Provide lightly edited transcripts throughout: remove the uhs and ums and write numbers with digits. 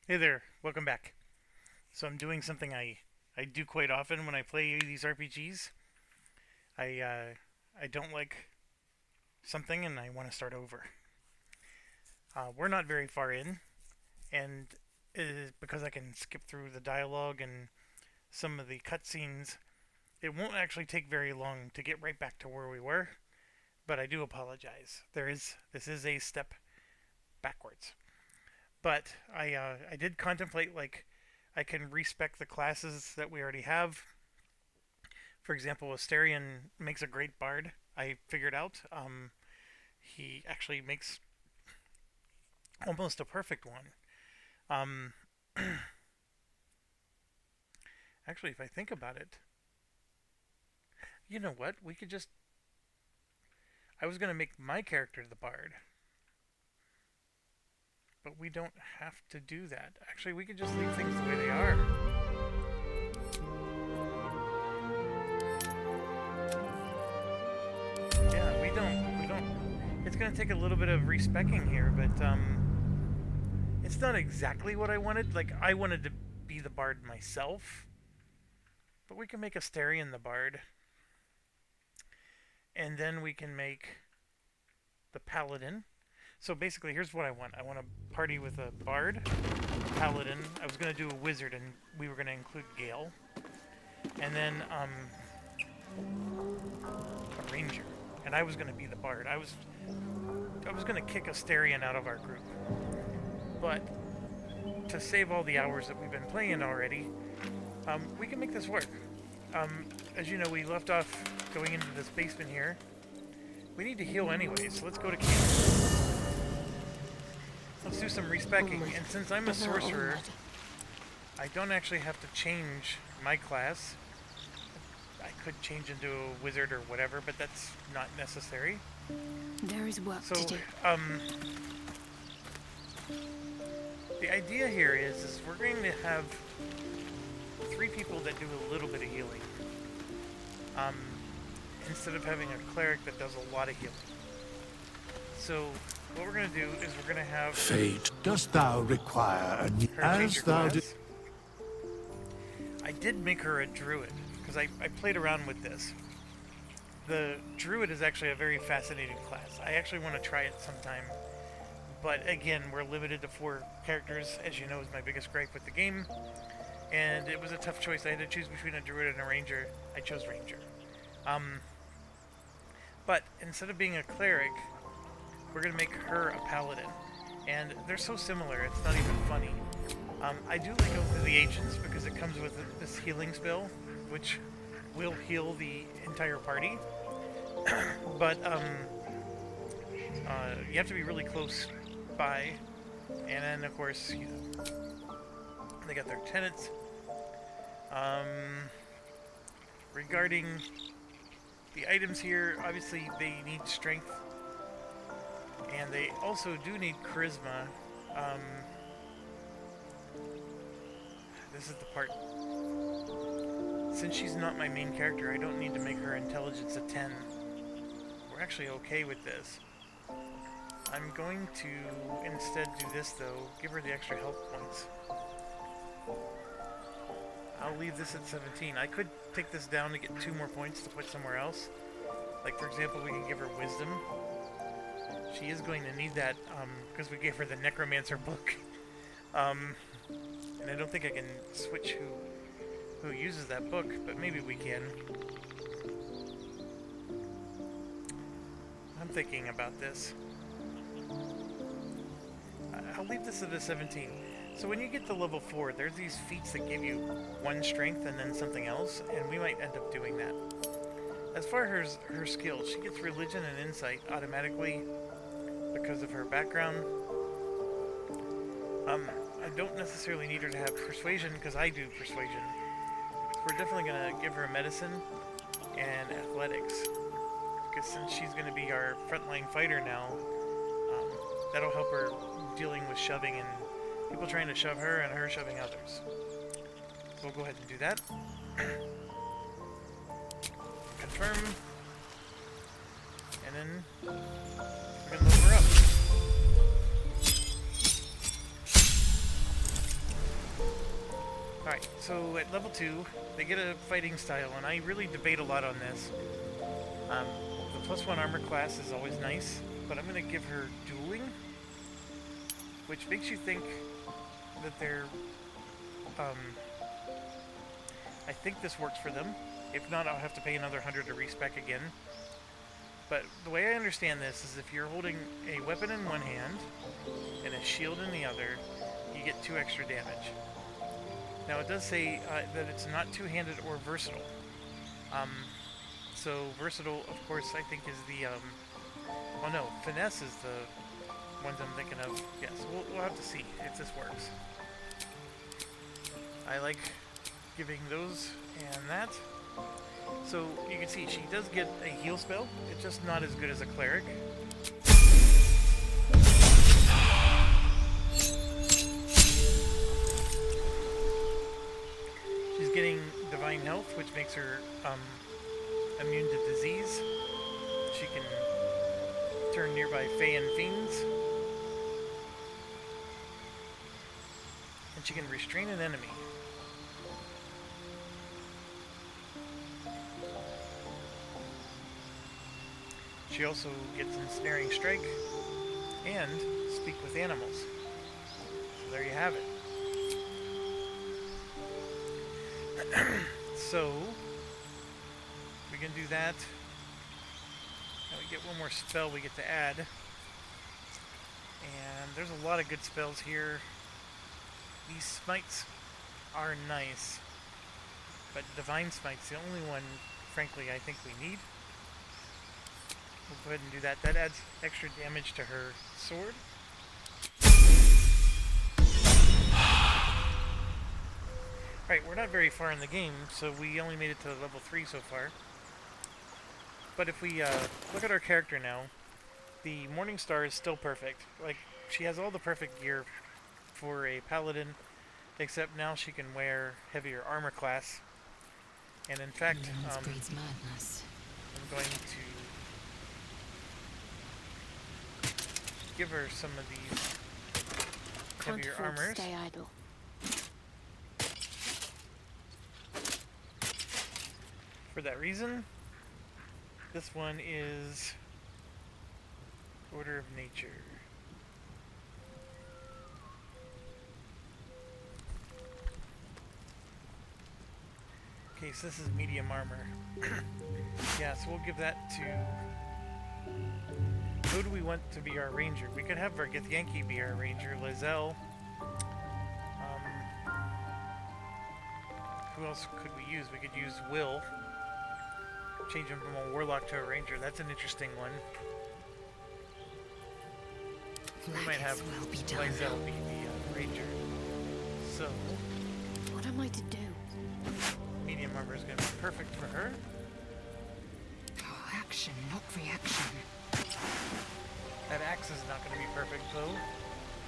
Hey there, welcome back. So I'm doing something I do quite often when I play these RPGs. I don't like something and I want to start over. We're not very far in, and it is because I can skip through the dialogue and some of the cutscenes. It won't actually take very long to get right back to where we were, but I do apologize. This is a step backwards. But I did contemplate like I can respec the classes that we already have. For example, Asterion makes a great bard. I figured out. He actually makes almost a perfect one. Um, Actually, if I think about it, you know what? We could just. I was gonna make my character the bard, but we don't have to do that. Actually, we could just leave things the way they are. Yeah, we don't. We don't. It's gonna take a little bit of respecking here, but it's not exactly what I wanted. Like I wanted to be the bard myself, but we can make Asterion the bard, and then we can make the paladin. So basically, here's what I want. I want a party with a bard, a paladin. I was gonna do a wizard, and we were gonna include Gale, and then a ranger. And I was gonna be the bard. I was gonna kick Asterion out of our group, but to save all the hours that we've been playing already, we can make this work. As you know, we left off going into this basement here. We need to heal anyway, so let's go to camp. Let's do some respecking, and since I'm a sorcerer, I don't actually have to change my class. I could change into a wizard or whatever, but that's not necessary. There is work So, to do. The idea here is we're going to have 3 people that do a little bit of healing. Um, Instead of having a cleric that does a lot of healing. So, what we're going to do is we're going to have Fate, dost thou require a new... her change As her thou class. I did make her a druid, because I played around with this. The druid is actually a very fascinating class. I actually want to try it sometime. But again, we're limited to 4 characters, as you know is my biggest gripe with the game. And it was a tough choice. I had to choose between a druid and a ranger. I chose ranger. But instead of being a cleric, we're going to make her a paladin. And they're so similar, it's not even funny. I do like Oath of the Ancients because it comes with this healing spell, which will heal the entire party. But you have to be really close by. And then, of course, you know, they got their tenets. Regarding the items here, obviously they need strength. And they also do need charisma. This is the part. Since she's not my main character, I don't need to make her intelligence a 10. We're actually okay with this. I'm going to instead do this though, give her the extra health points. I'll leave this at 17. I could take this down to get 2 more points to put somewhere else. Like for example, we can give her wisdom. She is going to need that because we gave her the necromancer book. And I don't think I can switch who uses that book, but maybe we can. I'm thinking about this. I'll leave this at a 17. So when you get to level 4, there's these feats that give you 1 strength and then something else, and we might end up doing that. As far as her skills, she gets religion and insight automatically because of her background. I don't necessarily need her to have persuasion because I do persuasion. So we're definitely going to give her medicine and athletics. Because since she's going to be our frontline fighter now, that'll help her dealing with shoving and people trying to shove her and her shoving others. So we'll go ahead and do that. Confirm. And then we're going to load her up. Alright, so at level 2, they get a fighting style, and I really debate a lot on this. Um, the +1 armor class is always nice, but I'm going to give her dueling, which makes you think that they're... I think this works for them. If not, I'll have to pay another 100 to respec again. But the way I understand this is if you're holding a weapon in one hand and a shield in the other, you get 2 extra damage. Now it does say that it's not two-handed or versatile. So versatile, of course, I think is the... well, no, finesse is the ones I'm thinking of. Yes, we'll have to see if this works. I like giving those and that. So you can see she does get a heal spell. It's just not as good as a cleric. She's getting divine health, which makes her immune to disease. She can turn nearby Fae and Fiends. And she can restrain an enemy. She also gets Ensnaring Strike and Speak with Animals. So there you have it. So we can do that. Now we get one more spell we get to add. And there's a lot of good spells here. These smites are nice. But Divine Smite's the only one, frankly, I think we need. We'll go ahead and do that. That adds extra damage to her sword. Alright, we're not very far in the game, so we only made it to level 3 so far. But if we look at our character now, the Morning Star is still perfect. Like, she has all the perfect gear for a paladin, except now she can wear heavier armor class. And in fact, I'm going to give her some of these heavier armors. Stay idle. For that reason, this one is Order of Nature. Okay, so this is medium armor. Yeah, so we'll give that to... Who do we want to be our ranger? We could have Githyanki be our ranger, Lizelle. Who else could we use? We could use Will. Change him from a warlock to a ranger. That's an interesting one. So we might have Lizelle be the ranger. So... What am I to do? medium armor is going to be perfect for her. Oh, action, not reaction. That axe is not going to be perfect though.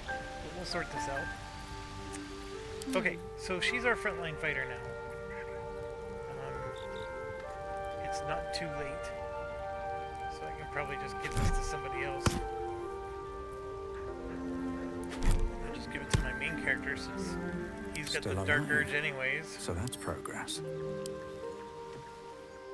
But we'll sort this out. Okay, so she's our frontline fighter now. It's not too late. So I can probably just give this to somebody else. I'll just give it to my main character since he's got the Dark Urge anyways. So that's progress.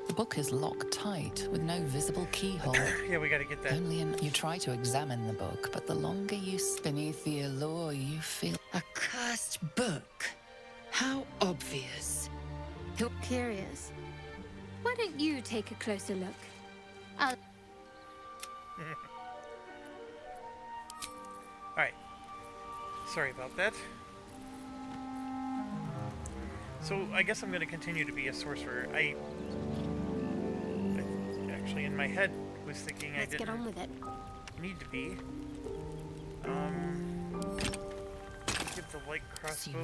The book is locked tight with no visible keyhole. Yeah, we gotta get that. You try to examine the book, but the longer you beneath the allure, you feel... A cursed book. How obvious. You're curious. Why don't you take a closer look? I'll... Alright. Sorry about that. So, I guess I'm going to continue to be a sorcerer. I actually, in my head, was thinking Let's I didn't get on with it. need to be. Get the light crossbow,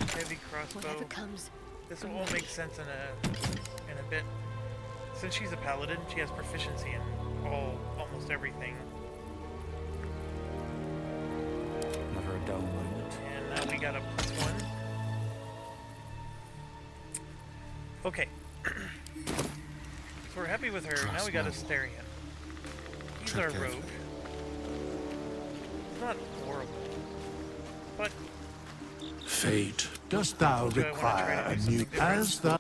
heavy crossbow. Whatever comes. This will all make sense in a bit. Since she's a paladin, she has proficiency in almost everything. Never a dull moment. And now we got a +1. Okay. So we're happy with her. Now we got Asterion. He's our rogue. He's not horrible, but Fate, dost thou Do I wanna try require to a do new something different? as the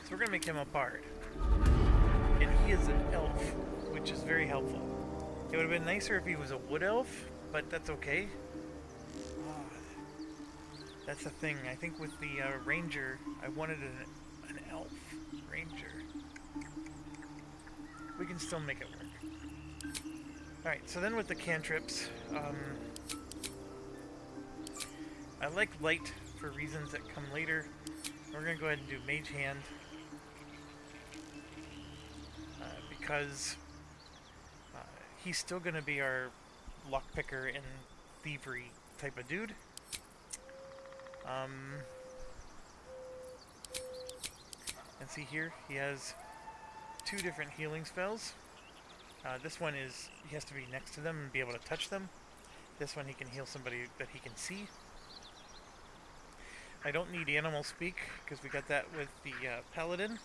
So we're gonna make him a bard. And he is an elf, which is very helpful. It would have been nicer if he was a wood elf, but that's okay. That's the thing. I think with the ranger, I wanted an elf ranger. We can still make it work. Alright, so then with the cantrips, I like light for reasons that come later. We're going to go ahead and do Mage Hand. Because he's still going to be our lockpicker and thievery type of dude. And see here, he has 2 different healing spells. This one is, he has to be next to them and be able to touch them. This one he can heal somebody that he can see. I don't need animal speak, because we got that with the paladin.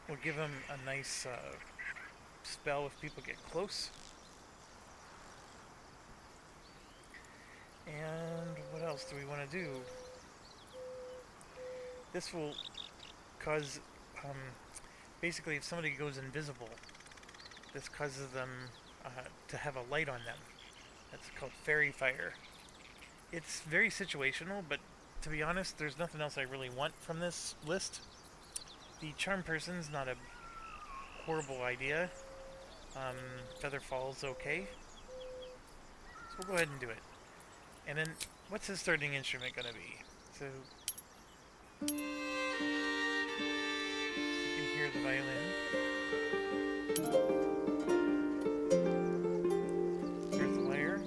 We'll give him a nice spell if people get close. And what else do we want to do? This will cause, basically if somebody goes invisible, this causes them to have a light on them. That's called fairy fire. It's very situational, but to be honest, there's nothing else I really want from this list. The charm person's not a horrible idea. Feather fall's okay. So we'll go ahead and do it. And then, what's his starting instrument gonna be? So, you can hear the violin. Here's the lyre.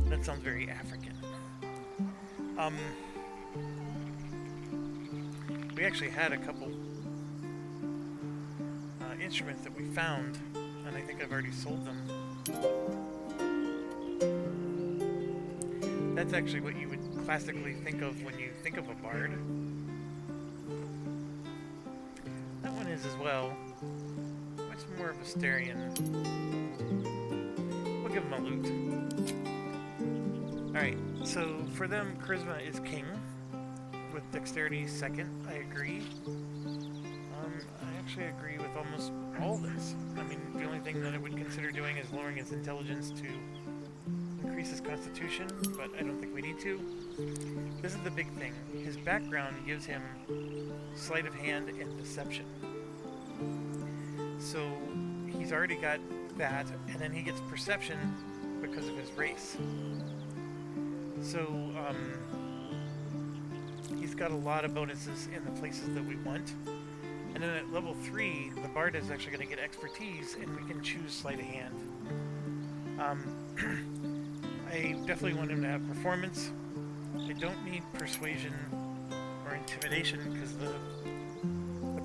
That sounds very African. We actually had a couple instruments that we found, and I think I've already sold them. That's actually what you would classically think of when you think of a bard. That one is as well. It's more of a Styrian. We'll give him a lute. Alright, so for them, charisma is king, with dexterity second. I agree. I actually agree with almost all this. I mean, the only thing that I would consider doing is lowering his intelligence to increase his constitution, but I don't think we need to. This is the big thing. His background gives him sleight of hand and deception. So he's already got that, and then he gets perception because of his race. So he's got a lot of bonuses in the places that we want. And then at level 3, the bard is actually going to get expertise, and we can choose sleight of hand. I definitely want him to have performance. I don't need persuasion or intimidation, because the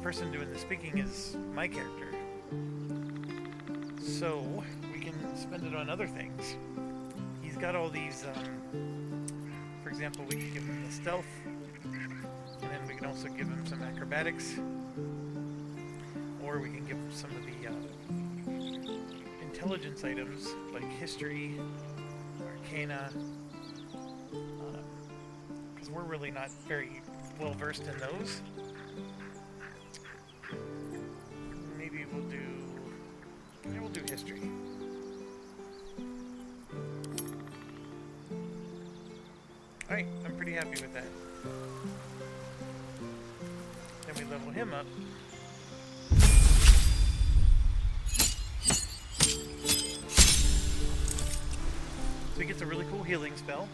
person doing the speaking is my character. So we can spend it on other things. He's got all these, for example, we can give him the stealth, and then we can also give him some acrobatics, or we can give him some of the intelligence items like history, arcana, because we're really not very well versed in those. Maybe we'll do history. Alright, I'm pretty happy with that. Then we level him up. So he gets a really cool healing spell.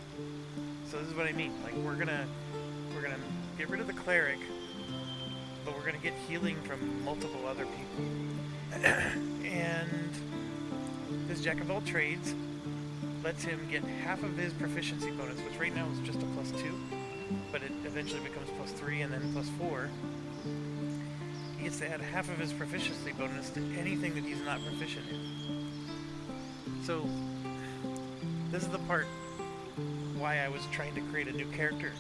So this is what I mean. Like we're gonna get rid of the cleric, but we're gonna get healing from multiple other people. And this Jack of all trades lets him get half of his proficiency bonus, which right now is just a +2, but it eventually becomes +3 and then +4. He gets to add half of his proficiency bonus to anything that he's not proficient in. So this is the part why I was trying to create a new character.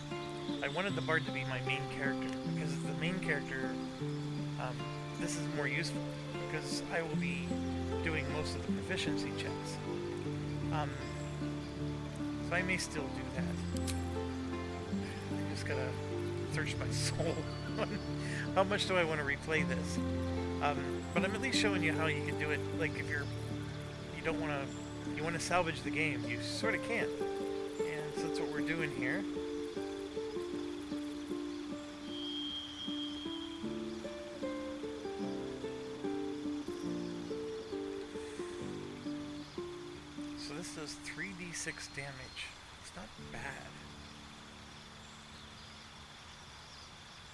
I wanted the bard to be my main character, because the main character, this is more useful, because I will be doing most of the proficiency checks. So I may still do that. I just gotta search my soul on how much do I want to replay this. But I'm at least showing you how you can do it. Like if you don't want to, you want to salvage the game, you sort of can. And so that's what we're doing here. So this does 3d6 damage. It's not bad.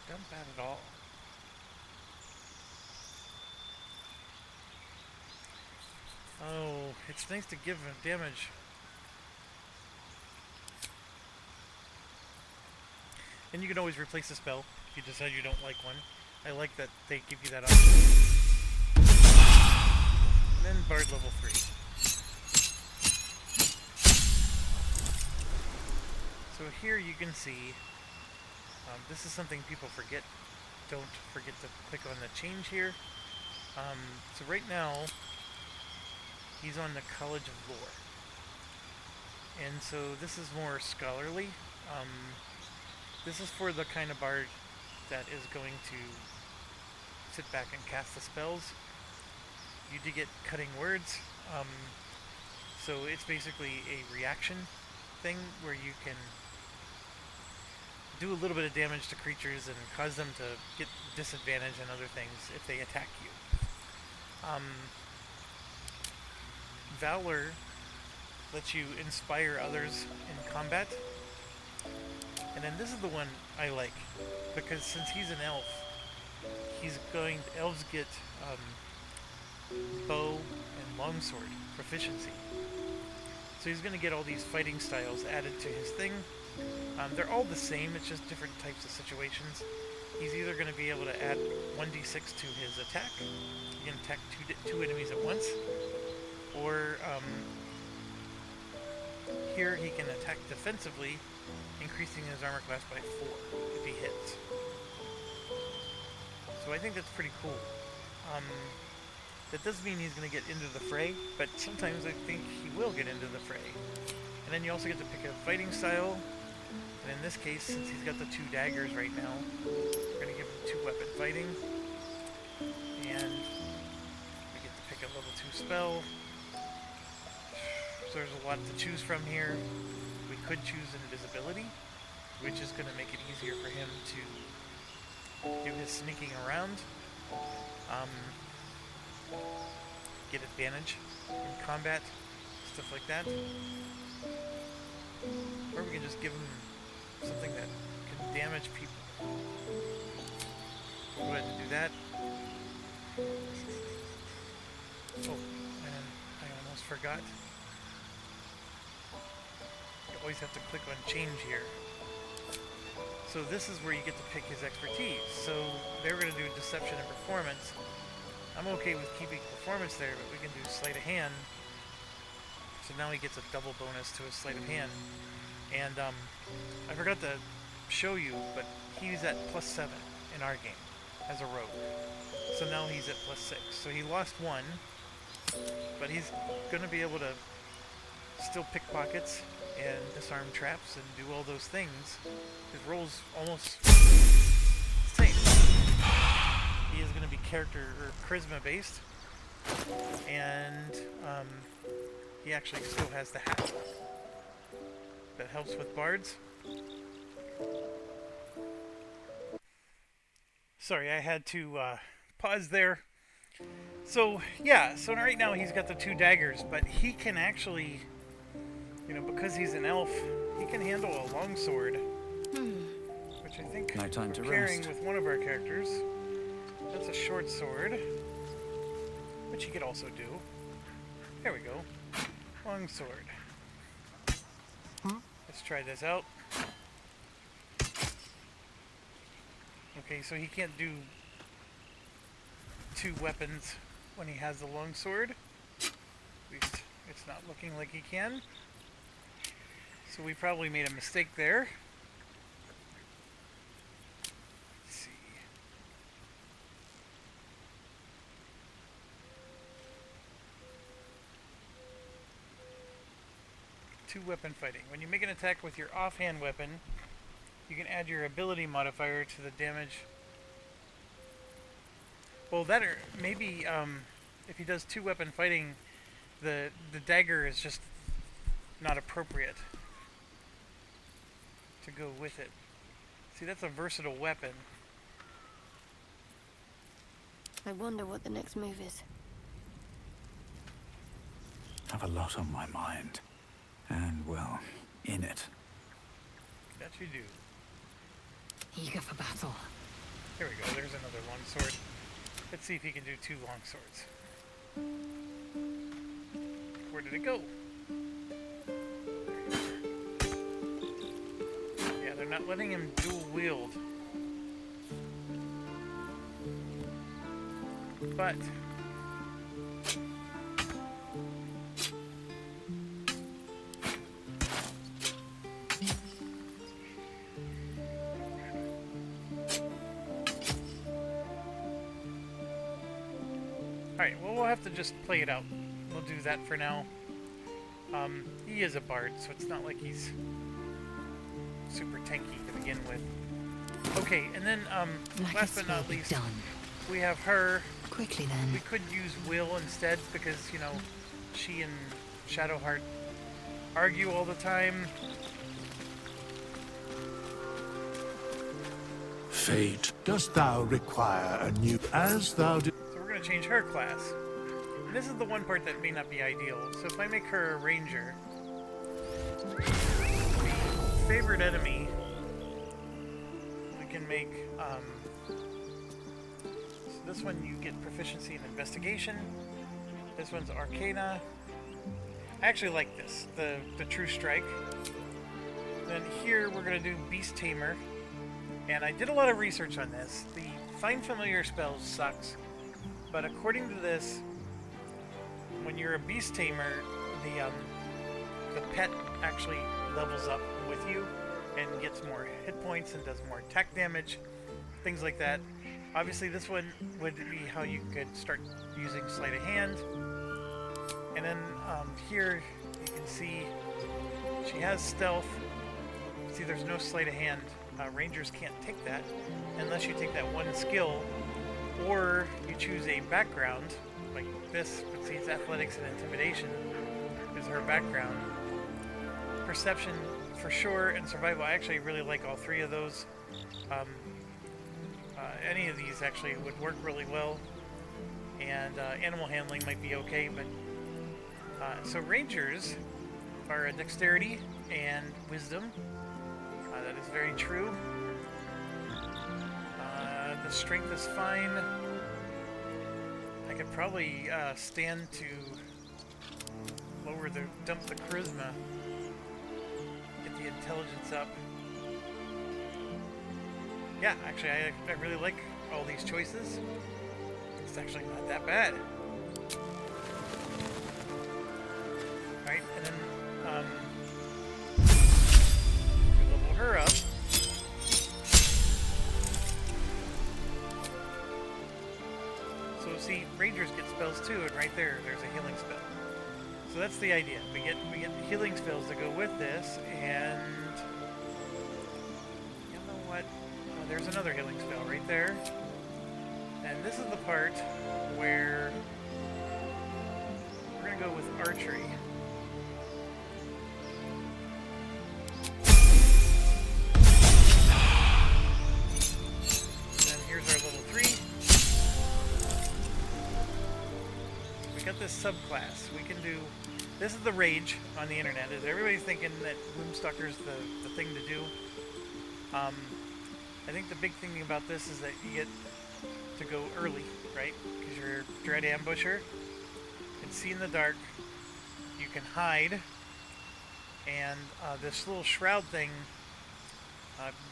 Not bad at all. Oh, it's nice to give damage. And you can always replace a spell if you decide you don't like one. I like that they give you that option. And then Bard level 3. So here you can see, this is something people forget. Don't forget to click on the change here. So right now, he's on the College of Lore. And so this is more scholarly. This is for the kind of bard that is going to sit back and cast the spells. You do get cutting words. So it's basically a reaction thing where you can do a little bit of damage to creatures and cause them to get disadvantage and other things if they attack you. Valor lets you inspire others in combat. And then this is the one I like, because since he's an elf, elves get bow and longsword proficiency. So he's going to get all these fighting styles added to his thing. They're all the same, it's just different types of situations. He's either going to be able to add 1d6 to his attack. He can attack two enemies at once. Or here he can attack defensively, increasing his armor class by 4 if he hits. So I think that's pretty cool. That doesn't mean he's going to get into the fray, but sometimes I think he will get into the fray. And then you also get to pick a fighting style. And in this case, since he's got the 2 daggers right now, we're going to give him 2-weapon fighting. And we get to pick a level 2 spell. So there's a lot to choose from here. We could choose invisibility, which is going to make it easier for him to do his sneaking around. Get advantage in combat, stuff like that. Or we can just give him something that can damage people. We'll go ahead and do that. Oh, and I almost forgot. You always have to click on change here. So this is where you get to pick his expertise. So they were going to do deception and performance. I'm okay with keeping performance there, but we can do sleight of hand. So now he gets a double bonus to his sleight of hand. And I forgot to show you, but he's at +7 in our game as a rogue. So now he's at +6. So he lost 1, but he's going to be able to still pickpockets and disarm traps and do all those things. His roll's almost the same. He is going to be character or charisma based, and he actually still has the hat that helps with bards. Sorry, I had to pause there. So yeah, so right now he's got the 2 daggers, but he can actually, because he's an elf, he can handle a longsword, which I think No time we're to carrying rest. with one of our characters. That's a short sword, which he could also do. There we go. Longsword. Let's try this out. Okay, so he can't do 2 weapons when he has the longsword. At least it's not looking like he can. So we probably made a mistake there. 2-weapon fighting. When you make an attack with your offhand weapon, you can add your ability modifier to the damage. Well, that or maybe if he does 2-weapon fighting, the dagger is just not appropriate to go with it. See, that's a versatile weapon. I wonder what the next move is. Have a lot on my mind. And, well, in it. That you do. Eager for battle. Here we go, there's another longsword. Let's see if he can do 2 longswords. Where did it go? Yeah, they're not letting him dual wield. But alright, well, we'll have to just play it out. We'll do that for now. He is a bard, so it's not like he's super tanky to begin with. Okay, and then, last but not least, done. we have her. Quickly then. We could use Will instead because, you know, she and Shadowheart argue all the time. Fate, dost thou require a new as thou did? So we're going to change her class. And this is the one part that may not be ideal. So if I make her a ranger, the favorite enemy, we can make, so this one you get proficiency in investigation. This one's arcana. I actually like this, the true strike. Then here we're going to do beast tamer. And I did a lot of research on this. The find familiar spell sucks, but according to this, when you're a beast tamer, the pet actually levels up with you and gets more hit points and does more attack damage, things like that. Obviously, this one would be how you could start using sleight of hand. And then here you can see she has stealth. See, there's no sleight of hand. Rangers can't take that unless you take that one skill, or you choose a background like this. But see, it's athletics and intimidation is her background. Perception for sure, and survival. I actually really like all 3 of those. Any of these actually would work really well, and animal handling might be okay. But so rangers are a dexterity and wisdom. That is very true. The strength is fine. I could probably stand to dump the charisma, get the intelligence up. Yeah, actually, I really like all these choices. It's actually not that bad. Right, and then level her up. So see, rangers get spells too, and right there's a healing spell. So that's the idea. We get healing spells to go with this, and you know what? There's another healing spell right there. And this is the part where we're gonna go with archery. This subclass. We can do. This is the rage on the internet. Is everybody's thinking that Gloomstalker's the thing to do? I think the big thing about this is that you get to go early, right? Because you're Dread Ambusher. You can see in the dark. You can hide, and this little shroud thing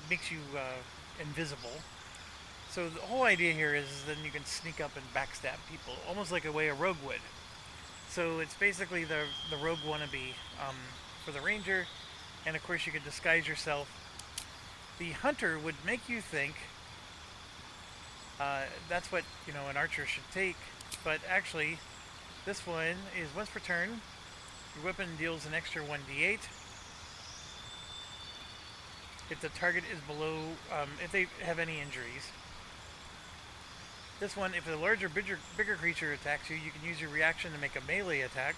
makes you invisible. So the whole idea here is then you can sneak up and backstab people, almost like a way a rogue would. So it's basically the rogue wannabe for the ranger, and of course you could disguise yourself. The hunter would make you think that's what an archer should take, but actually this one is once per turn Your weapon deals an extra 1d8. If the target is below, if they have any injuries. This one, if a larger, bigger creature attacks you, you can use your reaction to make a melee attack.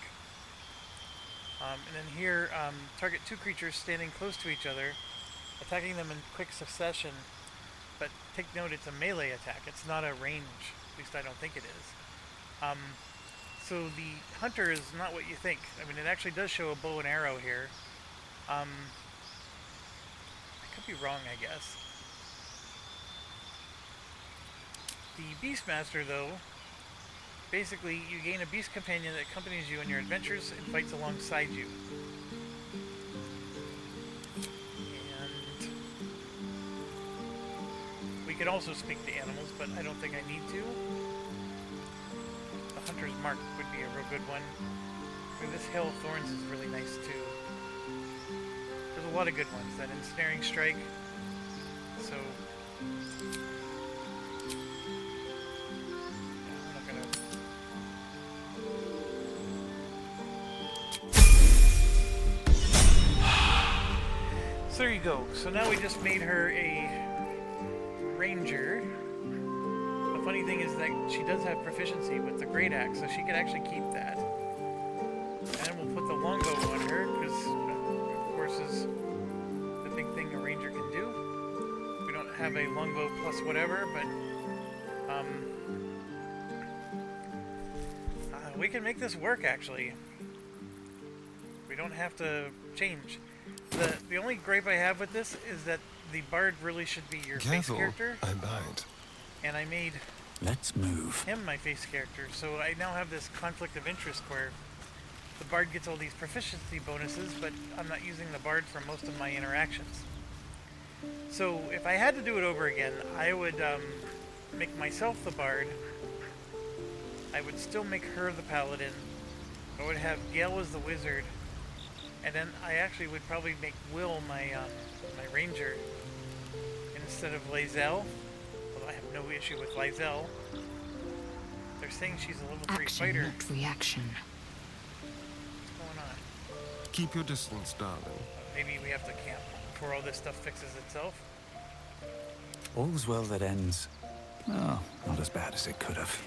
And then here, target 2 creatures standing close to each other, attacking them in quick succession. But take note, it's a melee attack. It's not a range. At least I don't think it is. So the hunter is not what you think. I mean, it actually does show a bow and arrow here. I could be wrong, I guess. The Beastmaster, though, basically you gain a beast companion that accompanies you in your adventures and fights alongside you. And we could also speak to animals, but I don't think I need to. The Hunter's Mark would be a real good one. And this Hail of Thorns is really nice too. There's a lot of good ones. That Ensnaring Strike. So so there you go. So now we just made her a ranger. The funny thing is that she does have proficiency with the great axe, so she could actually keep that. And we'll put the longbow on her, because of course is the big thing a ranger can do. We don't have a longbow plus whatever, but we can make this work actually. We don't have to change. The only gripe I have with this is that the bard really should be your face character. I might. And I made Let's move. him my face character, so I now have this conflict of interest where the bard gets all these proficiency bonuses, but I'm not using the bard for most of my interactions. So if I had to do it over again, I would make myself the bard. I would still make her the paladin. I would have Gale as the wizard. And then I actually would probably make Will my my ranger instead of Lae'zel. Although I have no issue with Lae'zel. They're saying she's a level 3 Action, fighter. not reaction. What's going on? Keep your distance, darling. Maybe we have to camp before all this stuff fixes itself. All's well that ends. Oh, not as bad as it could have.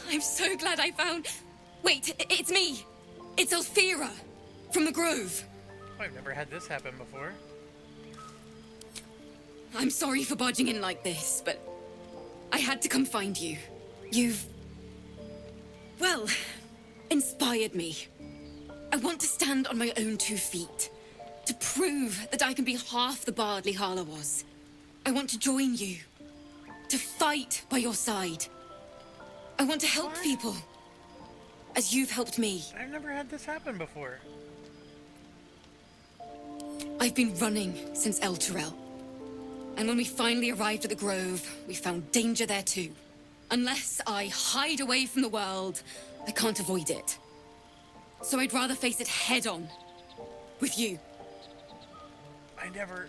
I'm so glad I found... Wait, it's me! It's Althera! From the Grove! Oh, I've never had this happen before. I'm sorry for barging in like this, but... I had to come find you. You've... well, inspired me. I want to stand on my own 2 feet. To prove that I can be half the bard Lihala was. I want to join you. To fight by your side. I want to help people, as you've helped me. I've never had this happen before. I've been running since El Turel. And when we finally arrived at the Grove, we found danger there too. Unless I hide away from the world, I can't avoid it. So I'd rather face it head on. With you. I never...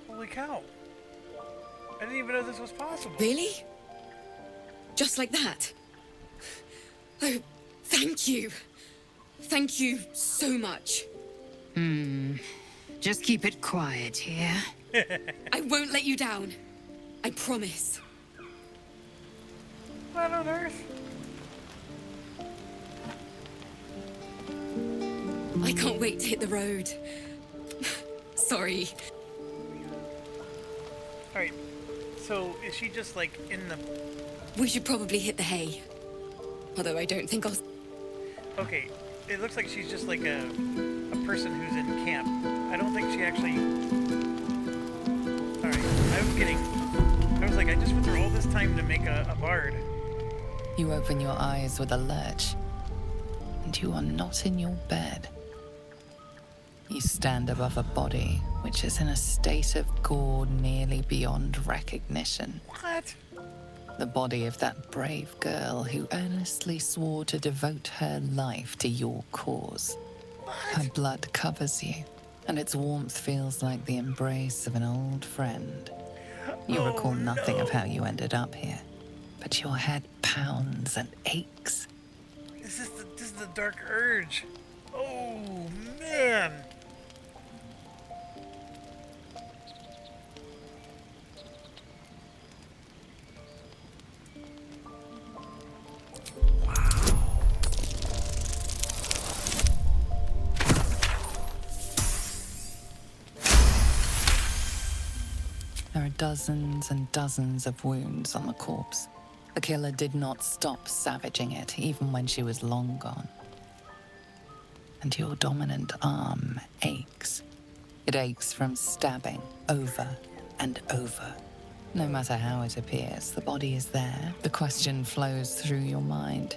Holy cow. I didn't even know this was possible. Really? Just like that? Oh, thank you. Thank you so much. Just keep it quiet here. I won't let you down. I promise. What on earth? I can't wait to hit the road. Sorry. Alright, so is she just like in the... We should probably hit the hay. Although I don't think I'll... Okay, it looks like she's just like a person who's in camp. I don't think she actually... Alright, I was like, I just went through all this time to make a bard. You open your eyes with a lurch, and you are not in your bed. You stand above a body which is in a state of gore nearly beyond recognition. What? The body of that brave girl who earnestly swore to devote her life to your cause. Her blood covers you, and its warmth feels like the embrace of an old friend. You recall nothing of no. how you ended up here, but your head pounds and aches. This is the dark urge. Oh man. There are dozens and dozens of wounds on the corpse. The killer did not stop savaging it, even when she was long gone. And your dominant arm aches. It aches from stabbing over and over. No matter how it appears, the body is there. The question flows through your mind.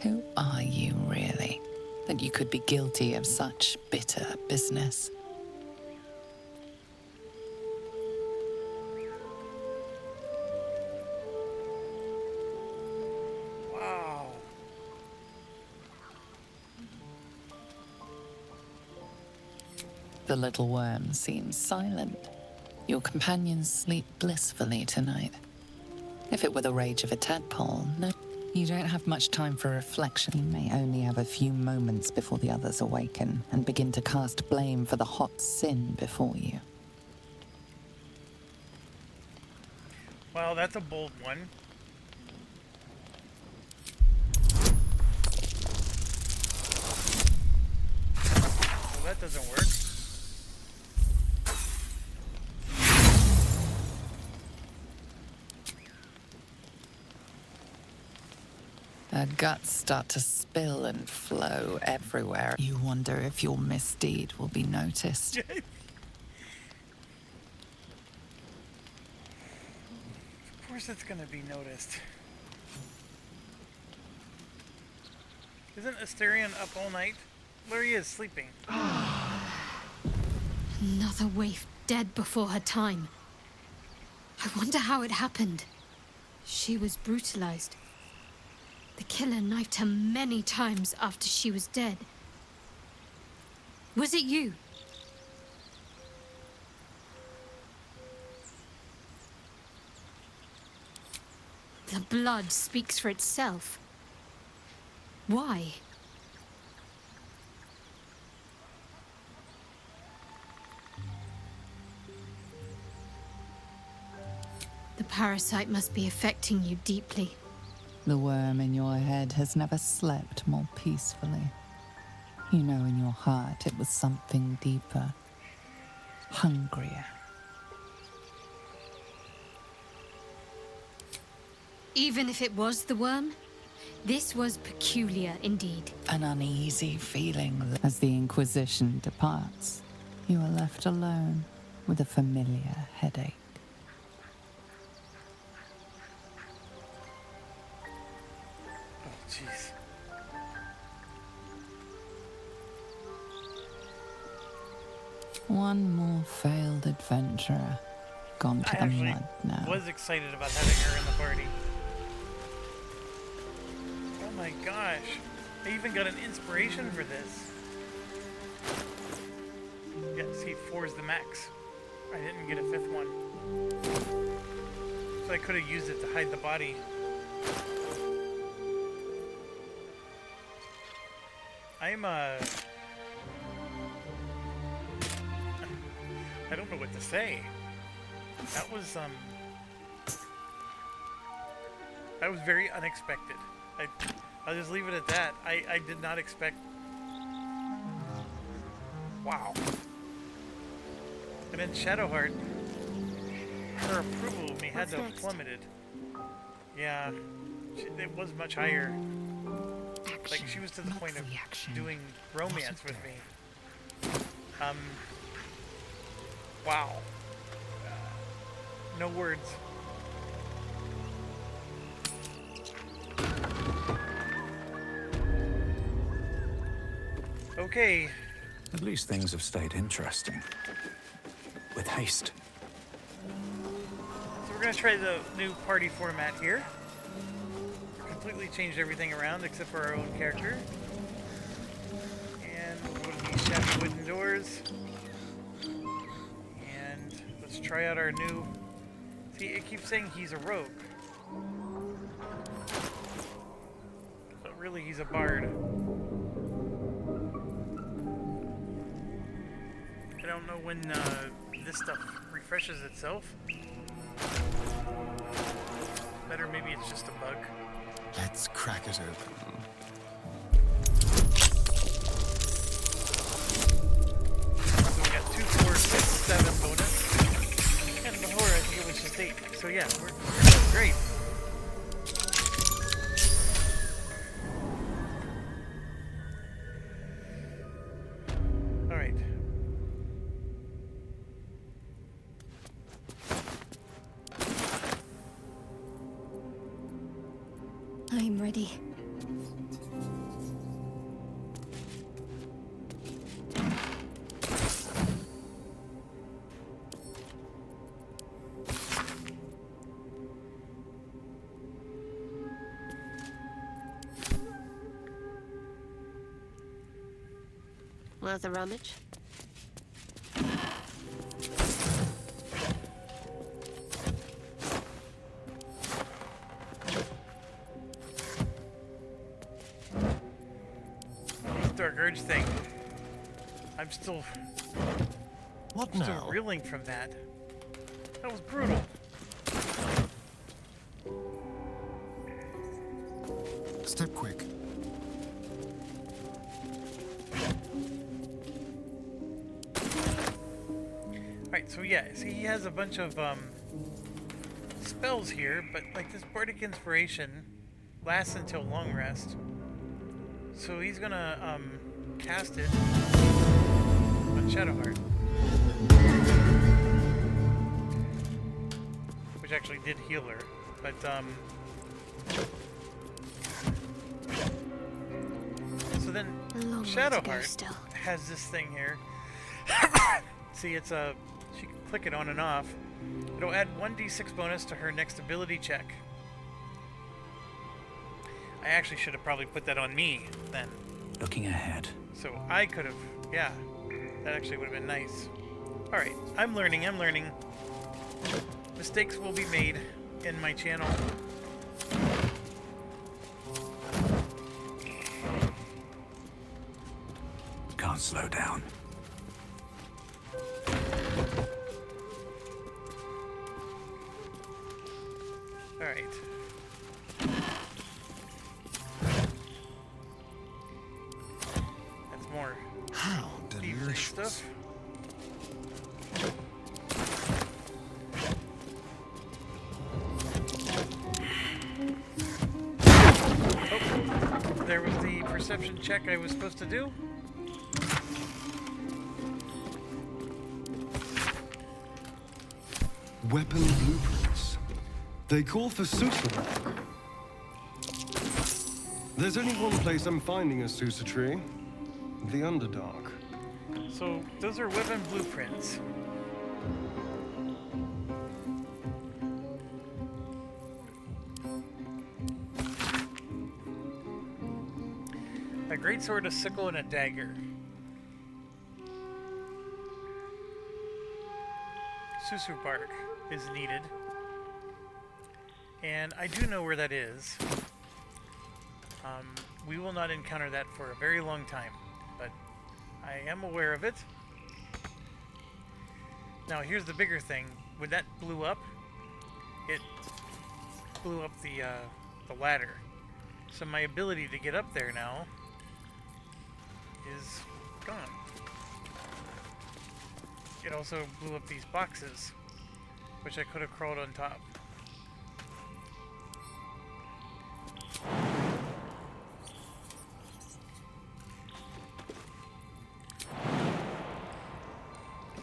Who are you really, that you could be guilty of such bitter business? Wow. The little worm seems silent. Your companions sleep blissfully tonight. If it were the rage of a tadpole, no. You don't have much time for reflection. You may only have a few moments before the others awaken and begin to cast blame for the hot sin before you. Well, that's a bold one. Well, that doesn't work. Her guts start to spill and flow everywhere. You wonder if your misdeed will be noticed. Of course it's gonna be noticed. Isn't Asterion up all night? There he is, sleeping. Another waif dead before her time. I wonder how it happened. She was brutalized. The killer knifed her many times after she was dead. Was it you? The blood speaks for itself. Why? The parasite must be affecting you deeply. The worm in your head has never slept more peacefully. You know in your heart it was something deeper, hungrier. Even if it was the worm, this was peculiar indeed. An uneasy feeling as the Inquisition departs. You are left alone with a familiar headache. Oh, jeez. One more failed adventurer, gone to I the actually mud now. was excited about having her in the party. Oh my gosh. I even got an inspiration for this. Yeah, see, 4 is the max. I didn't get a 5th one. So I could have used it to hide the body. I'm, I don't know what to say. That was very unexpected. I'll just leave it at that. I did not expect. Wow. And then Shadowheart, her approval of me had to have plummeted. Yeah, it was much higher. Like, she was to the point of doing romance with me. Wow. No words. Okay. At least things have stayed interesting. With haste. So we're gonna try the new party format here. Completely changed everything around except for our own character. And we'll go to these shabby wooden doors. And let's try out our new See, it keeps saying he's a rogue. But really, he's a bard. I don't know when this stuff refreshes itself. Better maybe it's just a bug. Let's crack it open. So we got 2, 4, 6, 7 bonus. And before I think it was just 8. So yeah, we're doing great. Alright. I'm ready. Worth a rummage? Dark Urge thing. I'm still What still now? reeling from that. That was brutal. Step quick. Alright, so yeah, see he has a bunch of spells here, but like this Bardic Inspiration lasts until long rest. So he's gonna cast it on Shadowheart. Which actually did heal her, but so then A long way to go Shadowheart still. has this thing here. See, it's a she can click it on and off. It'll add 1d6 bonus to her next ability check. I actually should have probably put that on me then. Looking ahead. So I could have, yeah, that actually would have been nice. Alright, I'm learning. Mistakes will be made in my channel. Can't slow down. Alright. That's more How thievery delicious. stuff. Oh, there was the perception check I was supposed to do. Weapon blueprints. They call for suture. There's only one place I'm finding a suture tree. The Underdark. So those are weapon blueprints. A greatsword, a sickle, and a dagger. Susu bark is needed. And I do know where that is. We will not encounter that for a very long time, but I am aware of it. Now here's the bigger thing. When that blew up, it blew up the ladder. So my ability to get up there now is gone. It also blew up these boxes, which I could have crawled on top.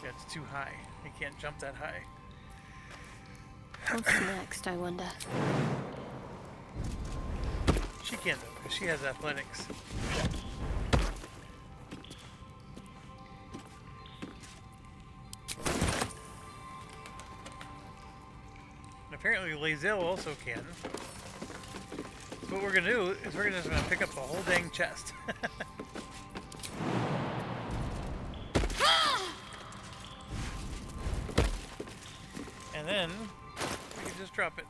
Yeah, it's too high. You can't jump that high. What's next, I wonder? She can though, because she has athletics. And apparently Lae'zel also can. So what we're gonna do is we're just gonna pick up the whole dang chest. And then Just drop it.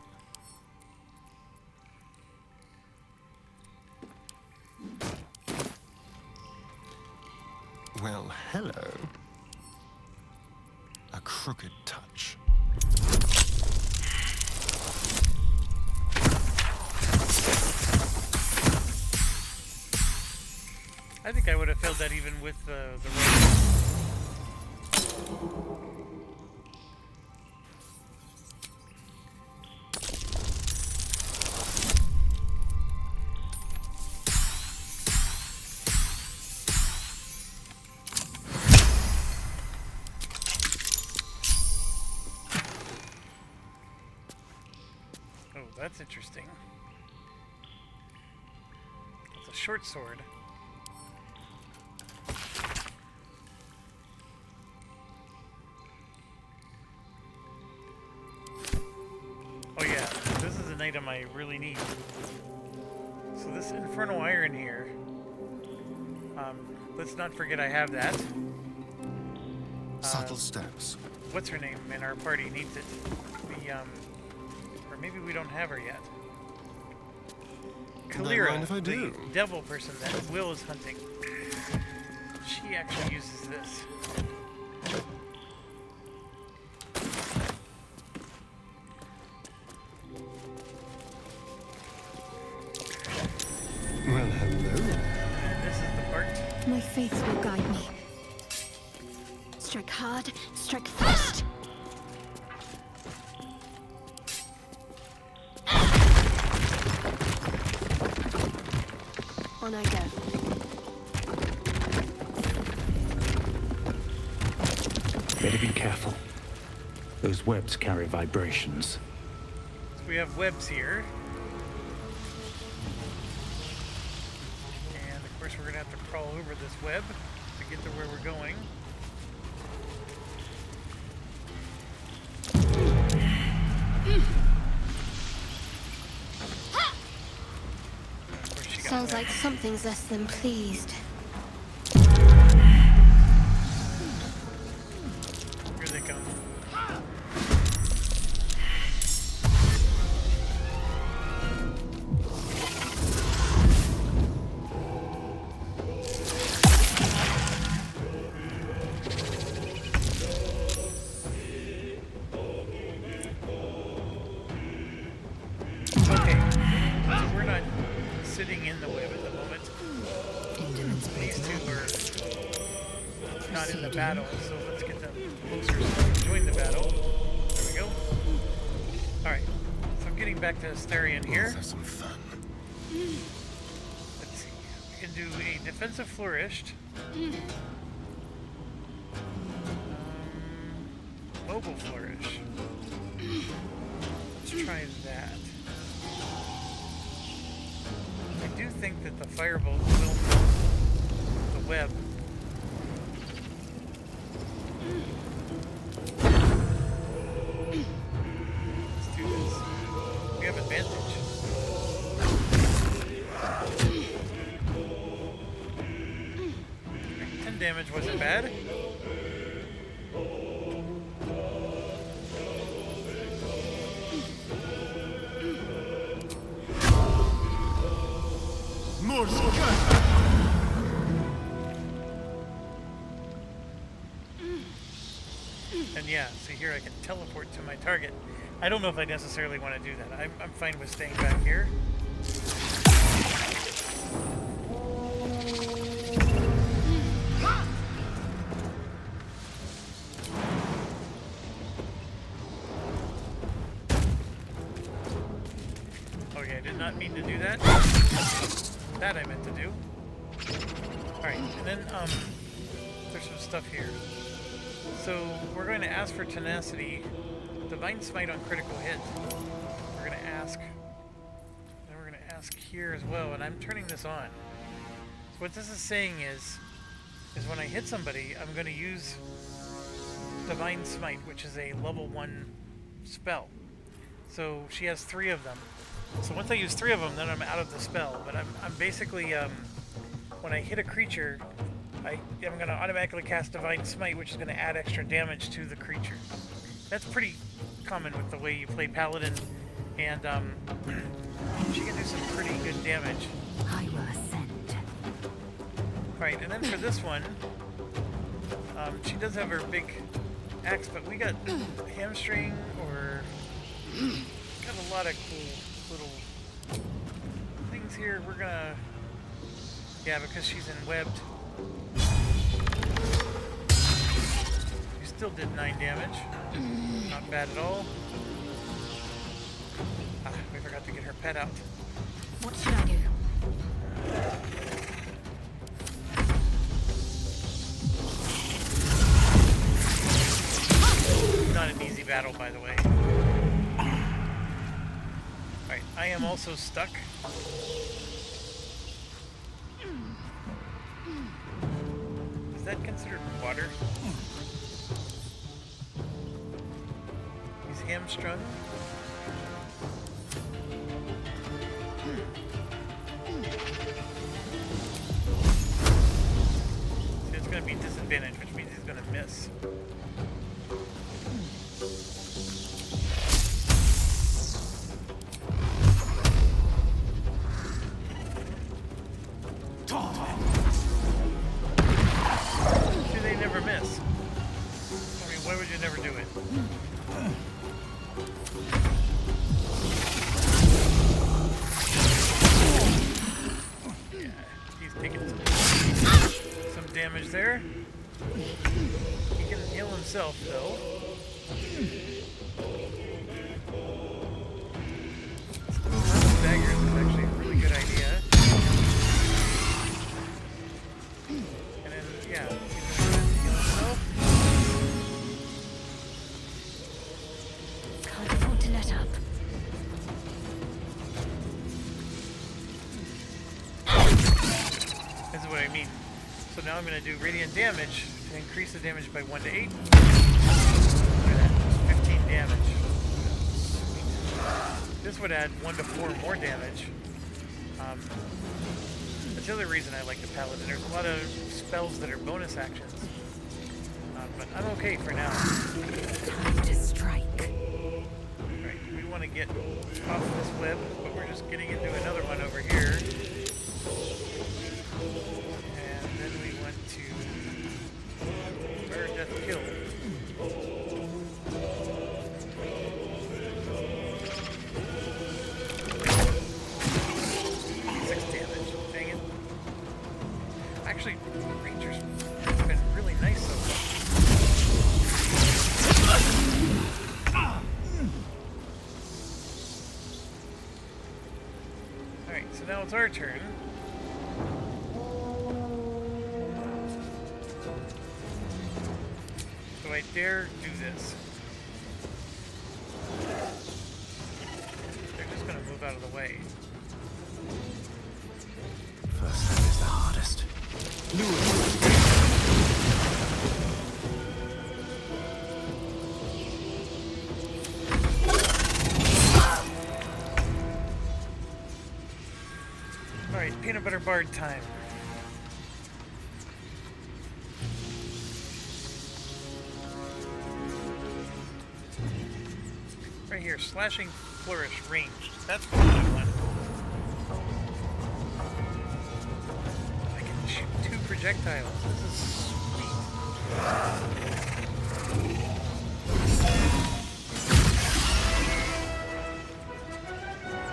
Well, hello. A crooked touch. I think I would have failed that even with the rope. Oh, that's interesting. It's a short sword. Oh yeah, this is an item I really need. So this infernal iron here, let's not forget I have that. Subtle steps. What's her name in our party needs it. Or maybe we don't have her yet. Don't Kalira, mind if I do. the devil person that Will is hunting. She actually uses this. Well, hello. And this is the part. My faith will guide me. Strike hard, strike fast. On I go. Better be careful. Those webs carry vibrations. So we have webs here. And of course we're going to have to crawl over this web to get to where we're going. Of course she got Sounds wet. like something's less than pleased. Here they come. Okay, so we're not sitting in the web at the moment. These two are not in the battle, so let's get them closer so we can join the battle. There we go. Alright, so I'm getting back to Asterion here. Let's have some fun. Let's see. We can do a defensive flourished. Mobile flourish. Let's try that. I do think that the firebolt will move the web. Let's do this. We have advantage. Okay, 10 damage wasn't bad. And yeah, see here I can teleport to my target. I don't know if I necessarily want to do that. I'm fine with staying back here. Okay, I did not mean to do that. That I meant to do. Alright, and then there's some stuff here. So we're going to ask for tenacity, divine smite on critical hit. We're going to ask, and we're going to ask here as well. And I'm turning this on. So what this is saying is when I hit somebody, I'm going to use divine smite, which is a level 1 spell. So she has 3 of them. So once I use 3 of them, then I'm out of the spell. But I'm basically when I hit a creature, I'm going to automatically cast Divine Smite, which is going to add extra damage to the creature. That's pretty common with the way you play paladin, and she can do some pretty good damage. I will ascend. Right, and then for this one, she does have her big axe, but we got hamstring or got a lot of cool little things here. We're gonna, yeah, because she's in webbed. She still did 9 damage. Not bad at all. Ah, we forgot to get her pet out. What should I do? Not an easy battle, by the way. Alright, I am also stuck. Is that considered water? He's hamstrung. See, it's going to be disadvantage, which means he's going to miss. See, they never miss. I mean, why would you never do it? Yeah, he's taking some damage there. He can heal himself, though. Daggers is actually a really good idea. And then, yeah, he's going to heal himself. Can't afford to let up. This is what I mean. So now I'm going to do radiant damage to increase the damage by 1 to 8. Look at that, just 15 damage. This would add 1 to 4 more damage. That's the other reason I like the paladin. There's a lot of spells that are bonus actions. But I'm okay for now. Time to strike. Right, we want to get off this web, but we're just getting into another one over here. And then we want to murder, death, kill. 6 damage. Dang it. Actually, Ranger's been really nice so far. Alright, so now it's our turn. Do I dare do this? They're just gonna move out of the way. First step is the hardest. Alright, peanut butter bard time. Right here, slashing flourish ranged. That's what I want. I can shoot 2 projectiles. This is sweet.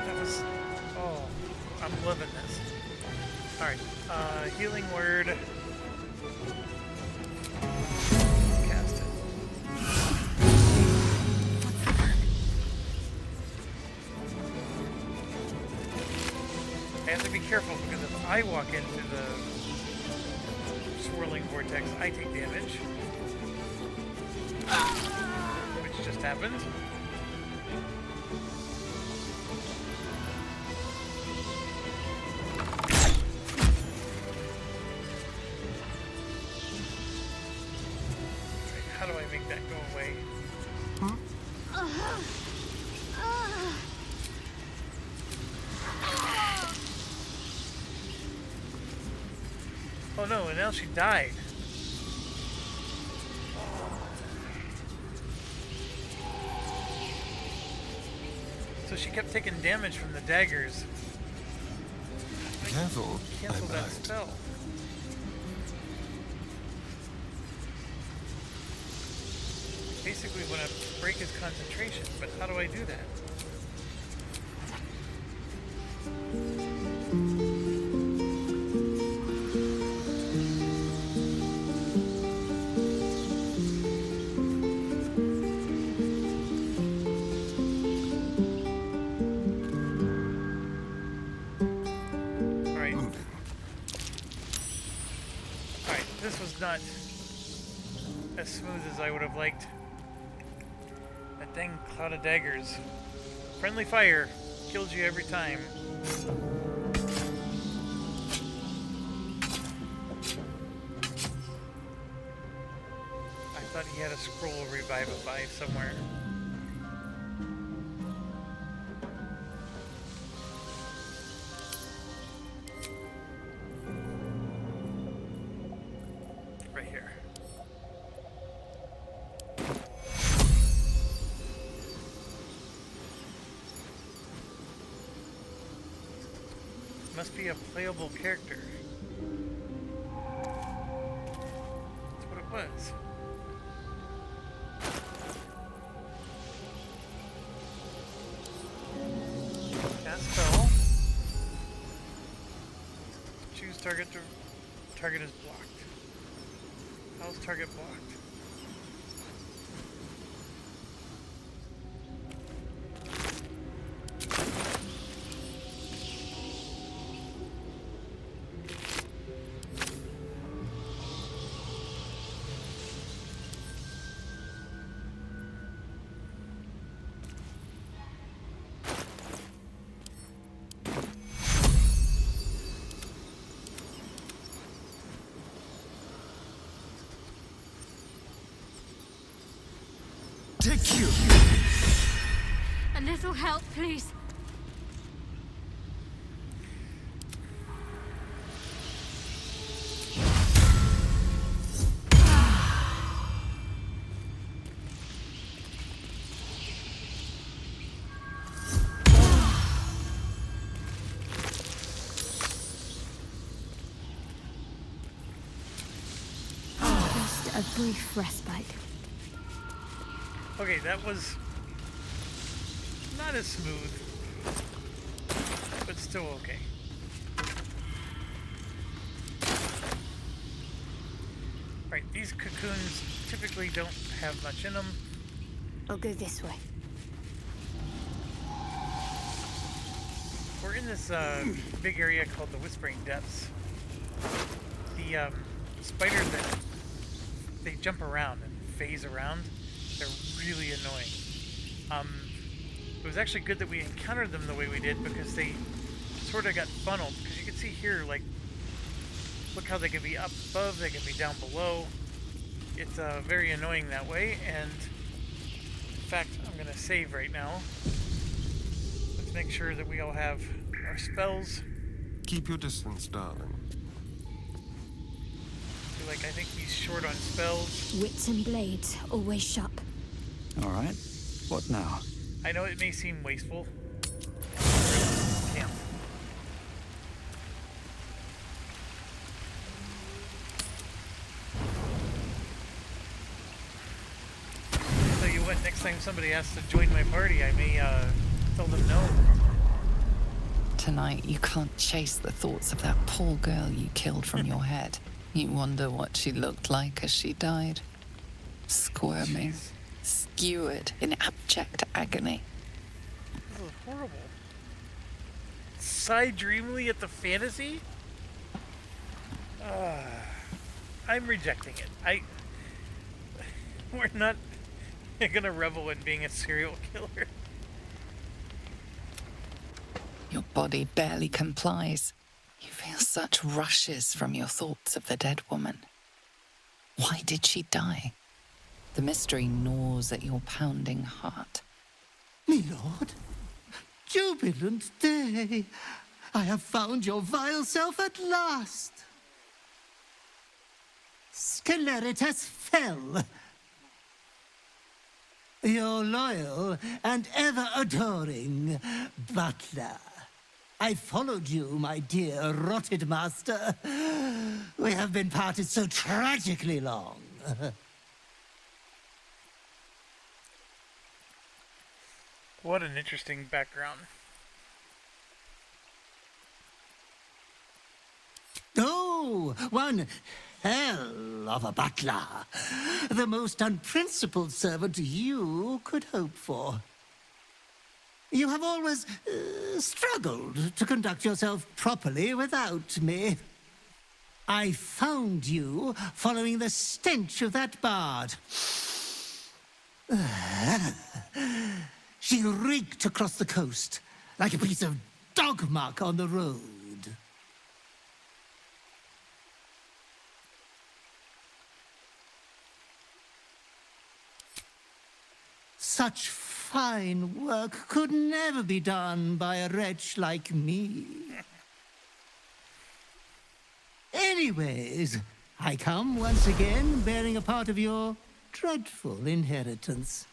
That was... Oh, I'm loving this. Alright, healing word. Cast it. I have to be careful because if I walk into the swirling vortex, I take damage. Which just happened. How do I make that go away? Oh no, and now she died. So she kept taking damage from the daggers. Careful, Cancel I that might. spell. Basically want to break his concentration, but how do I do that? Alright. Moving. Alright, this was not as smooth as I would have liked. That dang cloud of daggers. Friendly fire kills you every time. I thought he had a scroll revivify somewhere. Right here. Must be a playable character. That's what it was. Cast spell. Choose target to target is blocked. How's target blocked? Take you! A little help, please. Just a brief respite. Okay, that was not as smooth, but still okay. Right, these cocoons typically don't have much in them. I'll go this way. We're in this big area called the Whispering Depths. The spiders that they jump around and phase around, they're really annoying. It was actually good that we encountered them the way we did because they sort of got funneled. Because you can see here, like, look how they can be up above, they can be down below. It's very annoying that way. And in fact, I'm going to save right now. Let's make sure that we all have our spells. Keep your distance, darling. Like, I think he's short on spells. Wits and blades, always sharp. All right. What now? I know it may seem wasteful. Camp. Tell you what, next time somebody asks to join my party, I may tell them no. Tonight, you can't chase the thoughts of that poor girl you killed from your head. You wonder what she looked like as she died. Squirming, skewered in abject agony. This is horrible. Sigh dreamily at the fantasy? I'm rejecting it. We're not gonna revel in being a serial killer. Your body barely complies. You feel such rushes from your thoughts of the dead woman. Why did she die? The mystery gnaws at your pounding heart. Me lord, jubilant day. I have found your vile self at last. Sceleritas fell. Your loyal and ever-adoring butler. I followed you, my dear rotted master. We have been parted so tragically long. What an interesting background. Oh, one hell of a butler. The most unprincipled servant you could hope for. You have always struggled to conduct yourself properly without me. I found you following the stench of that bard. She reeked across the coast like a piece of dog muck on the road. Such fine work could never be done by a wretch like me. Anyways, I come once again bearing a part of your dreadful inheritance.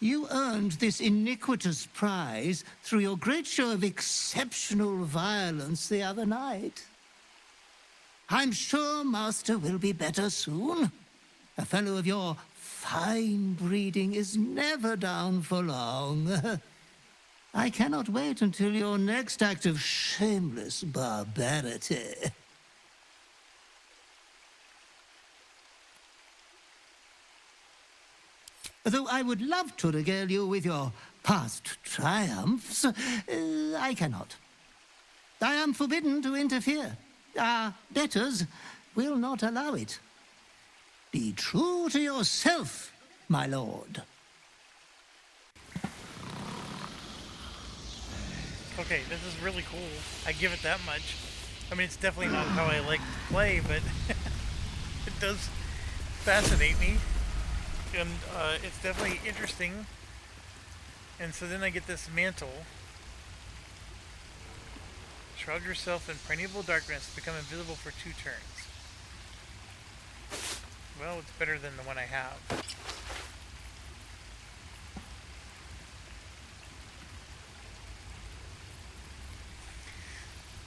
You earned this iniquitous prize through your great show of exceptional violence the other night. I'm sure Master will be better soon. A fellow of your fine breeding is never down for long. I cannot wait until your next act of shameless barbarity. Though I would love to regale you with your past triumphs, I cannot. I am forbidden to interfere. Our betters will not allow it. Be true to yourself, my lord. Okay, this is really cool. I give it that much. I mean, it's definitely not how I like to play, but it does fascinate me. And it's definitely interesting. And so then I get this mantle. Shroud yourself in perennial darkness, become invisible for 2 turns. Well, it's better than the one I have.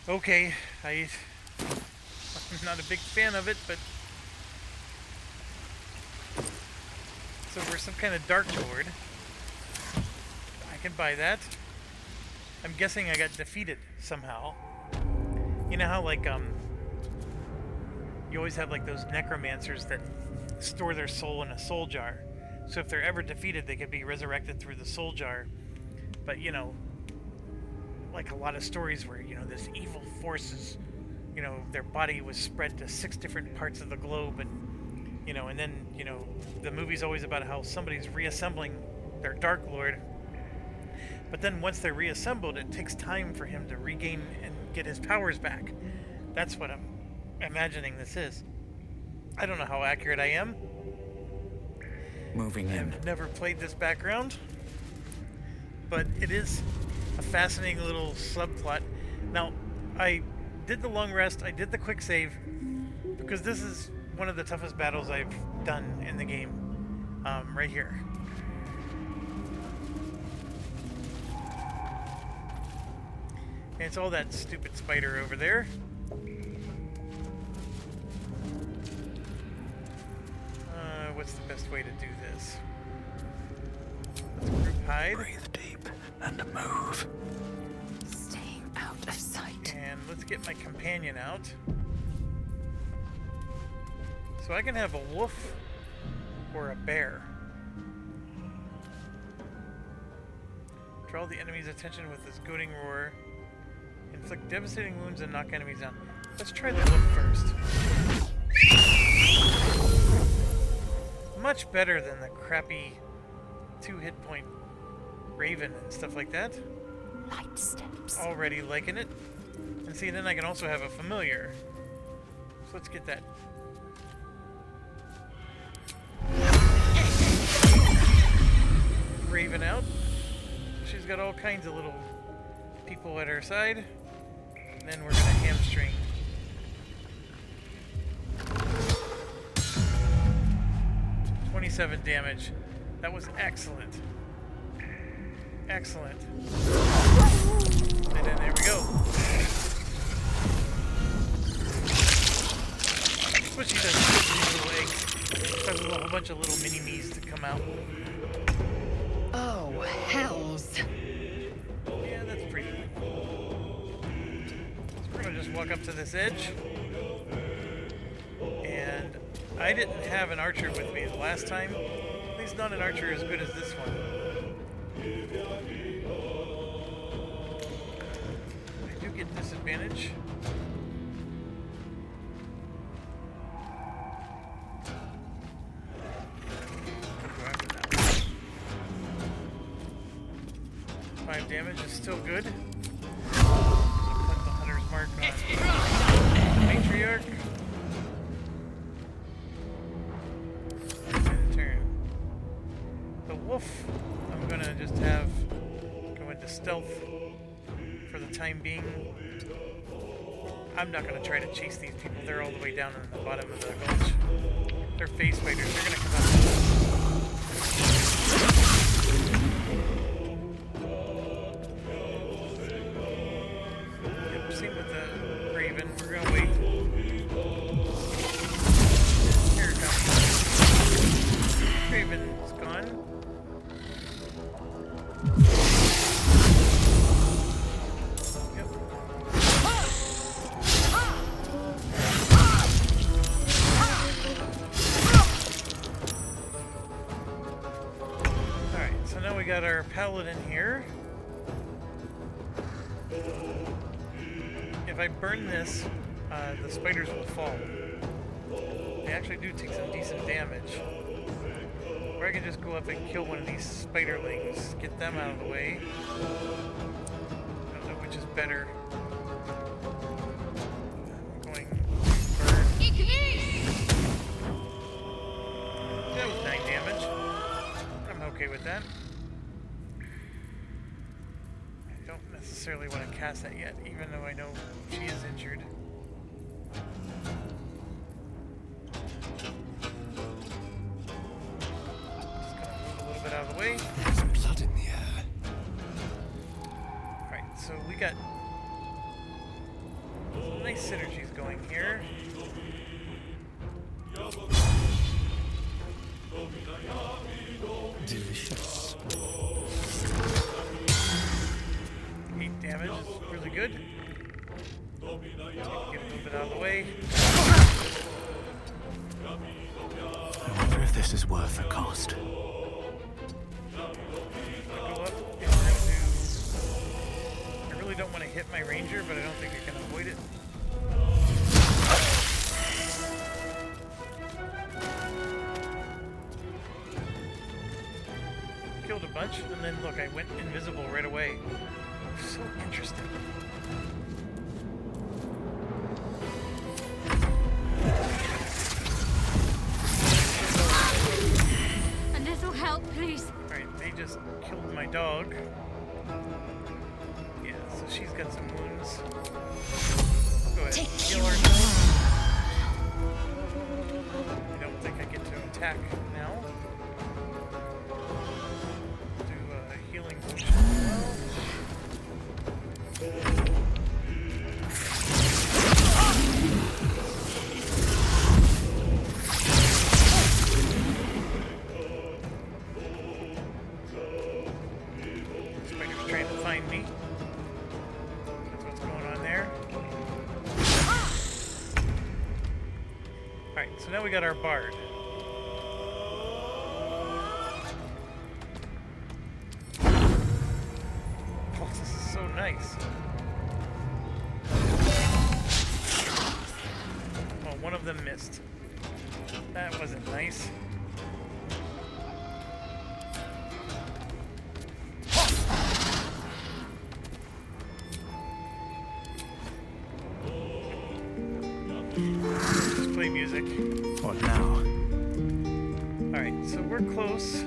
Okay, I'm not a big fan of it, but so we're some kind of Dark Lord. I can buy that. I'm guessing I got defeated somehow. You know how like you always have like those necromancers that store their soul in a soul jar. So if they're ever defeated, they could be resurrected through the soul jar. But you know, like a lot of stories where, you know, this evil forces, you know, their body was spread to 6 different parts of the globe, and you know, and then, you know, the movie's always about how somebody's reassembling their Dark Lord. But then once they're reassembled, it takes time for him to regain and get his powers back. That's what I'm imagining this is. I don't know how accurate I am. Moving in. I've never played this background, but it is a fascinating little subplot. Now, I did the long rest, I did the quick save, because this is one of the toughest battles I've done in the game, right here. And it's all that stupid spider over there. What's the best way to do this? Let's group hide. Breathe deep and move. Staying out of sight. And let's get my companion out. So I can have a wolf or a bear. Draw the enemy's attention with this goading roar. Inflict devastating wounds and knock enemies down. Let's try the wolf first. Much better than the crappy 2-hit point raven and stuff like that. Light steps. Already liking it. And see, then I can also have a familiar. So let's get that. Raven out. She's got all kinds of little people at her side. And then we're gonna hamstring 27 damage. That was excellent. Excellent. And then there we go. That's what she does with these little eggs. Causes a whole bunch of little mini-me's to come out. Oh, hells. Yeah, that's pretty cool. So we're gonna just walk up to this edge. And I didn't have an archer with me the last time. At least not an archer as good as this one. I do get disadvantage. Go after that one. 5 damage is still good. Put the hunter's mark on the matriarch. Turn. The wolf, I'm gonna just have go into stealth for the time being. I'm not gonna try to chase these people. They're all the way down in the bottom of the gulch. They're face fighters. They're gonna come out. Yep, same with the raven. We're gonna wait. Here it comes. Raven's gone. Yep. Alright, so now we got our paladin here. If I burn this, the spiders will fall. They actually do take some decent damage. Or I can just go up and kill one of these spiderlings, get them out of the way. I don't know which is better. I'm going burn. That was 9 damage. I'm okay with that. I don't necessarily want to cast that yet, even though I know she is injured. Out of the way. There's blood in the air. Alright, so we got some nice synergies going here. Delicious. 8 damage is really good. Get a little bit out of the way. I wonder if this is worth the cost. I really don't want to hit my ranger, but I don't think I can avoid it. Killed a bunch, and then look, I went invisible right away. So interesting. A little help, please. Alright, they just killed my dog. Yeah, so she's got some wounds. I'll go ahead and heal her. I don't think I get to attack now. Do a healing potion as well. Spider's trying to find me. That's what's going on there. Alright, so now we got our bard. Oh, this is so nice. Oh, one of them missed. That wasn't nice. Just play music. What now? Alright, so we're close.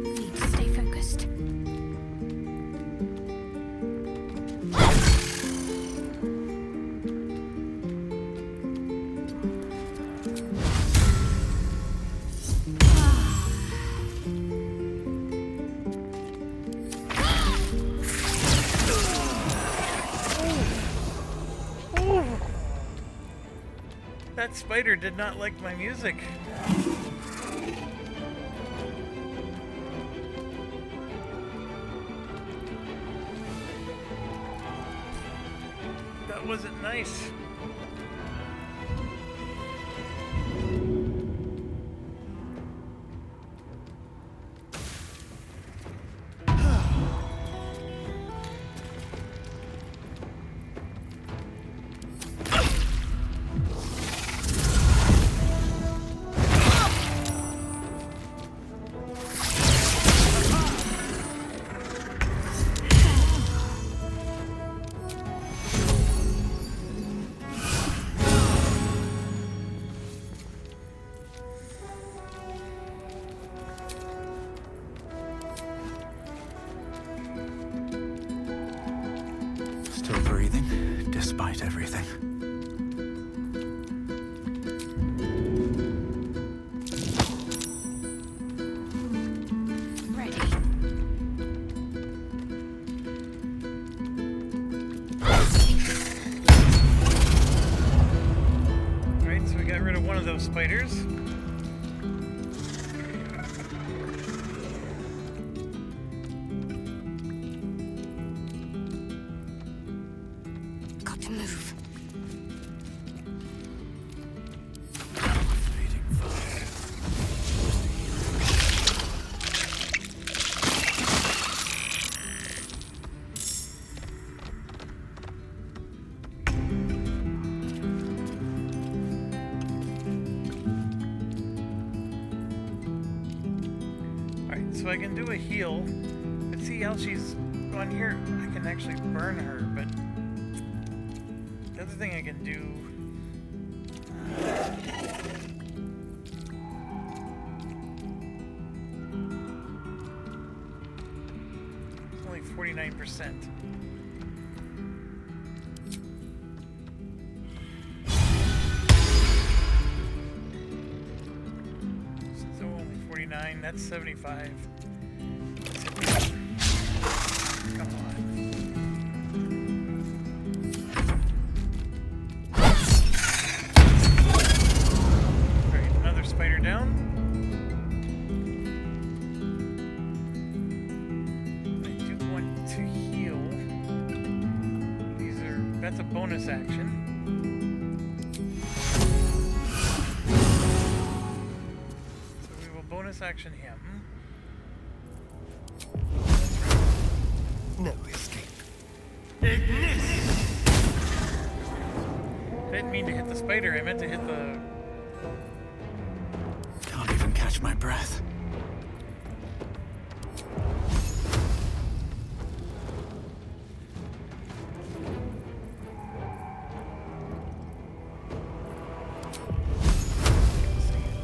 Need to stay focused. That spider did not like my music. That wasn't nice. Still breathing, despite everything. Ready. Alright, so we got rid of one of those spiders. Got to move. Alright, so I can do a heal. Let's see how she's on here. I can actually burn her, but the other thing I can do. It's only 49%. So only 49, that's 75. Come on. Alright, another spider down. I do want to heal. That's a bonus action. So we will bonus action him. No escape. I didn't mean to hit the spider, I meant to hit the... Can't even catch my breath.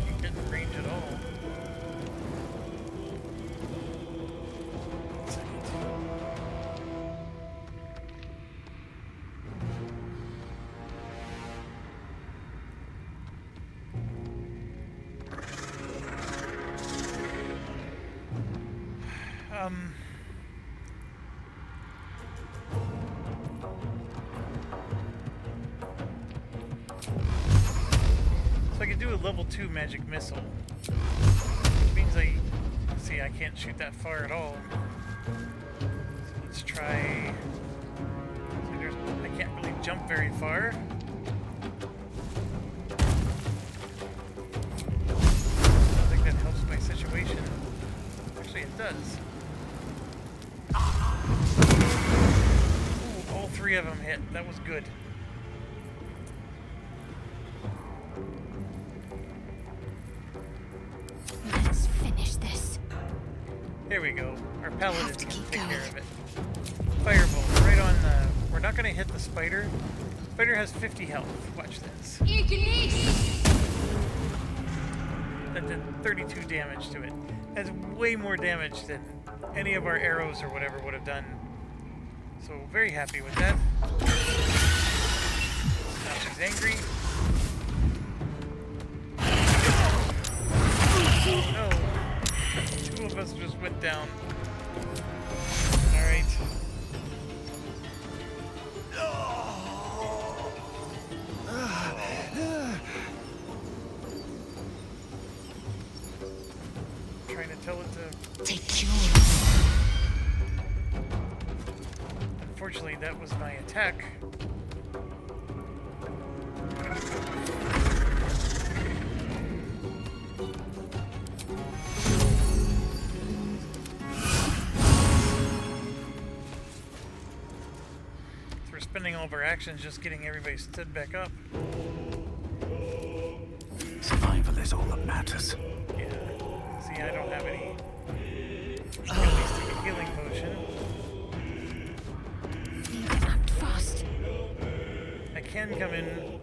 Can't get in range at all. So I can do a level 2 magic missile. Which means see, I can't shoot that far at all. So let's try... See, I can't really jump very far. I don't think that helps my situation. Actually, it does. Ooh, all three of them hit. That was good. Let's finish this. There we go. Our paladins can take care of it. Firebolt right on the... We're not going to hit the spider. Spider has 50 health. Watch this. That did 32 damage to it. That's way more damage than any of our arrows or whatever would have done. So very happy with that. Now she's angry. No. Two of us just went down. Alright. Take yours. Unfortunately, that was my attack. So we're spending all of our actions just getting everybody stood back up. Survival is all that matters. Yeah. See, I don't have any. At least take a healing potion. Need to act fast. I can come in.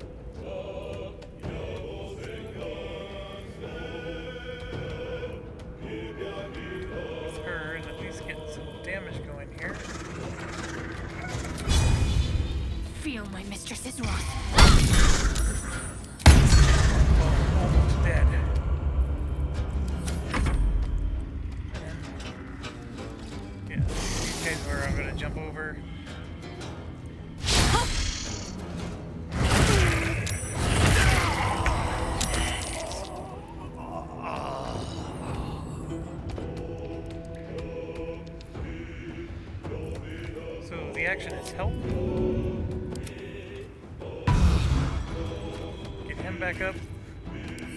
With her and at least get some damage going here. Feel my mistress's wrath. Oh, almost dead. And, yeah, these guys where I'm gonna jump over. So the action is help. Get him back up.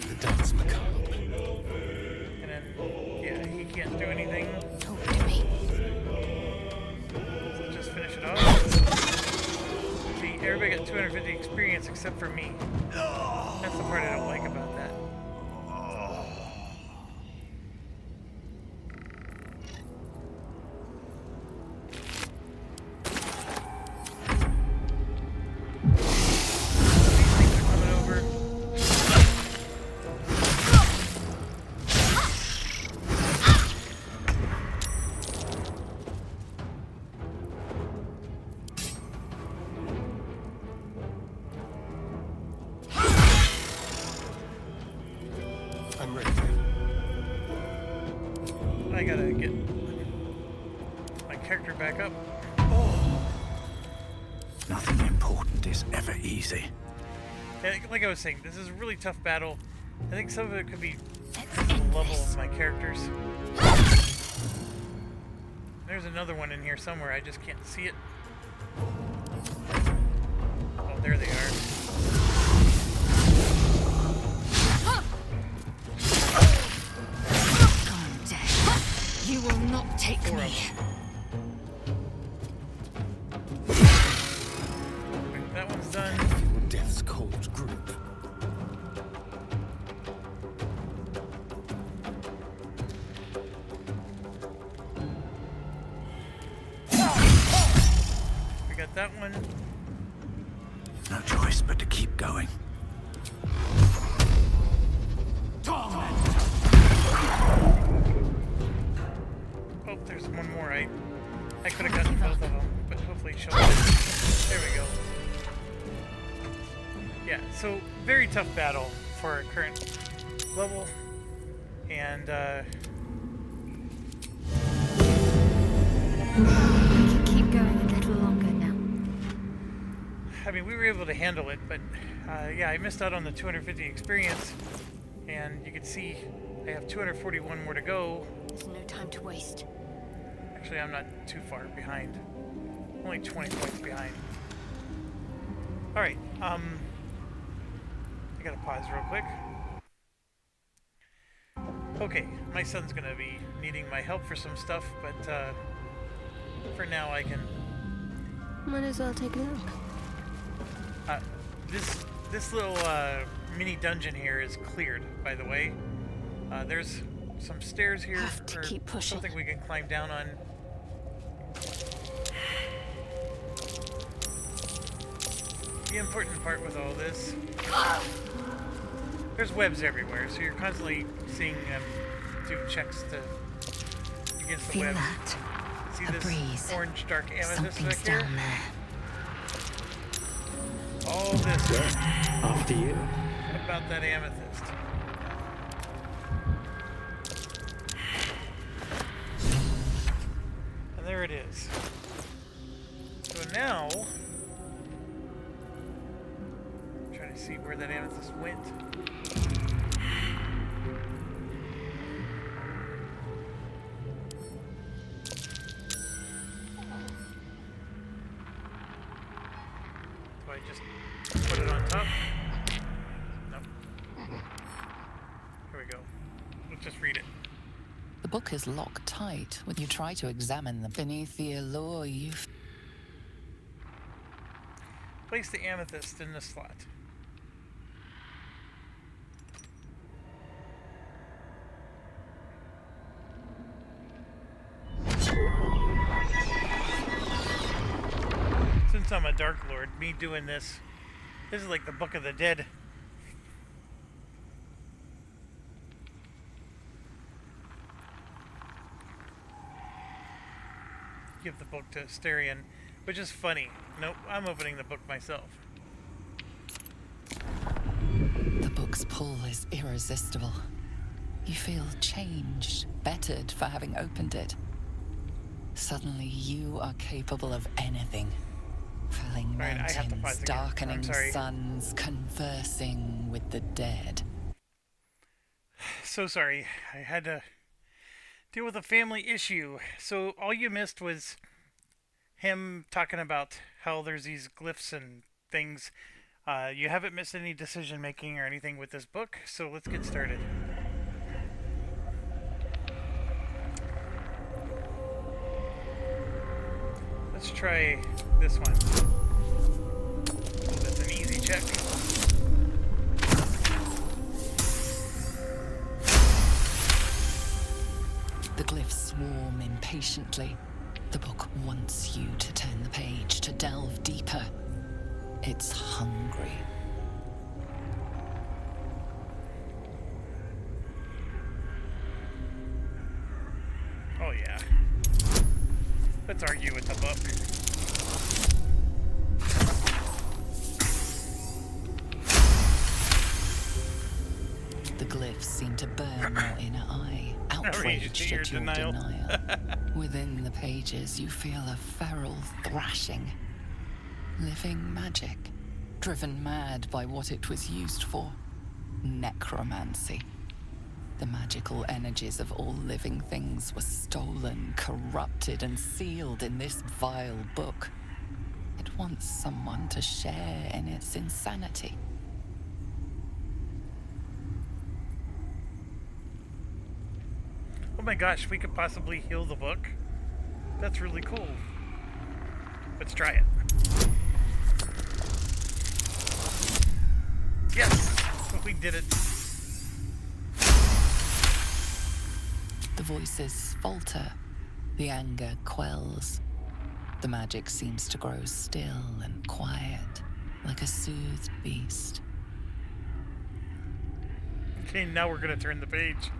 The dance macabre. And then, yeah, he can't do anything. Talk to me. So just finish it off. See, everybody got 250 experience except for me. That's the part I don't like about that. These things are coming over. I'm ready. I gotta get my character back up. Nothing important is ever easy. Yeah, like I was saying, this is a really tough battle. I think some of it could be Let's the end level this. of my characters. There's another one in here somewhere, I just can't see it. Oh, there they are. Gone dead. You will not take Four me. of them. That one's done. Death's cold group. We got that one. No choice but to keep going. Oh, there's one more. I could have gotten both of them, but hopefully she'll. There we go. Yeah, so very tough battle for our current level, and I can keep going a little longer now. I mean we were able to handle it, but yeah, I missed out on the 250 experience, and you can see I have 241 more to go. There's no time to waste. Actually, I'm not too far behind. Only 20 points behind. Alright, I gotta pause real quick. Okay, my son's gonna be needing my help for some stuff, but for now I can... Might as well take a look. This little mini dungeon here is cleared, by the way. There's some stairs here, Have to or keep pushing. something we can climb down on. The important part with all this, there's webs everywhere, so you're constantly seeing them do checks to against the Feel webs. that? See A this breeze. orange dark amethyst Something's back here? down there. All this After you. about that amethyst. And there it is. So now, I'm trying to see where that amethyst went. book is locked tight when you try to examine them. Beneath the allure, you've... Place the amethyst in the slot. Since I'm a Dark Lord, me doing this is like the Book of the Dead. Give the book to Asterion, which is funny. Nope, I'm opening the book myself. The book's pull is irresistible. You feel changed, bettered for having opened it. Suddenly you are capable of anything. Felling mountains, darkening suns, conversing with the dead. So sorry, I had to deal with a family issue. So all you missed was him talking about how there's these glyphs and things. You haven't missed any decision making or anything with this book, so let's get started. Let's try this one. That's an easy check. The glyphs swarm impatiently. The book wants you to turn the page, to delve deeper. It's hungry. Oh yeah. Let's argue with the book. The glyphs seem to burn your inner eye, outraged at your denial. Within the pages, you feel a feral thrashing. Living magic, driven mad by what it was used for. Necromancy. The magical energies of all living things were stolen, corrupted, and sealed in this vile book. It wants someone to share in its insanity. Oh my gosh, we could possibly heal the book. That's really cool. Let's try it. Yes! We did it. The voices falter. The anger quells. The magic seems to grow still and quiet, like a soothed beast. Okay, now we're gonna turn the page.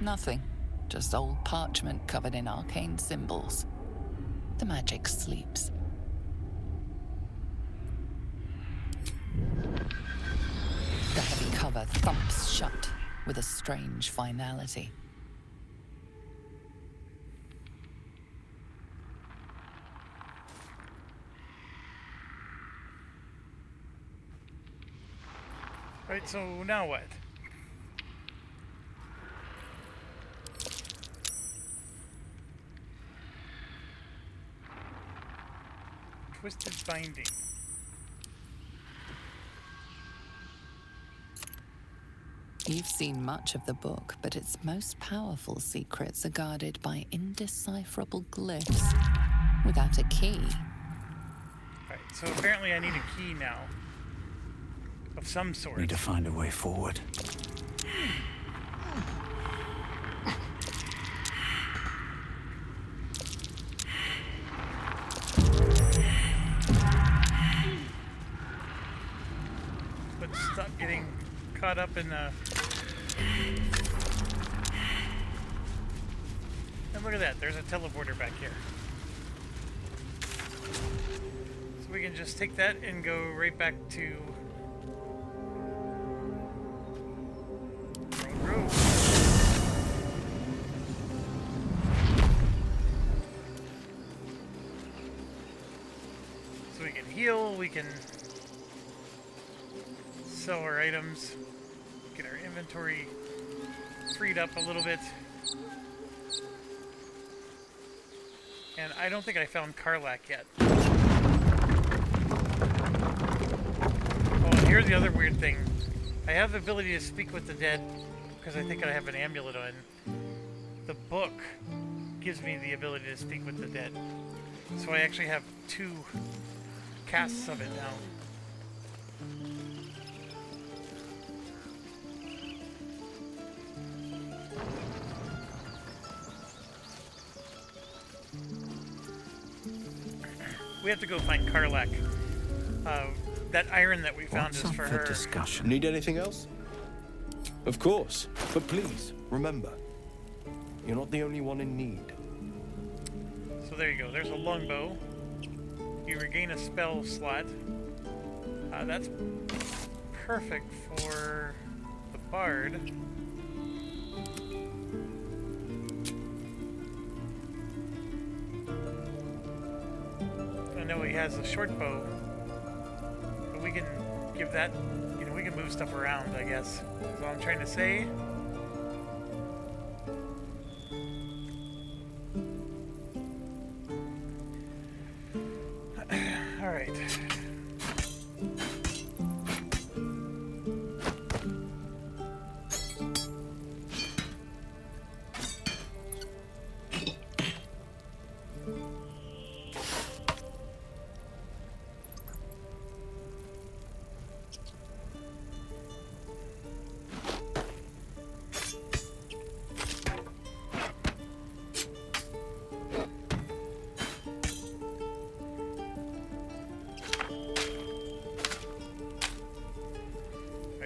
Nothing. Just old parchment covered in arcane symbols. The magic sleeps. The heavy cover thumps shut with a strange finality. Right, so now what? Twisted binding. You've seen much of the book, but its most powerful secrets are guarded by indecipherable glyphs without a key. Right, so apparently I need a key now. Of some sort. Need to find a way forward. Let's stop getting caught up in the... And look at that, there's a teleporter back here. So we can just take that and go right back to... Road. So we can heal, we can sell our items, get our inventory freed up a little bit. And I don't think I found Karlach yet. Oh, and here's the other weird thing. I have the ability to speak with the dead because I think I have an amulet on. The book gives me the ability to speak with the dead. So I actually have 2 casts of it now. We have to go find Karlak. That iron that we found What's is up for for her. discussion? Need anything else? Of course. But please, remember, you're not the only one in need. So there you go. There's a longbow. You regain a spell slot. That's perfect for the bard. I know he has a short bow, but we can give that, you know, we can move stuff around, I guess. That's all I'm trying to say. All right.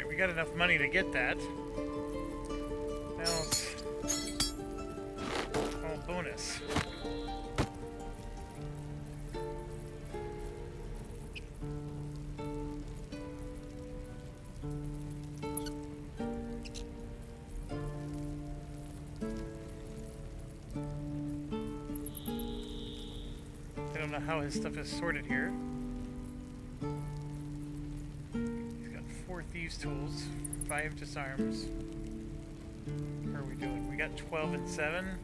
We got enough money to get that. Now it's all bonus. I don't know how his stuff is sorted here. 4 thieves tools, 5 disarms. How are we doing? We got 12 and 7.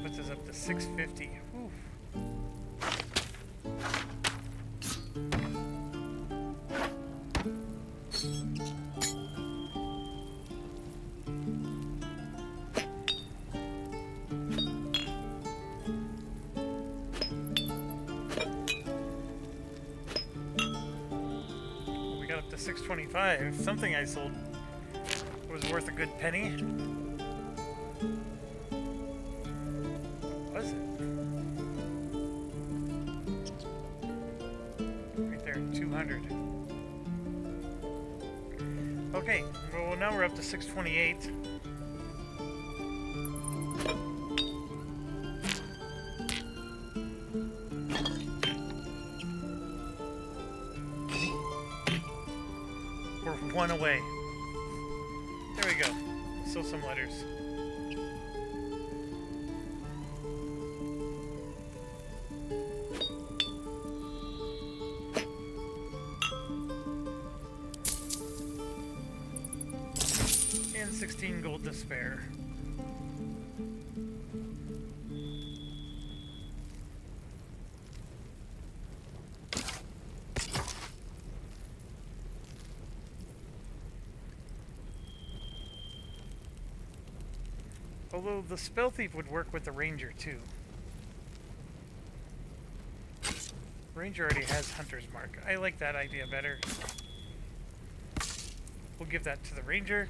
Puts us up to 650. Whew. Up to 625. Something I sold was worth a good penny. What was it? Right there, 200. Okay, well now we're up to 628. One away. There we go. Still some letters. And 16 gold to spare. Although the spell thief would work with the ranger too. Ranger already has hunter's mark. I like that idea better. We'll give that to the ranger.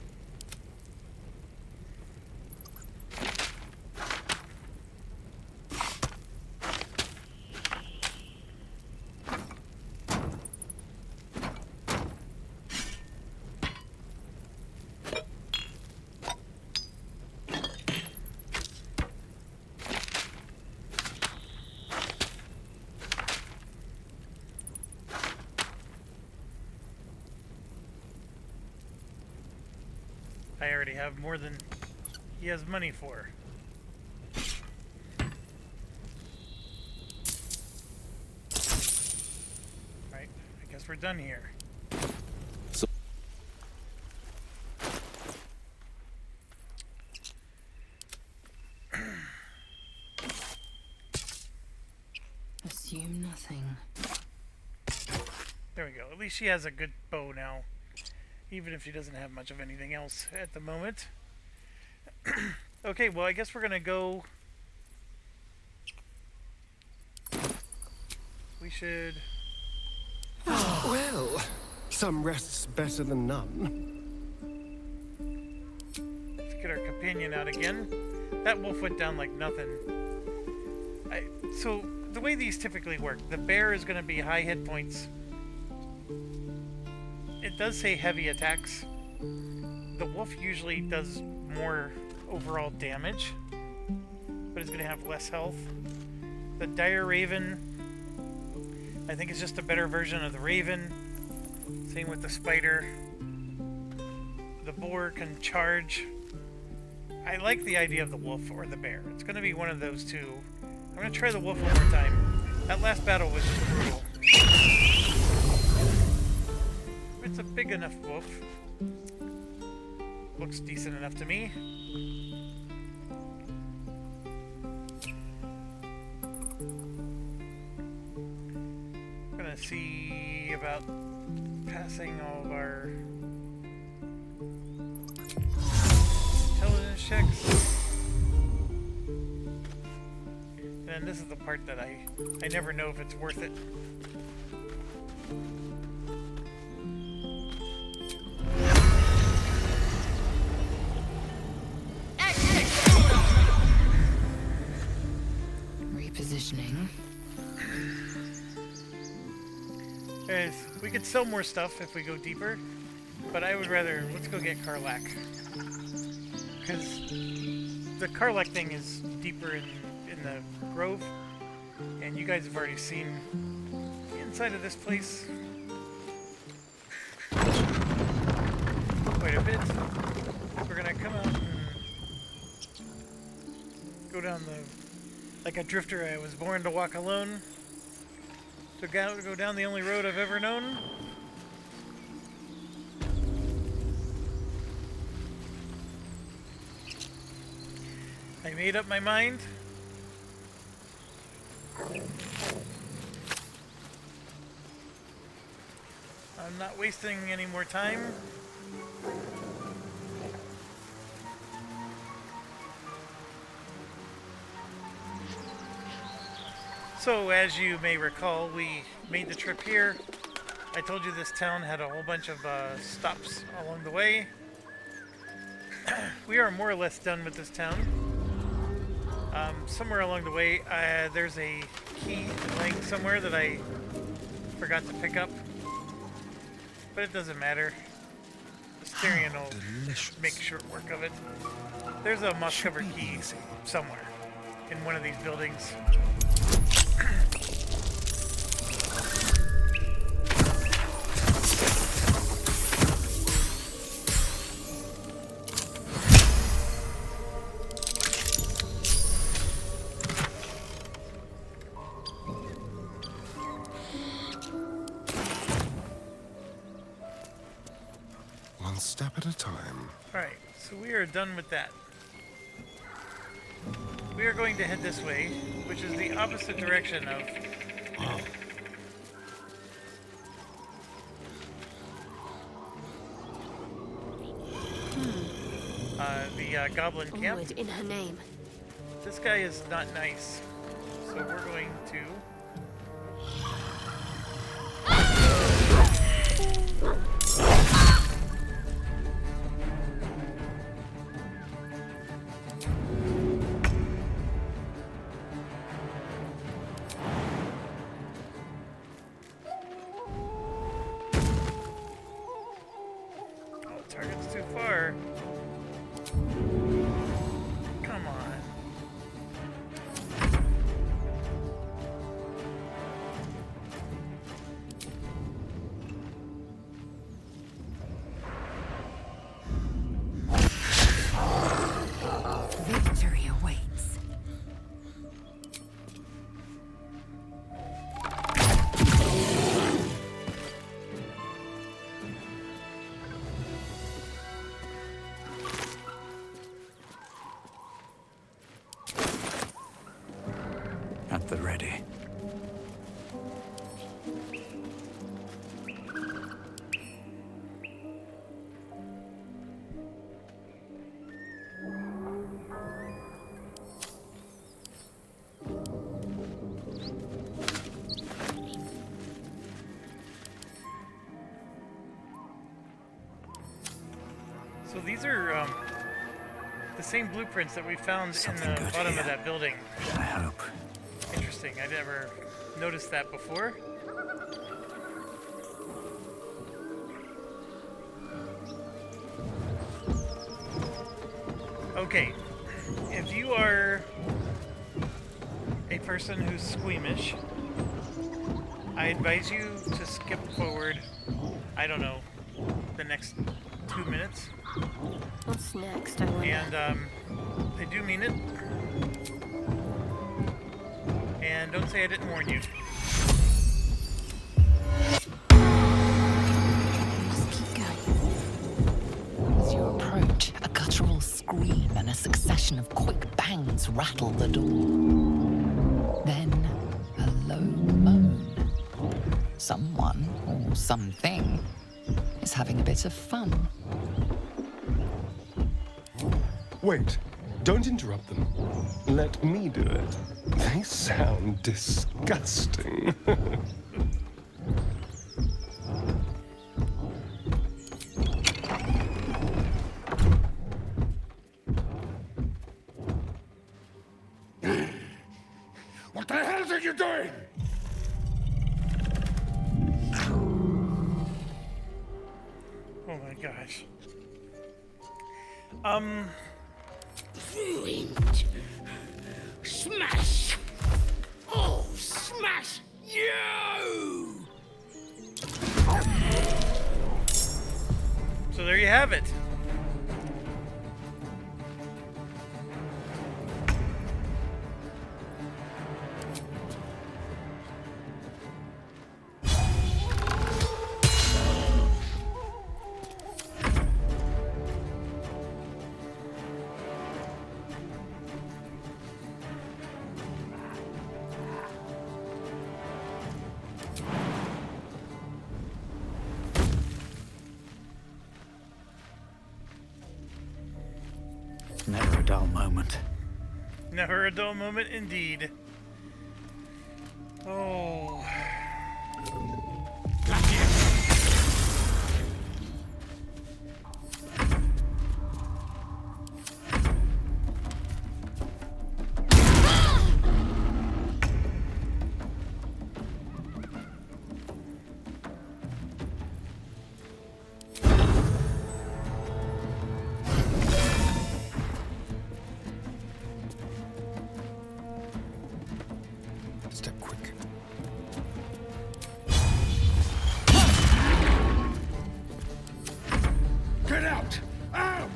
I already have more than he has money for. Right, I guess we're done here. Assume nothing. There we go. At least she has a good bow now, even if she doesn't have much of anything else at the moment. Okay, well, I guess we're gonna go. We should. Well, some rest's better than none. Let's get our companion out again. That wolf went down like nothing. So, the way these typically work, the bear is going to be high hit points. It does say heavy attacks. The wolf usually does more overall damage, but it's going to have less health. The dire raven, I think, is just a better version of the raven. Same with the spider. The boar can charge. I like the idea of the wolf or the bear. It's going to be one of those two. I'm going to try the wolf one more time. That last battle was just brutal. It's a big enough wolf. Looks decent enough to me. I'm going to see about passing all of our intelligence checks. And this is the part that I never know if it's worth it. Repositioning. We could sell more stuff if we go deeper, but I would rather, let's go get Karlak. Because the Karlak thing is deeper in the grove, and you guys have already seen the inside of this place quite a bit. We're gonna come out and go down like a drifter. I was born to walk alone, to go down the only road I've ever known. I made up my mind. I'm not wasting any more time. So, as you may recall, we made the trip here. I told you this town had a whole bunch of stops along the way. We are more or less done with this town. Somewhere along the way, there's a key laying somewhere that I forgot to pick up. But it doesn't matter. Astarion will make short work of it. There's a moss-covered key somewhere in one of these buildings. One step at a time. Alright, so we are done with that. We are going to head this way, which is the opposite direction of the goblin camp. Onward in her name. This guy is not nice, so we're going to... Oh, target's too far. Come on. Victory awaits. At the ready. So these are the same blueprints that we found Something in the good bottom here. of that building. I hope. Interesting. I never noticed that before. Okay. If you are a person who's squeamish, I advise you to skip forward, I don't know, the next 2 minutes. What's next, I wonder? And I do mean it. And don't say I didn't warn you. Must keep going. As you approach, a guttural scream and a succession of quick bangs rattle the door. Then, a low moan. Someone, or something, is having a bit of fun. Wait, don't interrupt them. Let me do it. They sound disgusting. What the hell are you doing? Oh my gosh. Ruined. Smash! Oh, smash you! So there you have it. Never a dull moment. Never a dull moment indeed. Oh. Step quick. Get out! Out!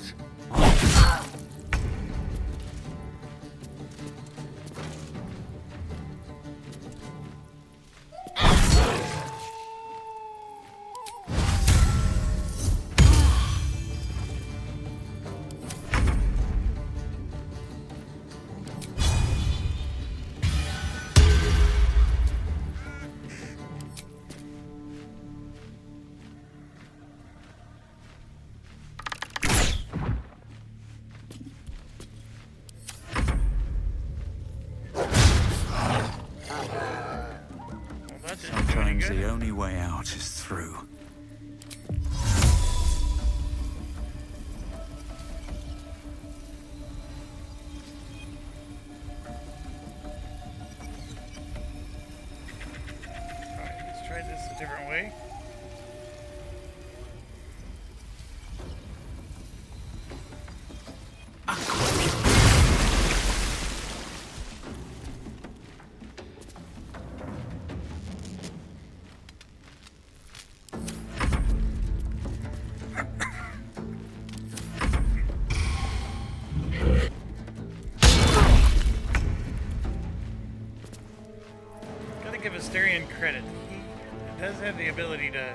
Sometimes the only way out is through. Alright, let's try this a different way. Gotta give Asterion credit. He does have the ability to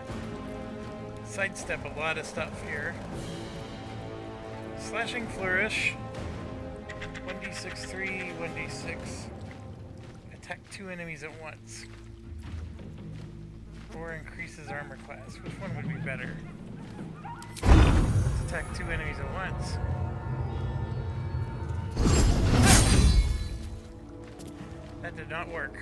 sidestep a lot of stuff here. Slashing Flourish. 1d6 3, 1d6. Attack 2 enemies at once. Or increases armor class. Which one would be better? Let's attack 2 enemies at once. That did not work.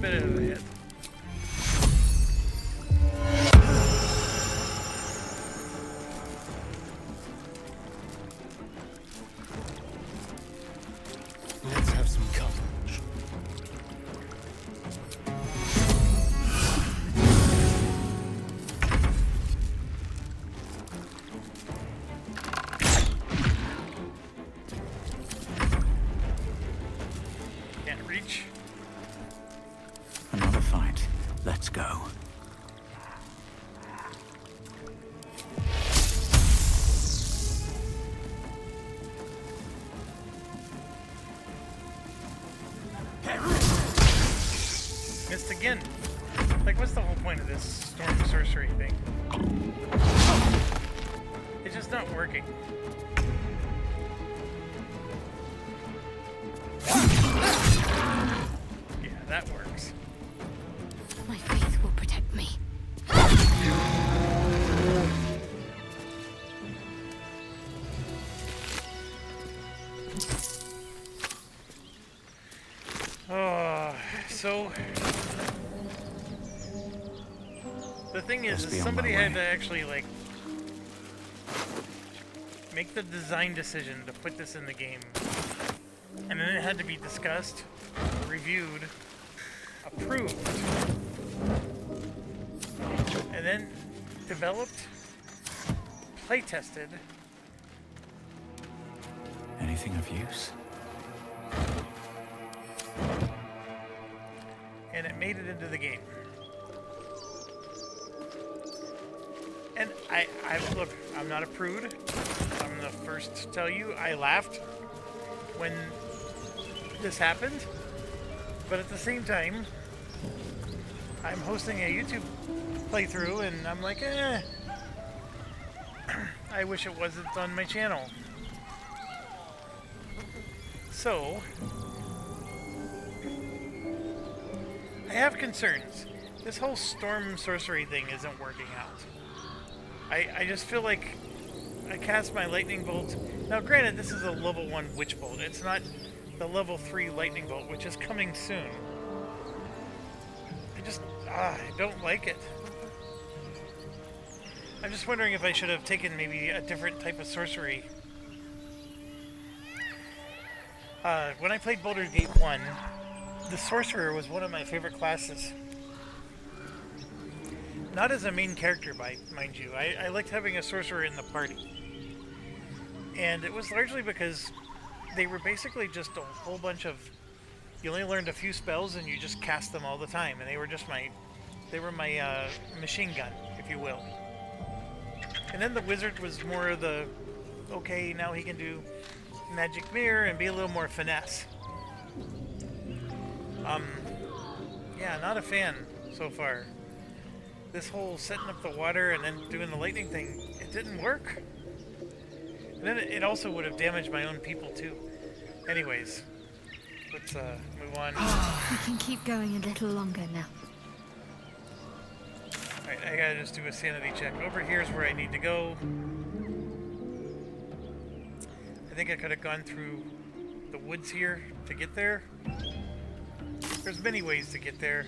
bit of a hit. Let's have some courage. Can't reach. Another fight. Let's go. Missed again. Like, what's the whole point of this storm sorcery thing? It's just not working. Yeah, that works. My faith will protect me. Oh, so the thing is, Must be on somebody my had way. to actually like make the design decision to put this in the game, and then it had to be discussed, reviewed, approved, and then developed, play tested. Anything of use? And it made it into the game. And I look, I'm not a prude. I'm the first to tell you, I laughed when this happened. But at the same time, I'm hosting a YouTube playthrough and I'm like, I wish it wasn't on my channel. So, I have concerns. This whole storm sorcery thing isn't working out. I just feel like I cast my lightning bolt. Now granted, this is a level 1 witch bolt. It's not the level 3 lightning bolt, which is coming soon. I don't like it. I'm just wondering if I should have taken maybe a different type of sorcery. When I played Baldur's Gate 1, the sorcerer was one of my favorite classes. Not as a main character, mind you. I liked having a sorcerer in the party. And it was largely because they were basically just a whole bunch of... You only learned a few spells and you just cast them all the time. And they were just my machine gun, if you will. And then the wizard was more of the... Okay, now he can do magic mirror and be a little more finesse. Yeah, not a fan so far. This whole setting up the water and then doing the lightning thing, it didn't work. And then it also would have damaged my own people too. Anyways, let's move on. We can keep going a little longer now. Alright, I gotta just do a sanity check. Over here's where I need to go. I think I could have gone through the woods here to get there. There's many ways to get there.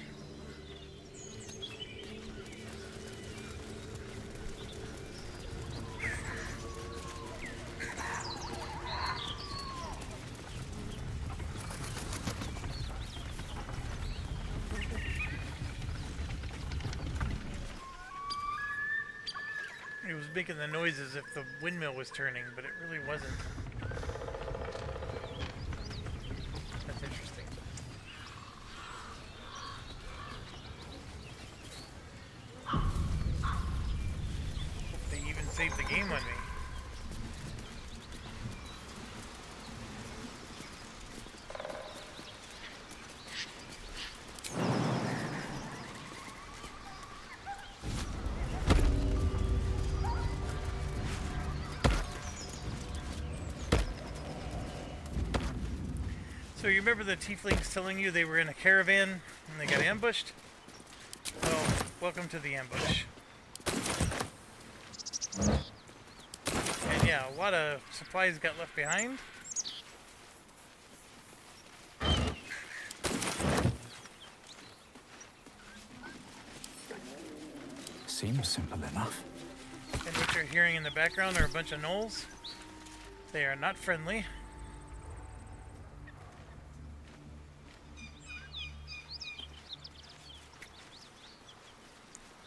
It was making the noise as if the windmill was turning, but it really wasn't. That's interesting. They even saved the game on me. So you remember the tieflings telling you they were in a caravan and they got ambushed? Well, welcome to the ambush. And yeah, a lot of supplies got left behind. Seems simple enough. And what you're hearing in the background are a bunch of gnolls. They are not friendly.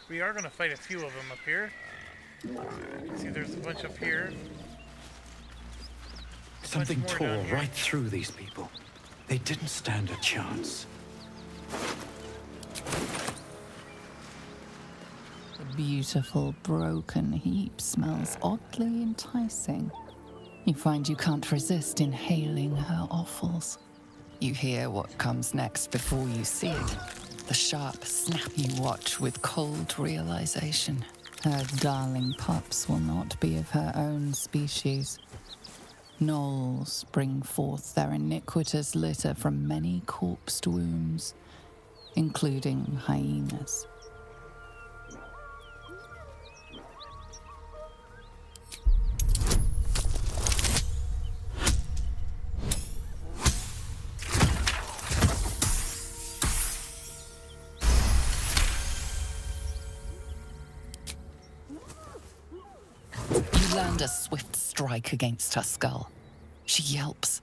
We are going to fight a few of them up here. See, there's a bunch up here. Something tore right through these people. They didn't stand a chance. The beautiful broken heap smells oddly enticing. You find you can't resist inhaling her offals. You hear what comes next before you see it. The sharp snap you watch with cold realization. Her darling pups will not be of her own species. Gnolls bring forth their iniquitous litter from many corpsed wombs, including hyenas. Land a swift strike against her skull. She yelps,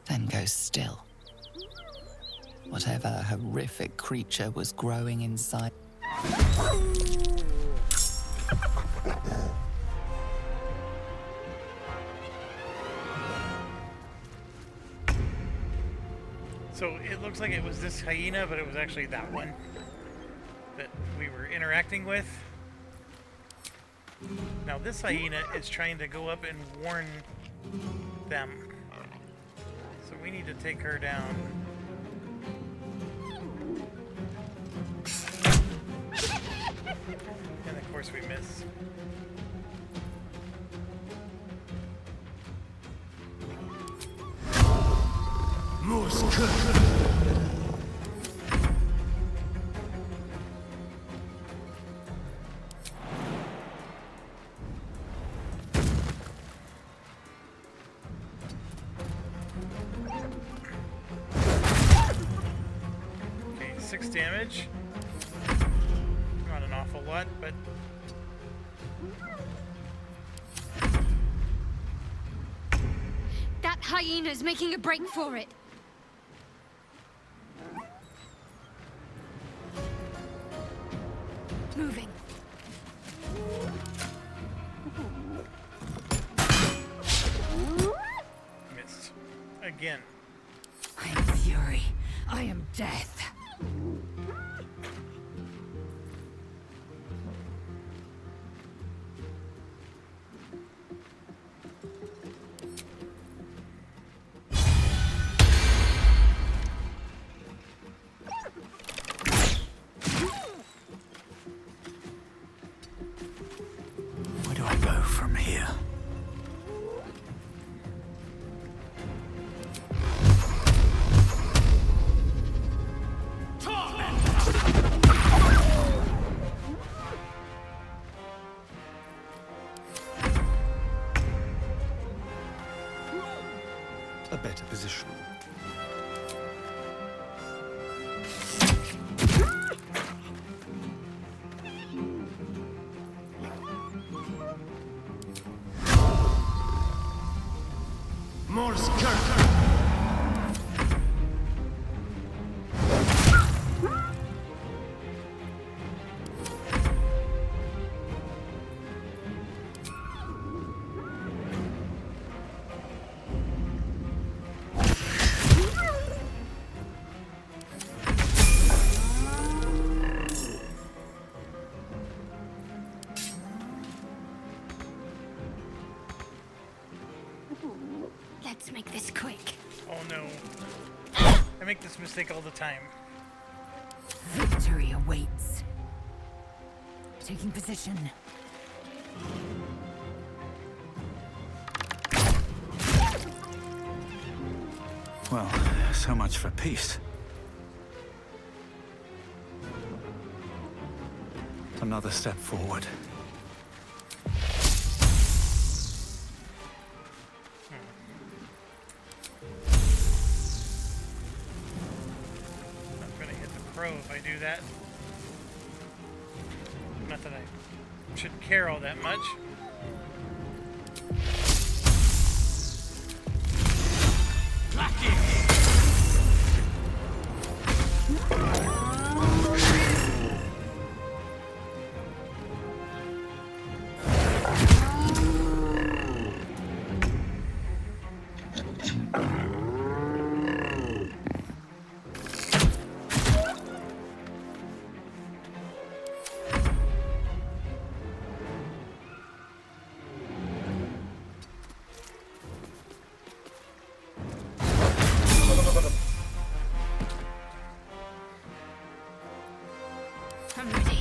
then goes still. Whatever horrific creature was growing inside. So it looks like it was this hyena, but it was actually that one that we were interacting with. Now this hyena is trying to go up and warn them. So we need to take her down. And of course we miss. Okay, 6 damage. Not an awful lot, but That hyena's making a break for it. Moving. missed. Again. I am fury. I am death. Where do I go from here? A better position. More skirt. Let's make this quick. Oh no. I make this mistake all the time. Victory awaits. Taking position. Well, so much for peace. Another step forward. I'm gonna hit the crow if I do that. Not that I should care all that much. I'm ready.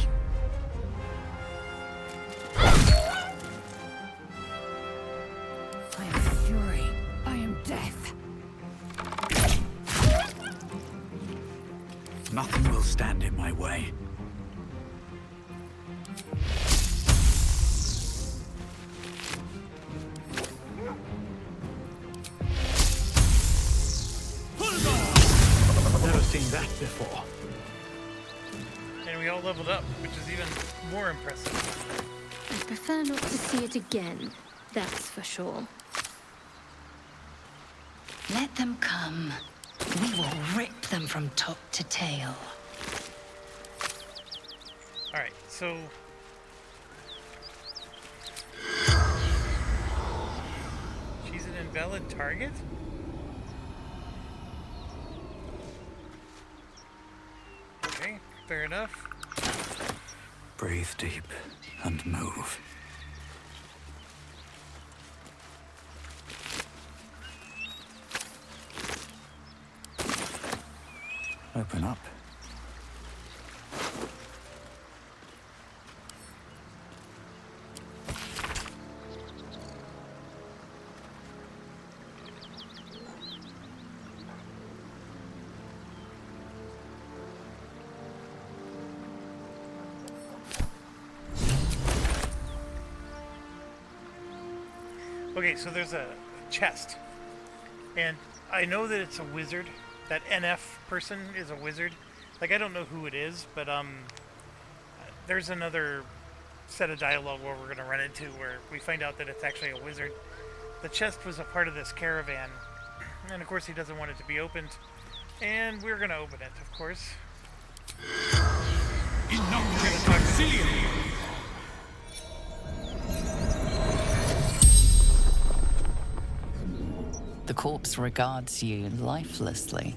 I am fury. I am death. Nothing will stand in my way. Never seen that before. And we all leveled up, which is even more impressive. I prefer not to see it again, that's for sure. Let them come. We will rip them from top to tail. Alright, so... she's an invalid target? Okay, fair enough. Breathe deep and move. Open up. Okay, so there's a chest. And I know that it's a wizard. That NF person is a wizard. Like, I don't know who it is, but there's another set of dialogue where we're gonna run into where we find out that it's actually a wizard. The chest was a part of this caravan, and of course he doesn't want it to be opened, and we're gonna open it, of course. The corpse regards you lifelessly.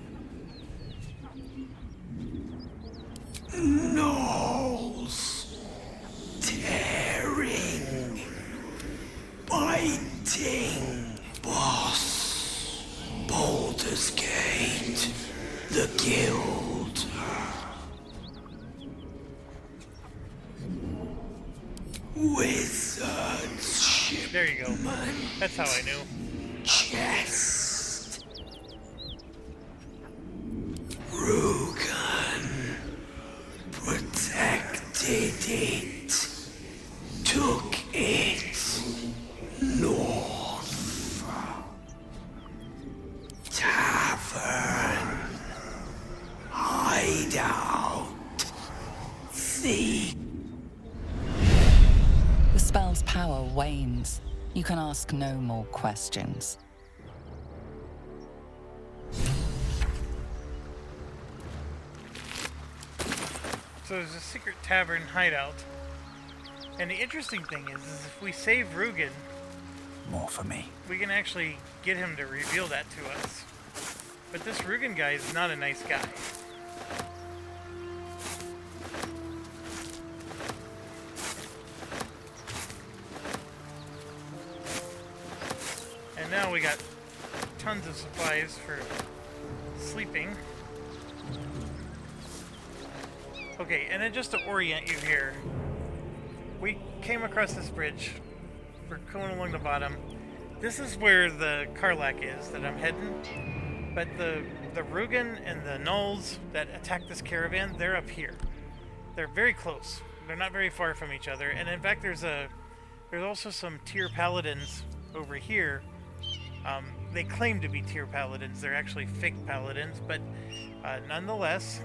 Gnolls. Tearing. Biting. Boss. Baldur's Gate. The Guild. Wizards. Ship. There you go. That's how I knew. Chest. Rugan protected it, took it north. Tavern, hideout, thief. The spell's power wanes. You can ask no more questions. So there's a secret tavern hideout. And the interesting thing is if we save Rugen, More for me. we can actually get him to reveal that to us. But this Rugen guy is not a nice guy. And now we got tons of supplies for sleeping. Okay, and then just to orient you here, we came across this bridge. We're going along the bottom. This is where the Karlak is that I'm heading. But the Rugen and the Gnolls that attack this caravan, they're up here. They're very close. They're not very far from each other. And in fact, there's also some tier paladins over here. They claim to be tier paladins. They're actually fake paladins, but nonetheless,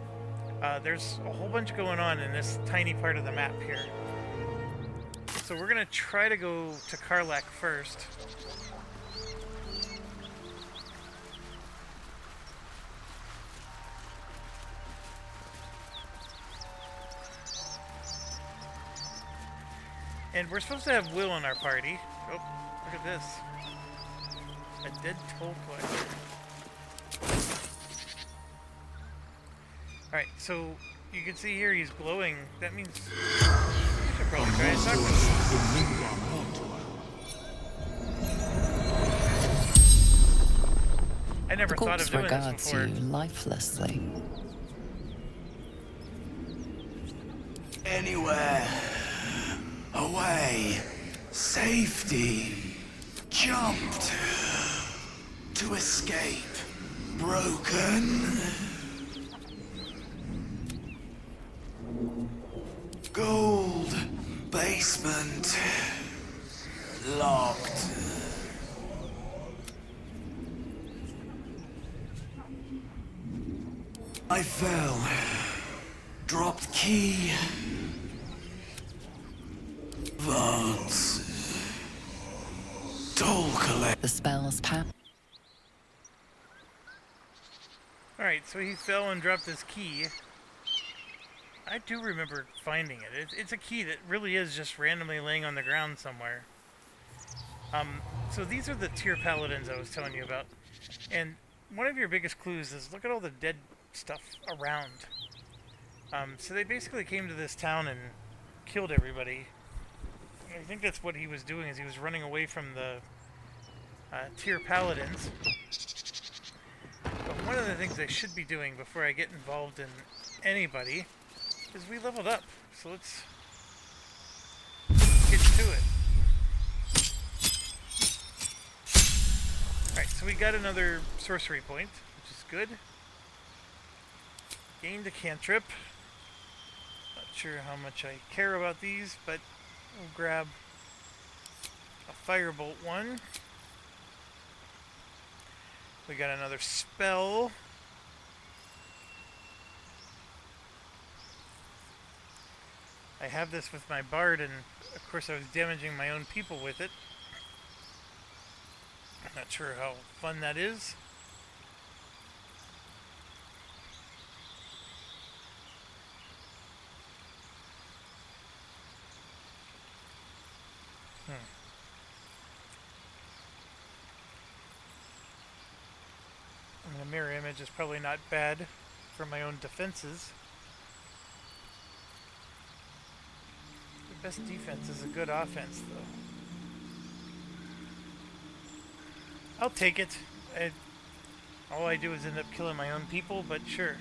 there's a whole bunch going on in this tiny part of the map here. So we're gonna try to go to Karlak first. And we're supposed to have Will in our party. Oh, look at this. A dead toll collector. Alright, so you can see here he's glowing. That means I should probably try and talk to him. I never thought of doing this regards before. you lifelessly. Anywhere. Away. Safety. Jumped. To escape. Broken. Gold. Basement. Locked. I fell. Dropped key. Vaults. Toll collect. The spell's power. Alright, so he fell and dropped his key. I do remember finding it. It's a key that really is just randomly laying on the ground somewhere. So these are the tier paladins I was telling you about. And one of your biggest clues is look at all the dead stuff around. So they basically came to this town and killed everybody. I think that's what he was doing, is he was running away from the tier paladins. But one of the things I should be doing before I get involved in anybody is we leveled up. So let's get to it. Alright, so we got another sorcery point, which is good. Gained a cantrip. Not sure how much I care about these, but we'll grab a firebolt one. We got another spell. I have this with my bard, and of course I was damaging my own people with it. I'm not sure how fun that is. I mean, a mirror image is probably not bad for my own defenses. The best defense is a good offense, though. I'll take it. All I do is end up killing my own people, but sure.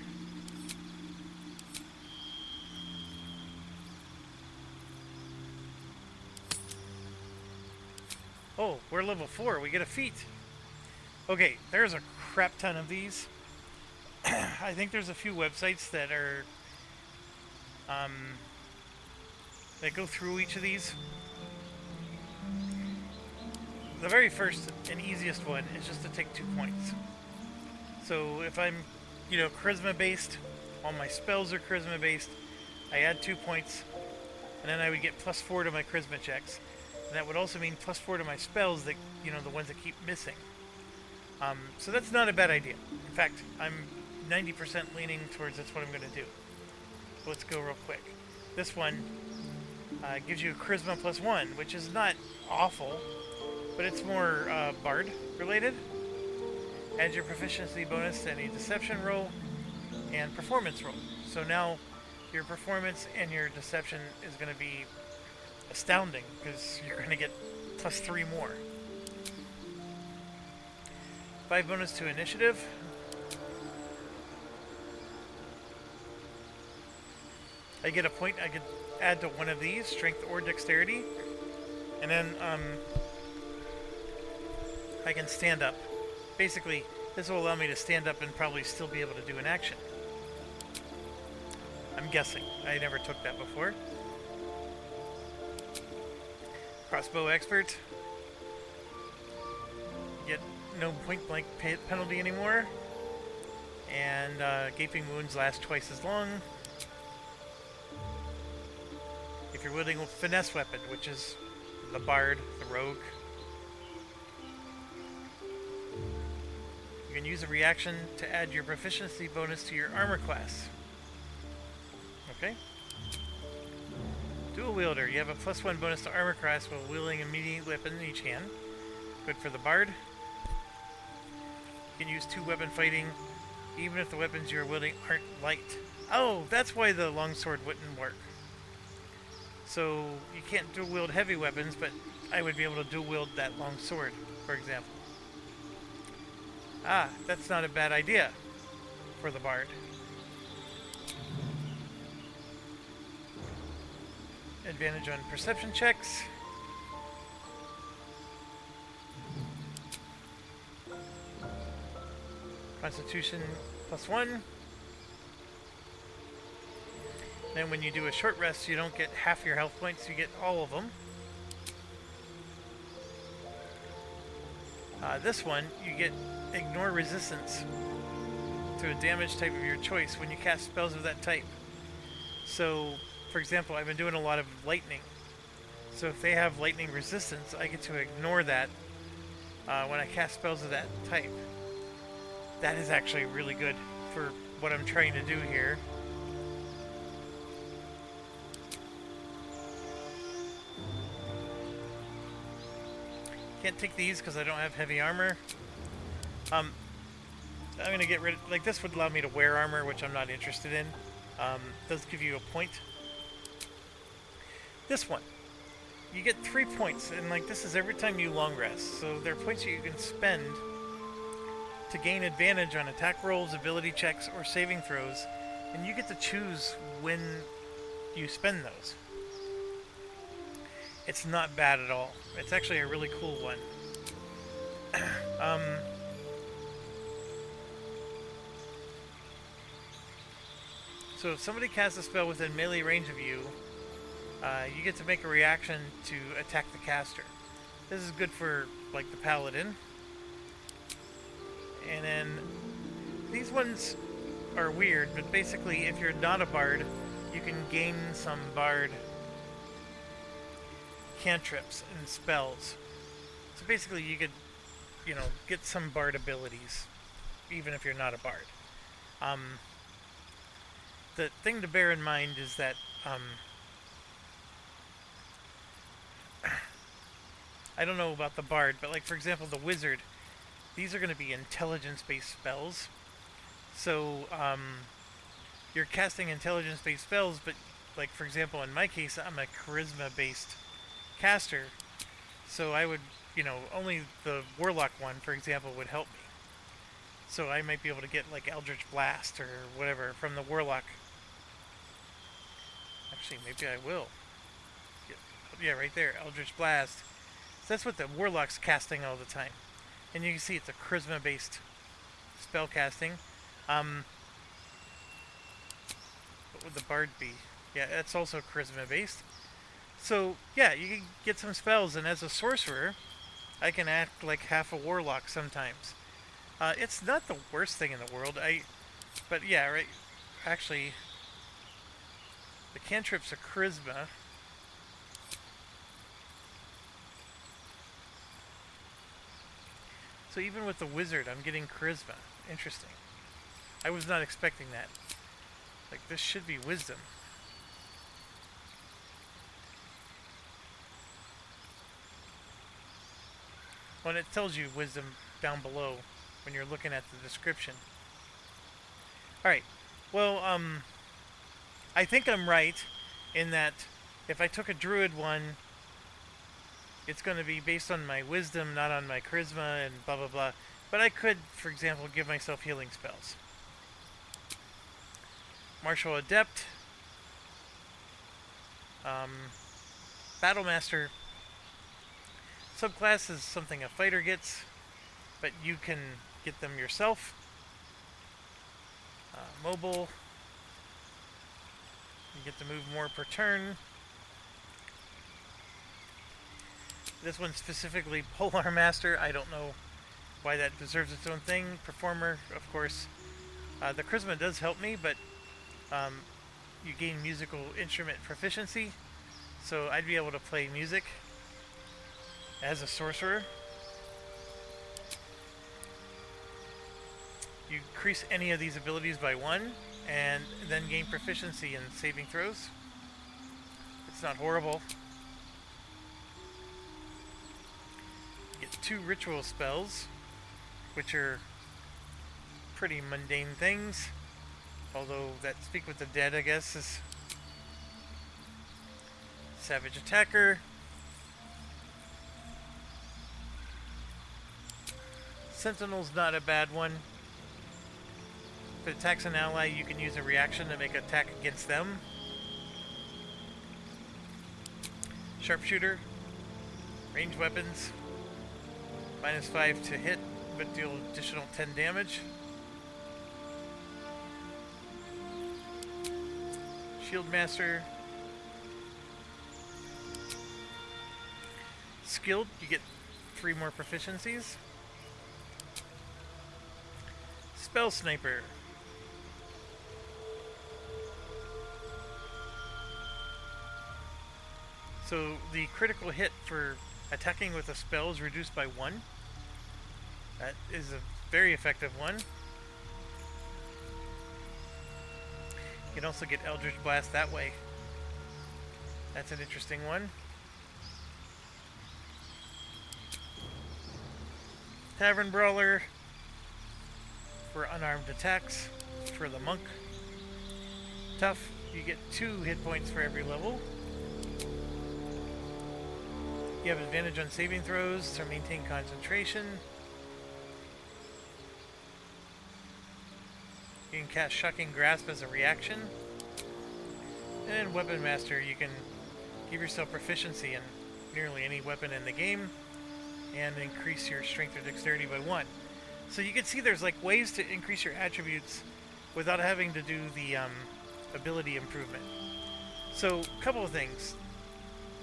Oh, we're level 4. We get a feat. Okay, there's a crap ton of these. I think there's a few websites that are that go through each of these. The very first and easiest one is just to take 2 points. So if I'm, charisma based, all my spells are charisma based, I add 2 points, and then I would get +4 to my charisma checks. And that would also mean +4 to my spells that, the ones that keep missing. So that's not a bad idea. In fact, I'm 90% leaning towards that's what I'm going to do. So let's go real quick. This one gives you a charisma +1, which is not awful, but it's more bard related. Add your proficiency bonus to any deception roll and performance roll. So now your performance and your deception is going to be astounding because you're going to get +3 more. 5 bonus to initiative. I get a point I could add to one of these, strength or dexterity. And then I can stand up. Basically, this will allow me to stand up and probably still be able to do an action. I'm guessing. I never took that before. Crossbow expert. Get no point blank penalty anymore. And gaping wounds last twice as long. If you're wielding a finesse weapon, which is the bard, the rogue, you can use a reaction to add your proficiency bonus to your armor class. Okay. Dual wielder, you have a +1 bonus to armor class while wielding a melee weapon in each hand. Good for the bard. You can use 2-weapon fighting, even if the weapons you're wielding aren't light. Oh, that's why the longsword wouldn't work. So you can't dual wield heavy weapons, but I would be able to dual wield that longsword, for example. Ah, that's not a bad idea for the bard. Advantage on perception checks. Constitution +1. Then when you do a short rest, you don't get half your health points, you get all of them. This one, you get ignore resistance to a damage type of your choice when you cast spells of that type. So, for example, I've been doing a lot of lightning. So if they have lightning resistance, I get to ignore that when I cast spells of that type. That is actually really good for what I'm trying to do here. Can't take these because I don't have heavy armor. I'm going to get rid of... Like, this would allow me to wear armor, which I'm not interested in. Does give you a point. This one. You get 3 points, and, like, this is every time you long rest. So there are points that you can spend to gain advantage on attack rolls, ability checks, or saving throws. And you get to choose when you spend those. It's not bad at all. It's actually a really cool one. So if somebody casts a spell within melee range of you, you get to make a reaction to attack the caster. This is good for, like, the paladin. And then these ones are weird, but basically if you're not a bard, you can gain some bard cantrips and spells. So basically you could, you know, get some bard abilities even if you're not a bard. The thing to bear in mind is that I don't know about the bard, but, like, for example, the wizard, these are going to be intelligence-based spells. So you're casting intelligence-based spells, but, like, for example, in my case, I'm a charisma-based caster, so I would, you know, only the warlock one, for example, would help me. So I might be able to get, like, Eldritch Blast or whatever from the warlock. Actually, maybe I will. Yeah, right there, Eldritch Blast. So that's what the warlock's casting all the time. And you can see it's a charisma-based spell casting. What would the bard be? Yeah, that's also charisma-based. So, yeah, you can get some spells, and as a sorcerer, I can act like half a warlock sometimes. It's not the worst thing in the world. But yeah, right. Actually, the cantrips are charisma. So even with the wizard, I'm getting charisma. Interesting. I was not expecting that. Like, this should be wisdom. Well, and it tells you wisdom down below when you're looking at the description. Alright. Well, I think I'm right in that if I took a druid one, it's going to be based on my wisdom, not on my charisma, and blah blah blah. But I could, for example, give myself healing spells. Martial Adept. Battlemaster. Subclass is something a fighter gets, but you can get them yourself. Mobile. You get to move more per turn. This one specifically, Polar Master. I don't know why that deserves its own thing. Performer, of course. The charisma does help me, but you gain musical instrument proficiency. So I'd be able to play music as a sorcerer. You increase any of these abilities by 1 and then gain proficiency in saving throws. It's not horrible. You get 2 ritual spells, which are pretty mundane things. Although that Speak with the Dead, I guess, is Savage Attacker. Sentinel's not a bad one. If it attacks an ally, you can use a reaction to make an attack against them. Sharpshooter. Ranged weapons. -5 to hit, but deal additional 10 damage. Shield Master. Skilled, you get 3 more proficiencies. Spell Sniper. So the critical hit for attacking with a spell is reduced by 1. That is a very effective one. You can also get Eldritch Blast that way. That's an interesting one. Tavern Brawler for unarmed attacks for the monk. Tough, you get 2 hit points for every level. You have advantage on saving throws to maintain concentration. You can cast Shocking Grasp as a reaction. And then Weapon Master, you can give yourself proficiency in nearly any weapon in the game and increase your strength or dexterity by 1. So you can see there's like ways to increase your attributes without having to do the ability improvement. So a couple of things.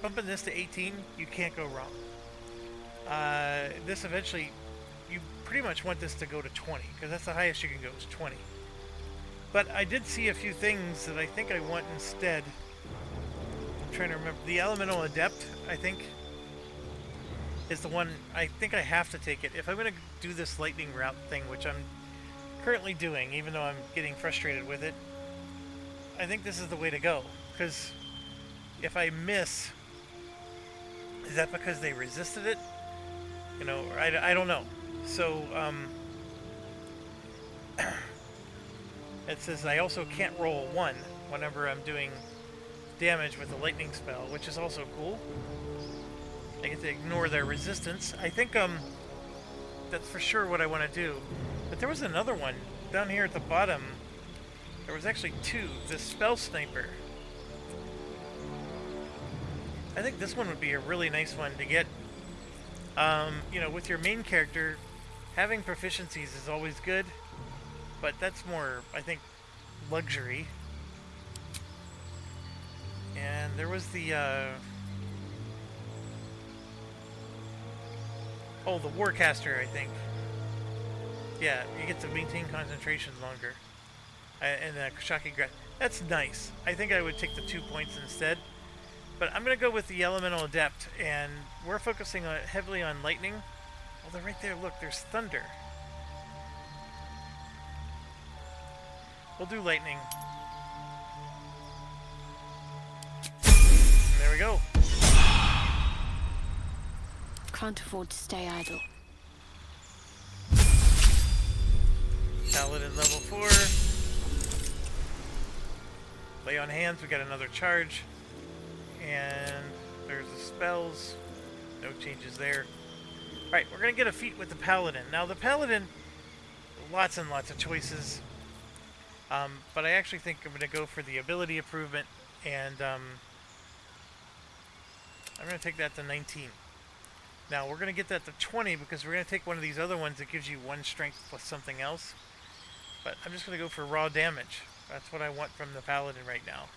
Bumping this to 18, you can't go wrong. This eventually, you pretty much want this to go to 20, because that's the highest you can go, is 20. But I did see a few things that I think I want instead. I'm trying to remember. The Elemental Adept, I think, is the one. I think I have to take it. If I'm going to do this lightning route thing, which I'm currently doing, even though I'm getting frustrated with it, I think this is the way to go. Because if I miss, is that because they resisted it? You know, I don't know. So, it says I also can't roll 1 whenever I'm doing damage with the lightning spell, which is also cool. I get to ignore their resistance. I think that's for sure what I want to do. But there was another one down here at the bottom. There was actually 2. The Spell Sniper. I think this one would be a really nice one to get. You know, with your main character, having proficiencies is always good. But that's more, I think, luxury. And there was the, oh, the Warcaster, I think. Yeah, you get to maintain concentration longer. And Shocking Grasp. That's nice. I think I would take the 2 points instead. But I'm going to go with the Elemental Adept, and we're focusing heavily on lightning. Oh, they're right there. Look, there's thunder. We'll do lightning. And there we go. Can't afford to stay idle. Paladin level 4. Lay on hands, we got another charge. And there's the spells. No changes there. Alright, we're going to get a feat with the Paladin. Now, the Paladin, lots and lots of choices. But I actually think I'm going to go for the ability improvement. And I'm going to take that to 19. Now, we're going to get that to 20 because we're going to take one of these other ones that gives you 1 strength plus something else. But I'm just going to go for raw damage. That's what I want from the Paladin right now.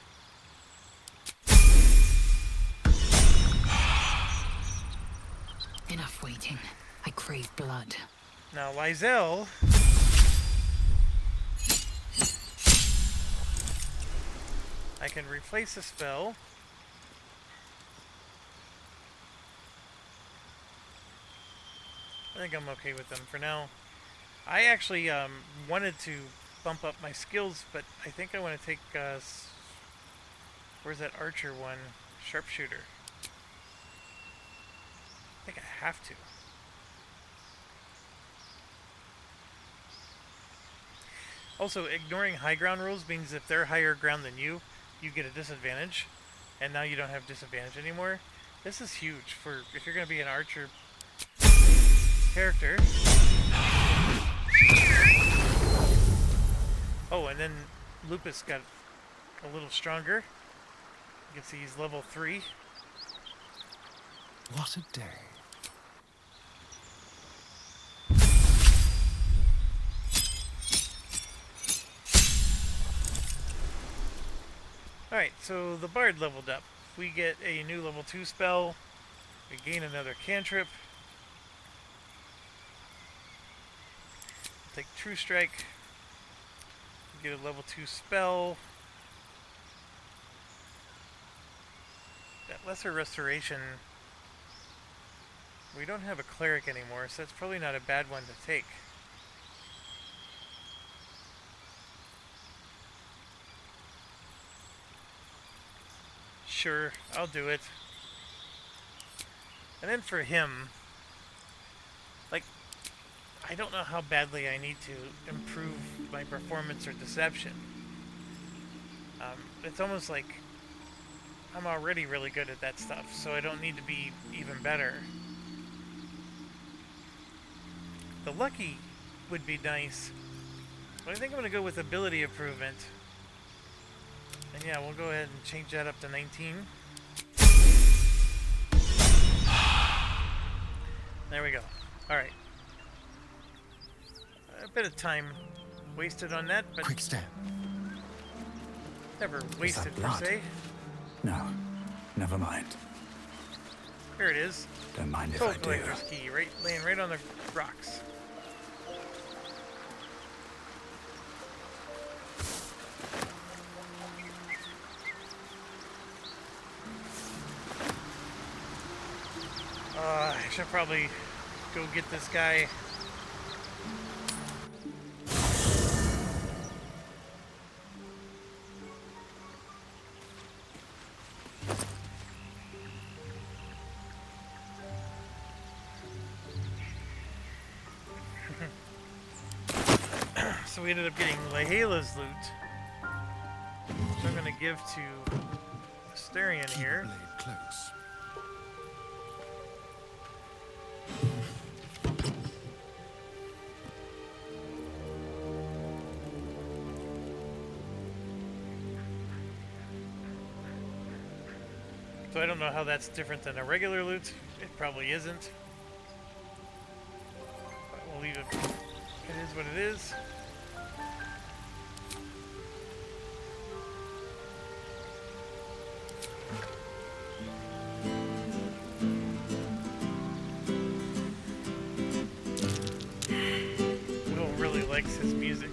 Enough waiting. I crave blood. Now, Lysel. I can replace a spell. I think I'm okay with them for now. I actually wanted to bump up my skills, but I think I want to take, where's that archer one? Sharpshooter. I think I have to. Also, ignoring high ground rules means if they're higher ground than you, you get a disadvantage. And now you don't have disadvantage anymore. This is huge for if you're going to be an archer character. Oh, and then Lupus got a little stronger. You can see he's level 3. What a day. Alright, so the Bard leveled up. We get a new level 2 spell. We gain another cantrip. Take True Strike. Get a level 2 spell. That Lesser Restoration. We don't have a Cleric anymore, so that's probably not a bad one to take. Sure, I'll do it. And then for him, like, I don't know how badly I need to improve my performance or deception. It's almost like I'm already really good at that stuff, so I don't need to be even better. The lucky would be nice, but I think I'm going to go with ability improvement. And yeah, we'll go ahead and change that up to 19. There we go. Alright. A bit of time wasted on that, but... Quick step. Never wasted, per blood? se. No, never mind. Here it is. Don't mind if Soul I do. Collector's Key, laying right on the rocks. I should probably go get this guy. So we ended up getting Lahela's loot, which I'm going to give to Asterion here. Blade close. So I don't know how that's different than a regular loot. It probably isn't. But we'll leave it. It is what it is. Will really likes his music.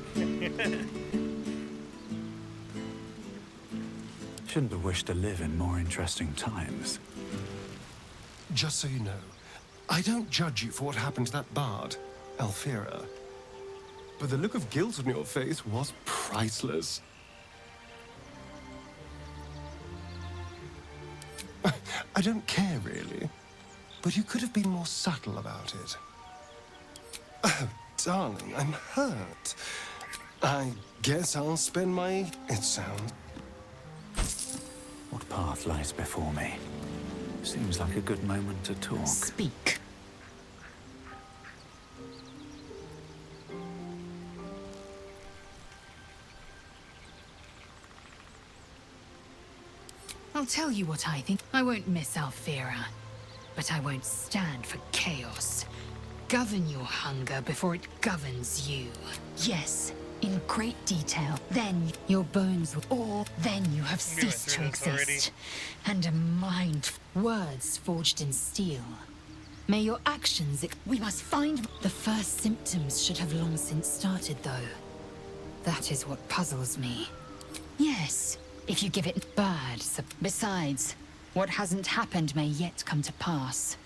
Shouldn't have wished to live in more interesting times. Just so you know, I don't judge you for what happened to that bard, Alfira. But the look of guilt on your face was priceless. I don't care, really. But you could have been more subtle about it. Oh, darling, I'm hurt. I guess I'll spend my... It sounds... What path lies before me? Seems like a good moment to talk. Speak. I'll tell you what I think. I won't miss Alfira, but I won't stand for chaos. Govern your hunger before it governs you. Yes, in great detail. Then your bones will all... Then you have We went ceased through to this already. exist. And a mind... Words forged in steel. May your actions... We must find... The first symptoms should have long since started, though. That is what puzzles me. Yes, if you give it... Bad. Besides, what hasn't happened may yet come to pass.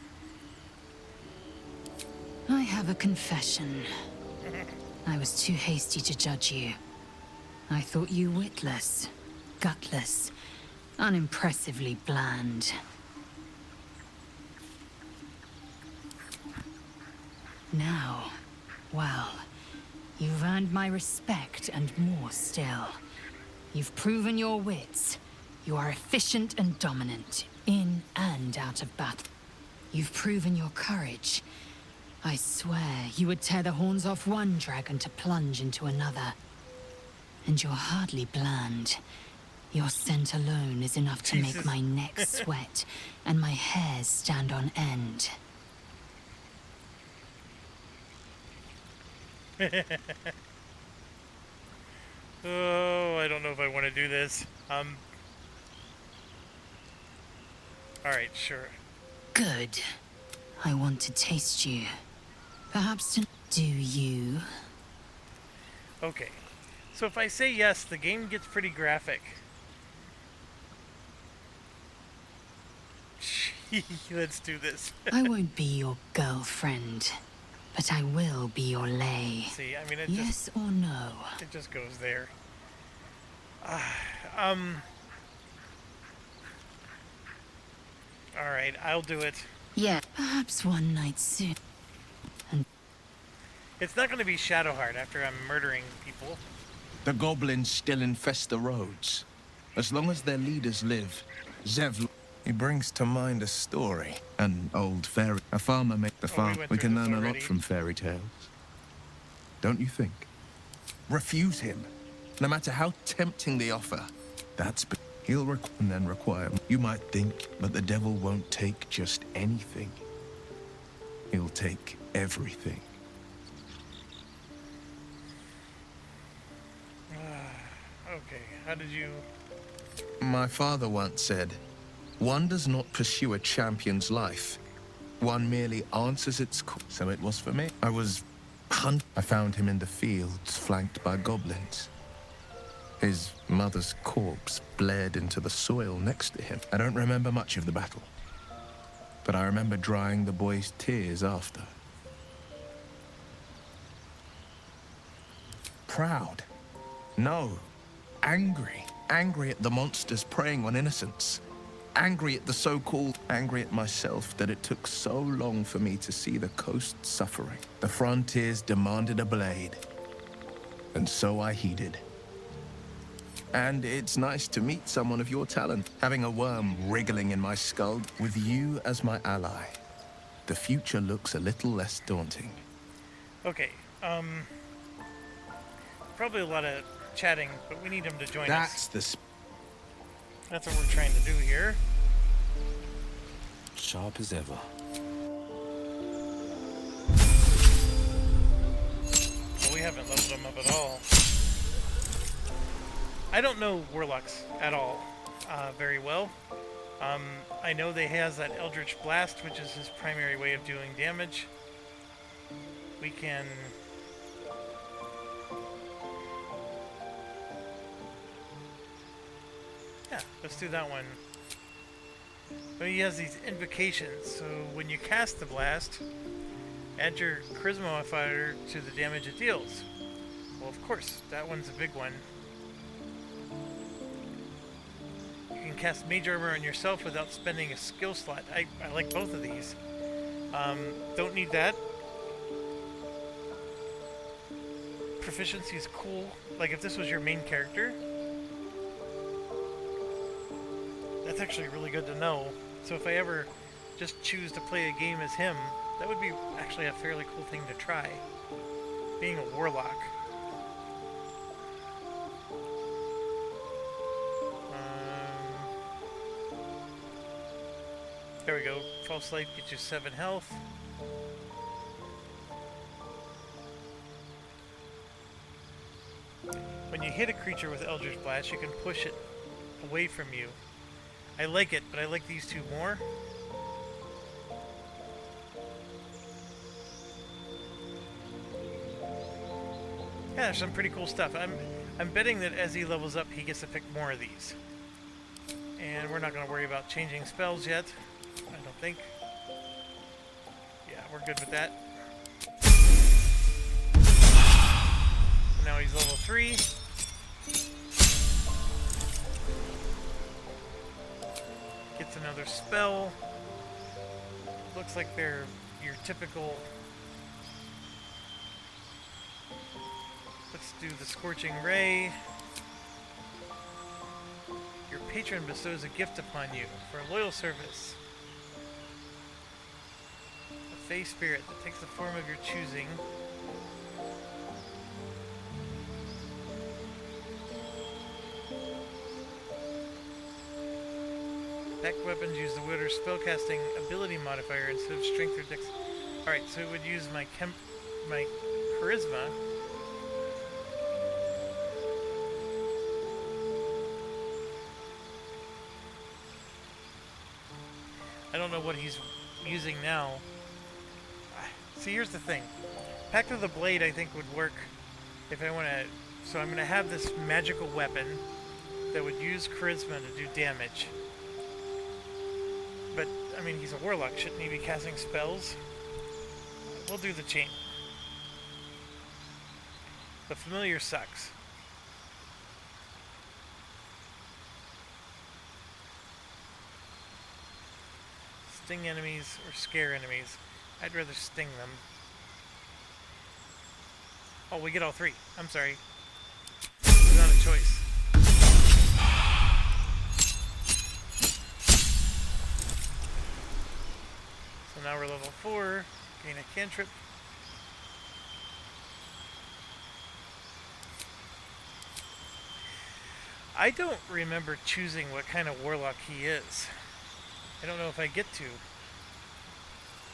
I have a confession. I was too hasty to judge you. I thought you witless, gutless, unimpressively bland. Now, well, you've earned my respect and more still. You've proven your wits. You are efficient and dominant, in and out of battle. You've proven your courage. I swear you would tear the horns off one dragon to plunge into another. And you're hardly bland. Your scent alone is enough to make my neck sweat and my hairs stand on end. Oh, I don't know if I want to do this. Alright, sure. Good. I want to taste you. Perhaps to... Do you? Okay. So if I say yes, the game gets pretty graphic. Let's do this. I won't be your girlfriend, but I will be your lay. See, I mean, it yes or no? It just goes there. Alright, I'll do it. Yeah. Perhaps one night soon. It's not going to be Shadowheart after I'm murdering people. The goblins still infest the roads. As long as their leaders live, Zev... He brings to mind a story. An old fairy... A farmer made... The farm... We can learn a lot from fairy tales. Don't you think? Refuse him. No matter how tempting the offer. That's... He'll and then require... You might think, but the devil won't take just anything. He'll take everything. Okay, how did you... My father once said, one does not pursue a champion's life. One merely answers its call. So it was for me. I found him in the fields, flanked by goblins. His mother's corpse bled into the soil next to him. I don't remember much of the battle, but I remember drying the boy's tears after. Proud? No. Angry. Angry at the monsters preying on innocents. Angry at the so-called... Angry at myself that it took so long for me to see the coast suffering. The frontiers demanded a blade. And so I heeded. And it's nice to meet someone of your talent. Having a worm wriggling in my skull. With you as my ally, the future looks a little less daunting. Okay, probably a lot of chatting, but we need him to join us. That's what we're trying to do here. Sharp as ever. Well, we haven't leveled him up at all. I don't know Warlocks at all very well. I know they has that Eldritch Blast, which is his primary way of doing damage. We can... Yeah, let's do that one. But he has these invocations, so when you cast the blast, add your charisma modifier to the damage it deals. Well, of course, that one's a big one. You can cast Mage Armor on yourself without spending a skill slot. I like both of these. Don't need that. Proficiency is cool. Like if this was your main character, that's actually really good to know. So if I ever just choose to play a game as him, that would be actually a fairly cool thing to try. Being a warlock. There we go. False Light gets you 7 health. When you hit a creature with Eldritch Blast, you can push it away from you. I like it, but I like these two more. Yeah, there's some pretty cool stuff. I'm betting that as he levels up, he gets to pick more of these. And we're not going to worry about changing spells yet. I don't think. Yeah, we're good with that. Now he's level 3. Gets another spell. Looks like they're your typical... Let's do the Scorching Ray. Your patron bestows a gift upon you for loyal service. A Fey spirit that takes the form of your choosing. Packed weapons use the wielder's spellcasting ability modifier instead of strength or dex. Alright, so it would use my charisma. I don't know what he's using now. See, here's the thing. Pact of the Blade, I think, would work if I want to... So I'm going to have this magical weapon that would use charisma to do damage. But, I mean, he's a warlock. Shouldn't he be casting spells? We'll do the chain. The familiar sucks. Sting enemies or scare enemies. I'd rather sting them. Oh, we get all 3. I'm sorry. It's not a choice. So now we're level 4. Gain a cantrip. I don't remember choosing what kind of warlock he is. I don't know if I get to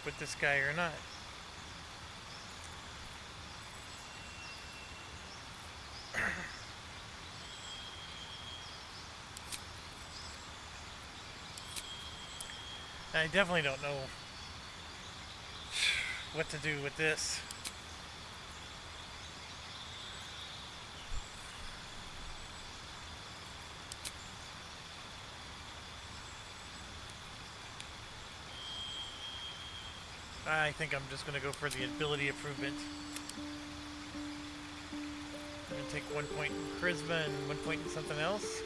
with this guy or not. I definitely don't know what to do with this. I think I'm just going to go for the ability improvement. I'm going to take 1 point in charisma and 1 point in something else.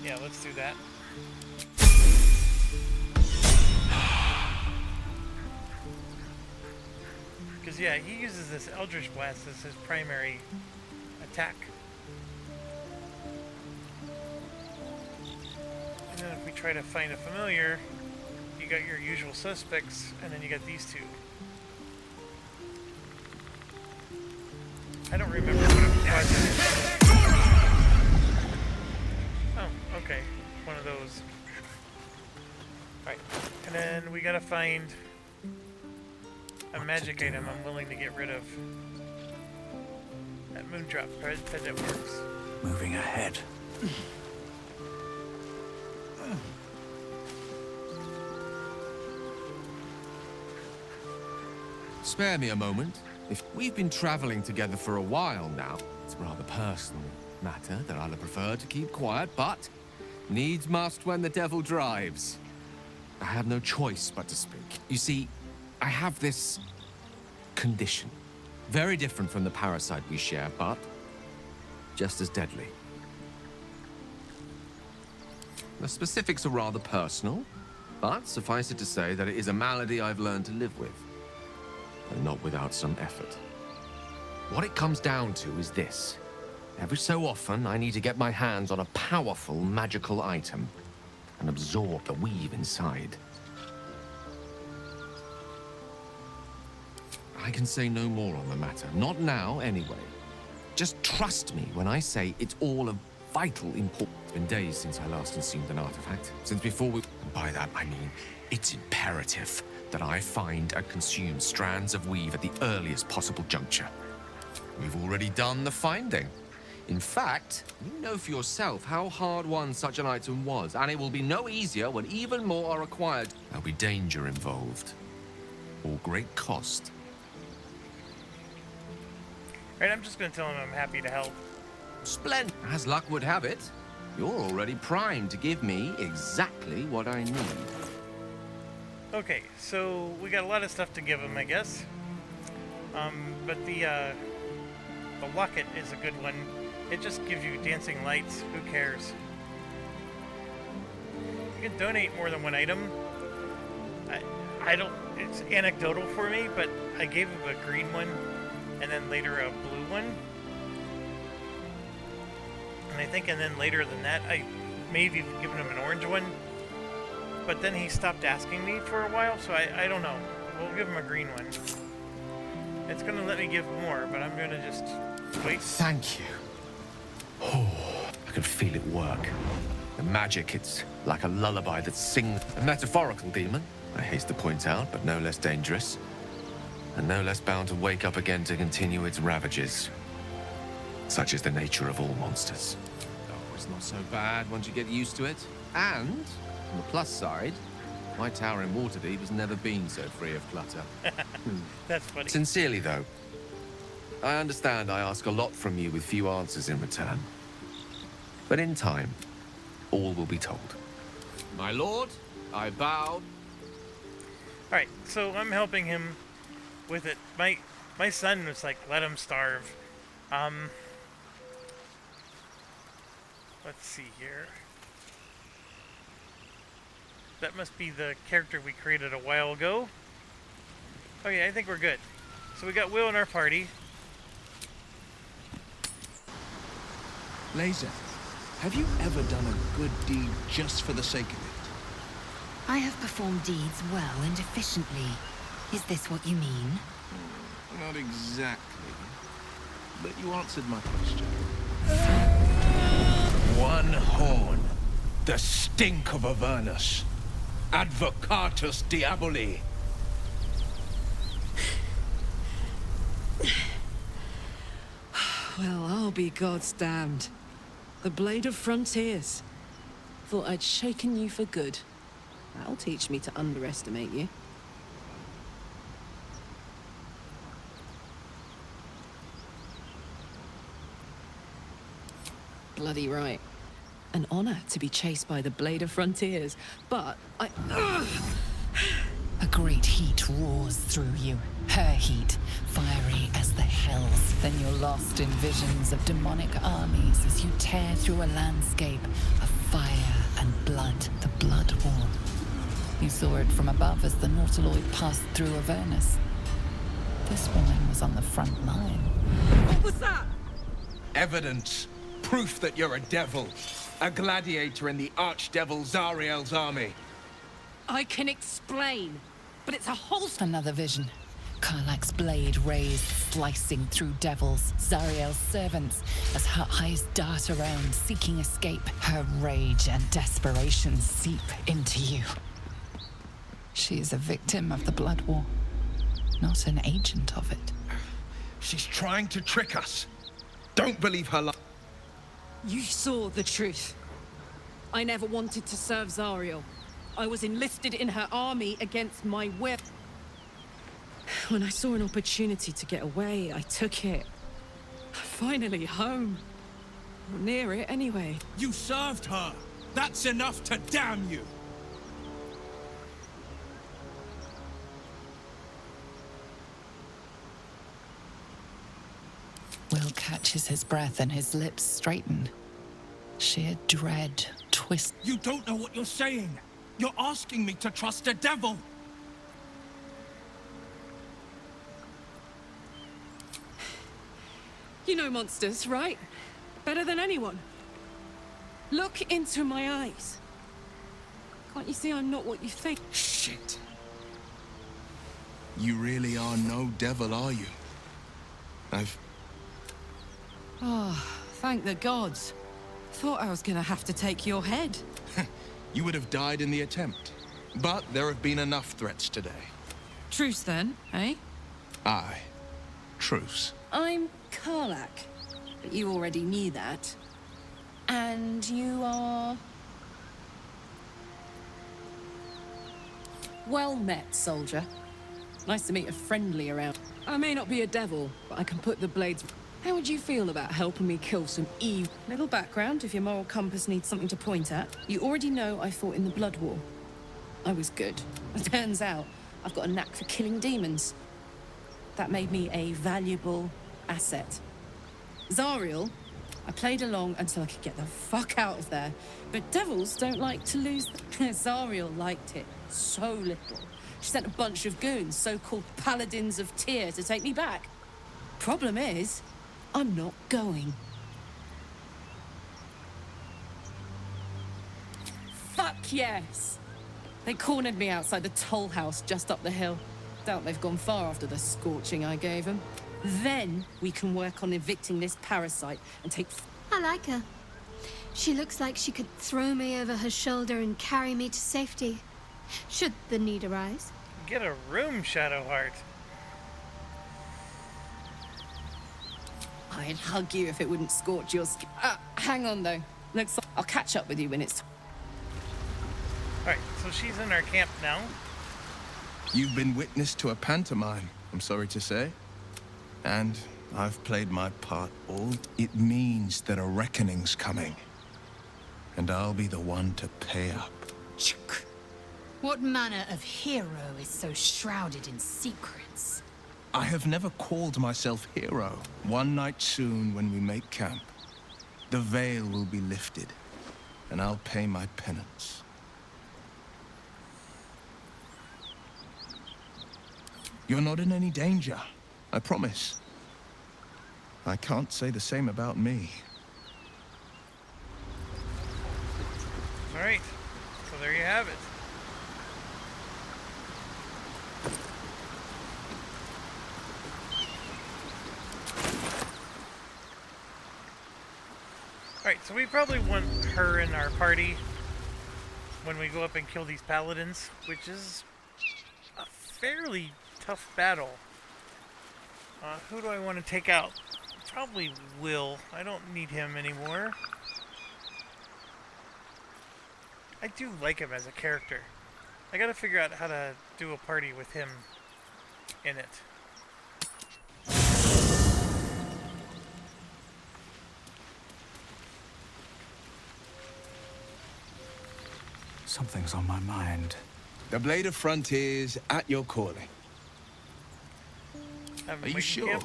Yeah, let's do that. Because, yeah, he uses this Eldritch Blast as his primary attack. And then if we try to find a familiar, you got your usual suspects, and then you got these 2. I don't remember what it was. Oh, okay. One of those. Alright. And then we gotta find a magic item I'm willing to get rid of. That moondrop, right? That works. Moving ahead. Spare me a moment. If we've been traveling together for a while now, it's a rather personal matter that I'd prefer to keep quiet, but needs must when the devil drives. I have no choice but to speak. You see, I have this condition. Very different from the parasite we share, but just as deadly. The specifics are rather personal, but suffice it to say that it is a malady I've learned to live with. Though not without some effort. What it comes down to is this. Every so often, I need to get my hands on a powerful magical item and absorb the weave inside. I can say no more on the matter. Not now, anyway. Just trust me when I say it's all of vital importance. It's been days since I last consumed an artifact. Since before we... And by that, I mean it's imperative that I find and consume strands of weave at the earliest possible juncture. We've already done the finding. In fact, you know for yourself how hard-won such an item was, and it will be no easier when even more are required. There'll be danger involved, or great cost. Right, I'm just going to tell him I'm happy to help. Splendid. As luck would have it, you're already primed to give me exactly what I need. Okay, so we got a lot of stuff to give him, I guess. But the locket is a good one. It just gives you dancing lights. Who cares? You can donate more than one item. I don't. It's anecdotal for me, but I gave him a green one, and then later a blue one. And I think, and then later than that, I maybe given him an orange one. But then he stopped asking me for a while, so I don't know. We'll give him a green one. It's gonna let me give more, but I'm gonna just wait. Thank you. Oh, I can feel it work. The magic, it's like a lullaby that sings. A metaphorical demon, I haste to point out, but no less dangerous. And no less bound to wake up again to continue its ravages. Such is the nature of all monsters. Oh, it's not so bad once you get used to it. And, on the plus side, my tower in Waterdeep has never been so free of clutter. That's funny. Sincerely, though, I understand I ask a lot from you with few answers in return. But in time, all will be told. My lord, I bow. Alright, so I'm helping him with it. My son was like, let him starve. Let's see here. That must be the character we created a while ago. Oh yeah, I think we're good. So we got Will in our party. Laser, have you ever done a good deed just for the sake of it? I have performed deeds well and efficiently. Is this what you mean? Not exactly. But you answered my question. One horn. The stink of Avernus. Advocatus Diaboli. Well, I'll be God's damned. The Blade of Frontiers. Thought I'd shaken you for good. That'll teach me to underestimate you. Bloody right. An honor to be chased by the Blade of Frontiers, but I... A great heat roars through you. Her heat, fiery as the hells. Then you're lost in visions of demonic armies as you tear through a landscape of fire and blood, the Blood War. You saw it from above as the Nautiloid passed through Avernus. This woman was on the front line. What was that? Evidence. Proof that you're a devil. A gladiator in the archdevil Zariel's army. I can explain, but it's a whole... Another vision. Karlach's blade raised, slicing through devils, Zariel's servants, as her eyes dart around, seeking escape. Her rage and desperation seep into you. She is a victim of the Blood War, not an agent of it. She's trying to trick us. Don't believe her lie. You saw the truth. I never wanted to serve Zariel. I was enlisted in her army against my will. When I saw an opportunity to get away, I took it. Finally home. Or near it, anyway. You served her! That's enough to damn you! Will catches his breath and his lips straighten. Sheer dread twists. You don't know what you're saying! You're asking me to trust a devil! You know monsters, right? Better than anyone. Look into my eyes. Can't you see I'm not what you think? Shit. You really are no devil, are you? Oh, thank the gods. Thought I was gonna have to take your head. You would have died in the attempt. But there have been enough threats today. Truce then, eh? Aye. Truce. I'm Karlach, but you already knew that. And you are... Well met, soldier. Nice to meet a friendly around. I may not be a devil, but I can put the blades... How would you feel about helping me kill some evil? Little background, if your moral compass needs something to point at. You already know I fought in the Blood War. I was good. It turns out, I've got a knack for killing demons. That made me a valuable asset. Zariel, I played along until I could get the fuck out of there. But devils don't like to lose. Zariel liked it so little. She sent a bunch of goons, so-called paladins of Tyr, to take me back. Problem is, I'm not going. Fuck yes! They cornered me outside the toll house just up the hill. Doubt they've gone far after the scorching I gave them. Then we can work on evicting this parasite and take... I like her. She looks like she could throw me over her shoulder and carry me to safety, should the need arise. Get a room, Shadowheart. I'd hug you if it wouldn't scorch your skin. Hang on, though. Looks like I'll catch up with you when it's... Alright, so she's in our camp now. You've been witness to a pantomime, I'm sorry to say. And I've played my part. All it means that a reckoning's coming. And I'll be the one to pay up. What manner of hero is so shrouded in secrets? I have never called myself hero. One night soon, when we make camp, the veil will be lifted, and I'll pay my penance. You're not in any danger, I promise. I can't say the same about me. Alright, so there you have it. Alright, so we probably want her in our party when we go up and kill these paladins, which is a fairly tough battle. Who do I want to take out? Probably Will. I don't need him anymore. I do like him as a character. I gotta figure out how to do a party with him in it. Something's on my mind. The Blade of Frontiers at your calling. Are you sure? Camp?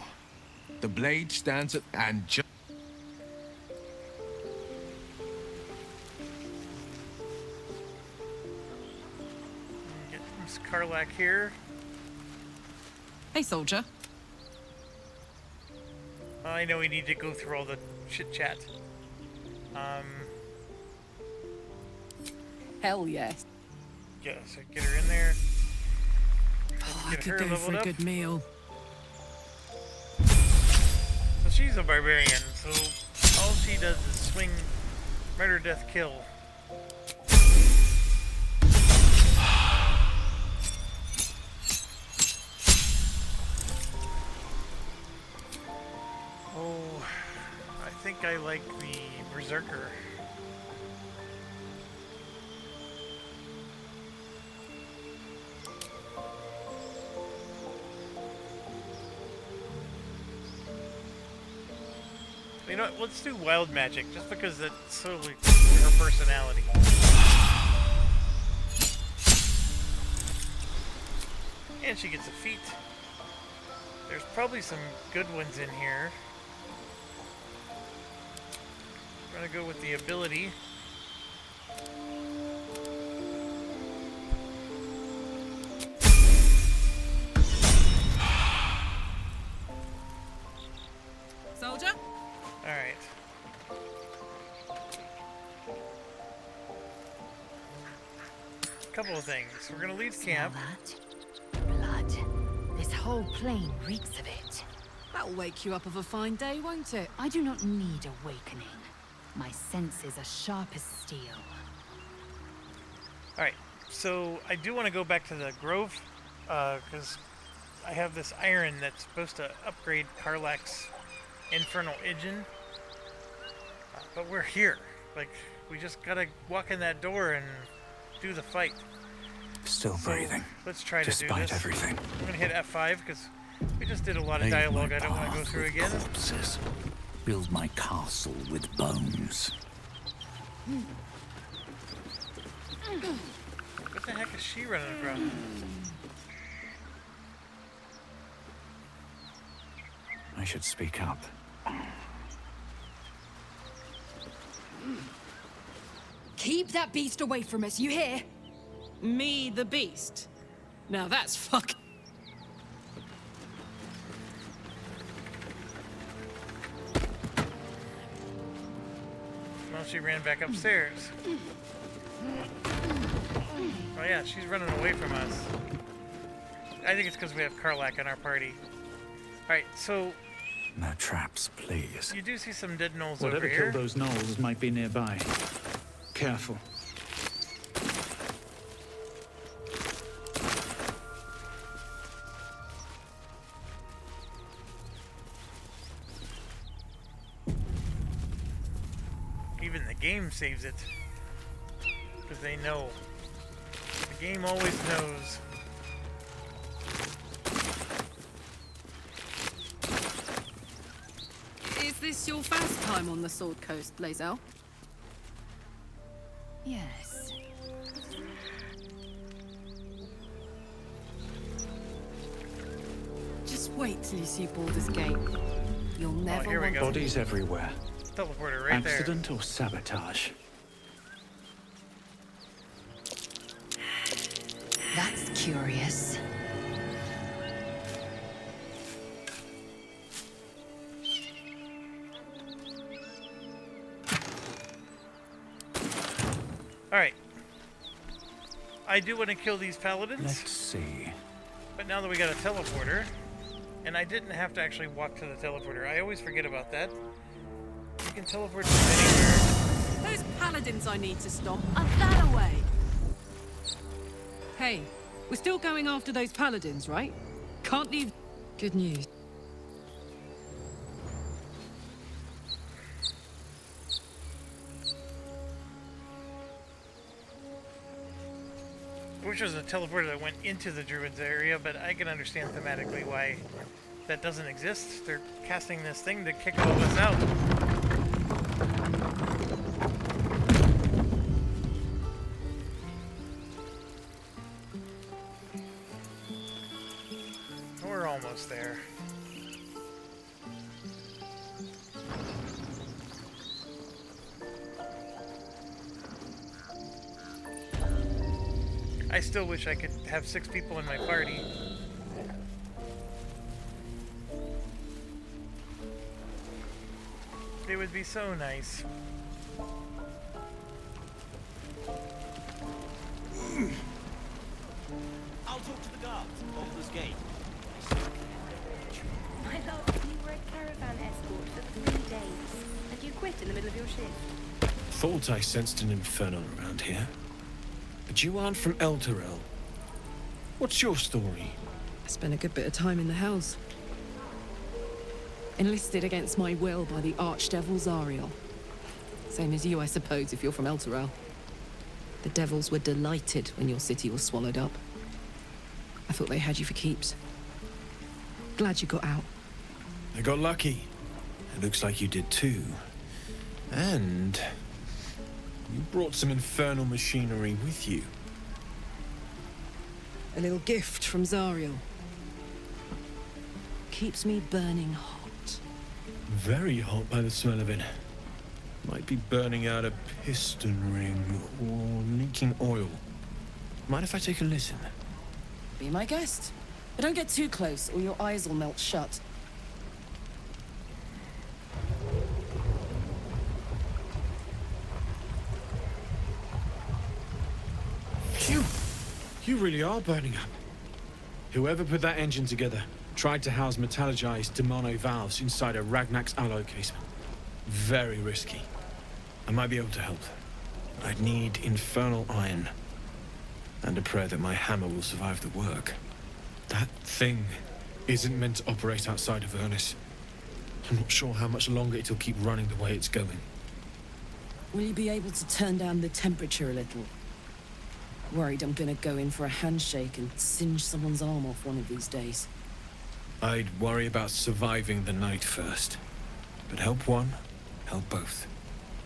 The blade stands at and just... Get Miss Karlak here. Hey, soldier. I know we need to go through all the chit chat. Hell yes. Yeah, so get her in there. I Get could her go for leveled a up. good meal. So she's a barbarian, so all she does is swing murder, death, kill. Oh, I think I like the Berserker. You know what, let's do wild magic, just because that's totally her personality. And she gets a feat. There's probably some good ones in here. I'm gonna go with the ability. Soldier? Alright. Couple of things. We're gonna leave camp. Blood. This whole plain reeks of it. That'll wake you up of a fine day, won't it? I do not need awakening. My senses are sharp as steel. Alright, so I do want to go back to the Grove, because I have this iron that's supposed to upgrade Karlak's Infernal Engine. But we're here. Like, we just gotta walk in that door and do the fight. Still breathing. Let's try to do despite this. everything. I'm gonna hit F5 because we just did a lot of Pave dialogue my I don't want to go path through with again. Corpses. Build my castle with bones. What the heck is she running from? should speak up. Keep that beast away from us, you hear? Me, the beast? Now that's fuck. Well, she ran back upstairs. Oh yeah, she's running away from us. I think it's because we have Karlak in our party. Alright, so... No traps, please. You do see some dead gnolls Whatever over here. killed those gnolls might be nearby. Careful. Even the game saves it. Because they know. The game always knows. Is this your first time on the Sword Coast, Lae'zel? Yes. Just wait till you see Baldur's Gate. You'll never here we want go. to... Bodies everywhere. Teleporter right there. Accident or sabotage? That's curious. Alright. I do want to kill these paladins. Let's see. But now that we got a teleporter, and I didn't have to actually walk to the teleporter. I always forget about that. You can teleport from anywhere. Those paladins I need to stop are that away. Hey, we're still going after those paladins, right? Can't leave... Good news. I wish there was a teleporter that went into the druids area, but I can understand thematically why that doesn't exist. They're casting this thing to kick all of us out. We're almost there. I still wish I could have 6 people in my party. It would be so nice. I'll talk to the guards at Baldur's Gate. My love, you were a caravan escort for 3 days, and you quit in the middle of your shift. Thought I sensed an infernal around here. But you aren't from Elturel. What's your story? I spent a good bit of time in the Hells. Enlisted against my will by the Archdevil Zariel. Same as you, I suppose, if you're from Elturel. The devils were delighted when your city was swallowed up. I thought they had you for keeps. Glad you got out. I got lucky. It looks like you did too. And you brought some infernal machinery with you. A little gift from Zariel. Keeps me burning hot. Very hot by the smell of it. Might be burning out a piston ring or leaking oil. Mind if I take a listen? Be my guest. But don't get too close or your eyes will melt shut. Phew! You really are burning up. Whoever put that engine together tried to house metallogized demono valves inside a Ragnak's alloy casement. Very risky. I might be able to help. I'd need infernal iron. And a prayer that my hammer will survive the work. That thing isn't meant to operate outside of Ernest. I'm not sure how much longer it'll keep running the way it's going. Will you be able to turn down the temperature a little? Worried I'm gonna go in for a handshake and singe someone's arm off one of these days. I'd worry about surviving the night first. But help one, help both.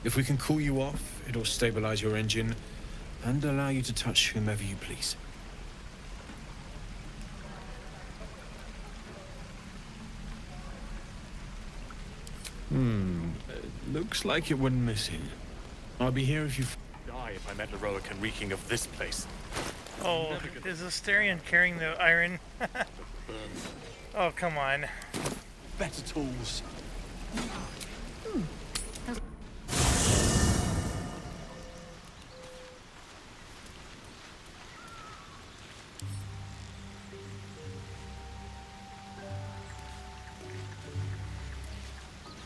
If we can cool you off, it'll stabilize your engine and allow you to touch whomever you please. Looks like it went missing. I'll be here if you die if I'm at heroic and reeking of this place. Oh, is Asterion carrying the iron? Oh, come on. Better tools.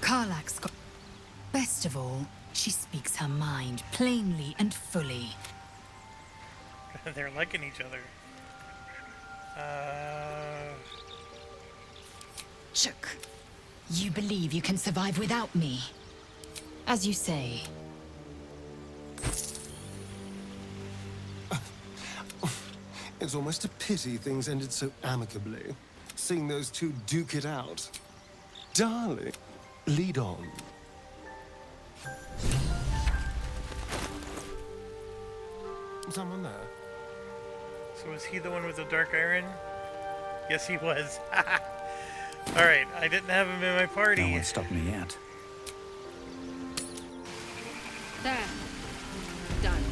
Karlach's got... Best of all, she speaks her mind plainly and fully. They're liking each other. Chook, you believe you can survive without me? As you say. It's almost a pity things ended so amicably. Seeing those two duke it out. Darling, lead on. Someone there? So was he the one with the dark iron? Yes, he was. Alright, I didn't have him in my party. No one stopped me yet. There. Done.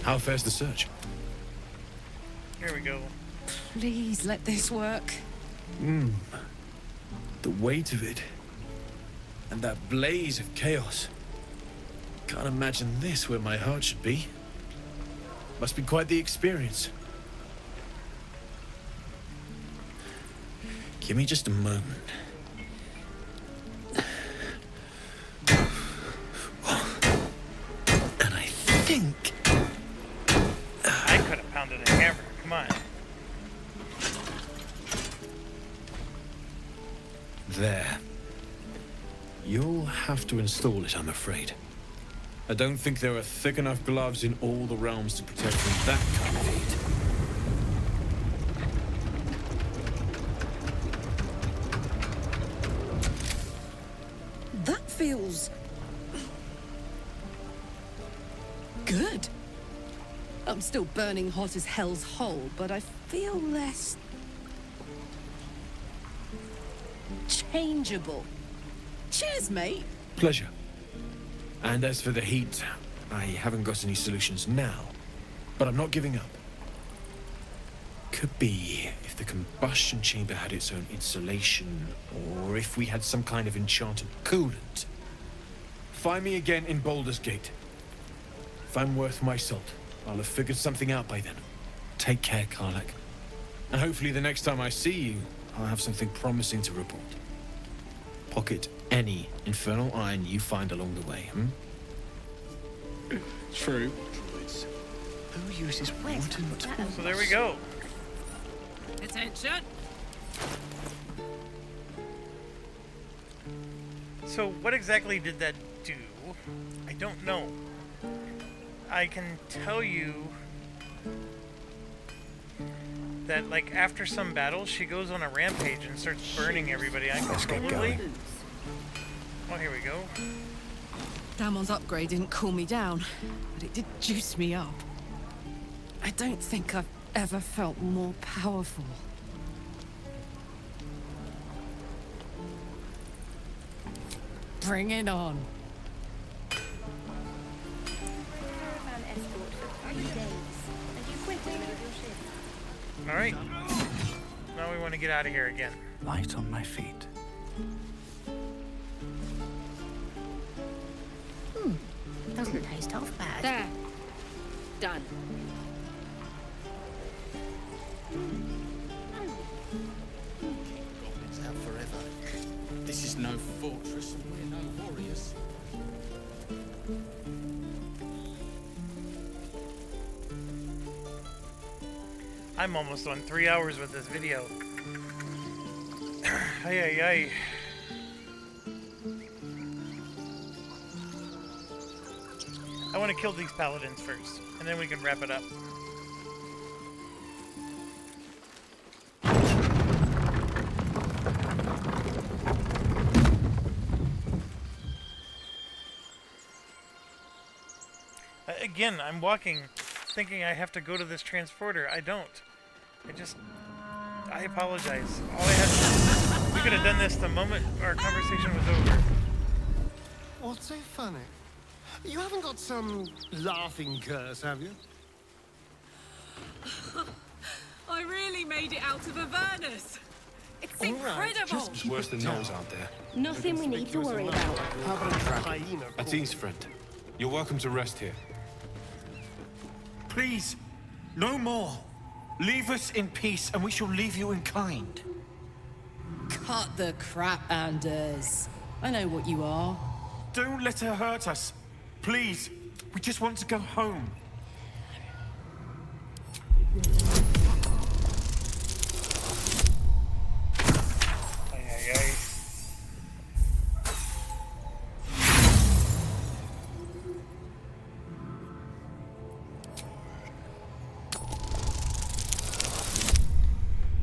How fares the search? Here we go. Please let this work. The weight of it. And that blaze of chaos. Can't imagine this where my heart should be. Must be quite the experience. Give me just a moment. And I think... I could have pounded a hammer. Come on. There. You'll have to install it, I'm afraid. I don't think there are thick enough gloves in all the realms to protect from that kind of heat. That feels... good. I'm still burning hot as hell's hole, but I feel less... changeable. Cheers, mate. Pleasure. And as for the heat, I haven't got any solutions now, but I'm not giving up. Could be if the combustion chamber had its own insulation, or if we had some kind of enchanted coolant. Find me again in Baldur's Gate. If I'm worth my salt, I'll have figured something out by then. Take care, Karlach. And hopefully the next time I see you, I'll have something promising to report. Pocket any infernal iron you find along the way, True. Who uses wooden tools? So there we go. Attention. So what exactly did that do? I don't know. I can tell you that, like, after some battles, she goes on a rampage and starts burning everybody uncontrollably. Oh, here we go. Damon's upgrade didn't cool me down, but it did juice me up. I don't think I've ever felt more powerful. Bring it on. Caravan escort for 3 days, and you quit in the middle of your shift. Alright. Now we want to get out of here again. Light on my feet. Doesn't taste half bad. There. Done. Goblins out forever. This is no fortress and we're no warriors. I'm almost on 3 hours with this video. Ay, ay, ay. I want to kill these paladins first, and then we can wrap it up. Again, I'm walking, thinking I have to go to this transporter. I don't. I just I apologize. All I had, we could have done this the moment our conversation was over. What's so funny? You haven't got some laughing curse, have you? I really made it out of Avernus. It's incredible. It's worse than those out there. Nothing we need to worry about. How about a dragon? Atine's friend. You're welcome to rest here. Please, no more. Leave us in peace, and we shall leave you in kind. Cut the crap, Anders. I know what you are. Don't let her hurt us. Please, we just want to go home.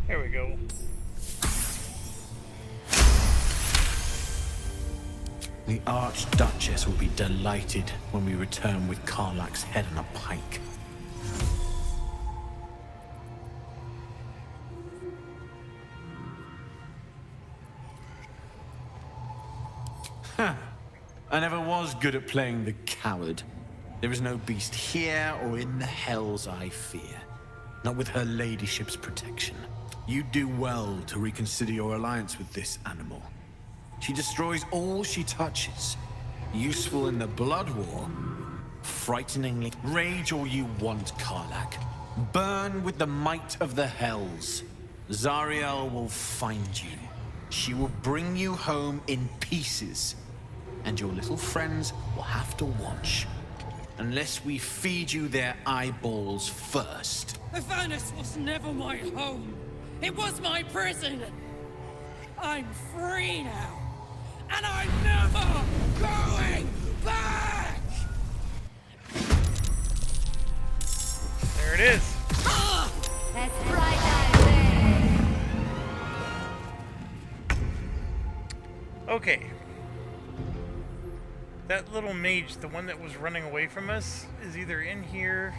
There we go. The Archduchess will be delighted when we return with Karlach's head on a pike. I never was good at playing the coward. There is no beast here or in the hells I fear. Not with her ladyship's protection. You do well to reconsider your alliance with this animal. She destroys all she touches. Useful in the blood war. Frighteningly. Rage all you want, Karlach. Burn with the might of the hells. Zariel will find you. She will bring you home in pieces. And your little friends will have to watch. Unless we feed you their eyeballs first. Avernus was never my home. It was my prison. I'm free now. And I'm never going back! There it is. That's right, I Okay. That little mage, the one that was running away from us, is either in here.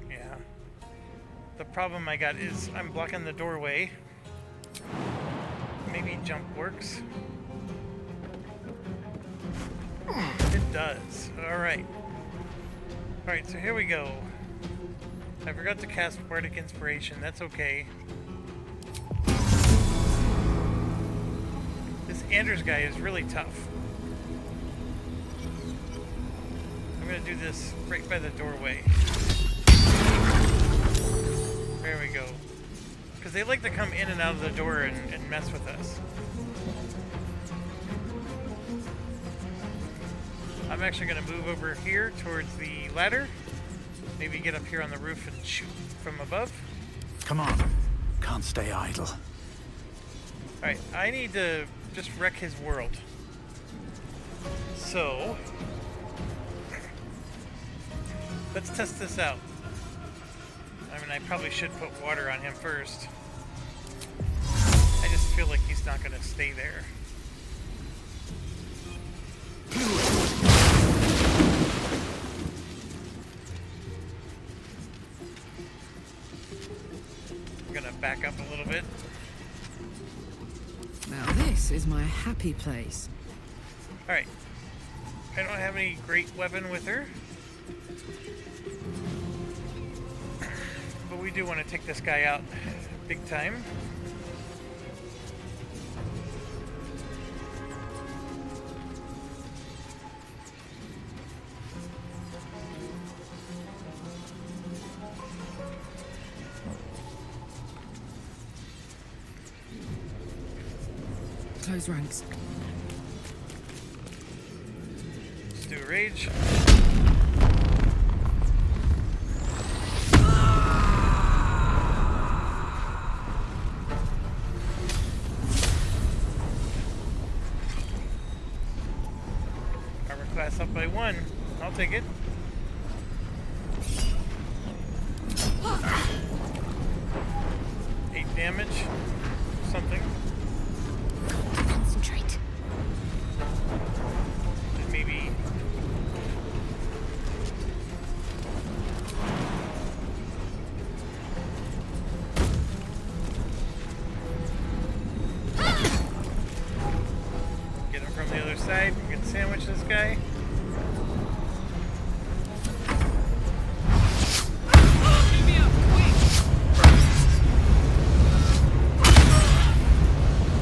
Yeah. The problem I got is I'm blocking the doorway. Maybe jump works. It does. Alright. Alright, so here we go. I forgot to cast Bardic Inspiration. That's okay. This Anders guy is really tough. I'm gonna do this right by the doorway. There we go. Because they like to come in and out of the door and mess with us. I'm actually going to move over here towards the ladder. Maybe get up here on the roof and shoot from above. Come on. Can't stay idle. Alright, I need to just wreck his world. So, let's test this out. I mean, I probably should put water on him first. I just feel like he's not going to stay there. I'm going to back up a little bit. Now this is my happy place. Alright. I don't have any great weapon with her. But we do want to take this guy out big time. Close ranks. Let's do rage. Armor class up by 1. I'll take it. Eight damage. Something. Concentrate. And maybe. side. You can sandwich this guy.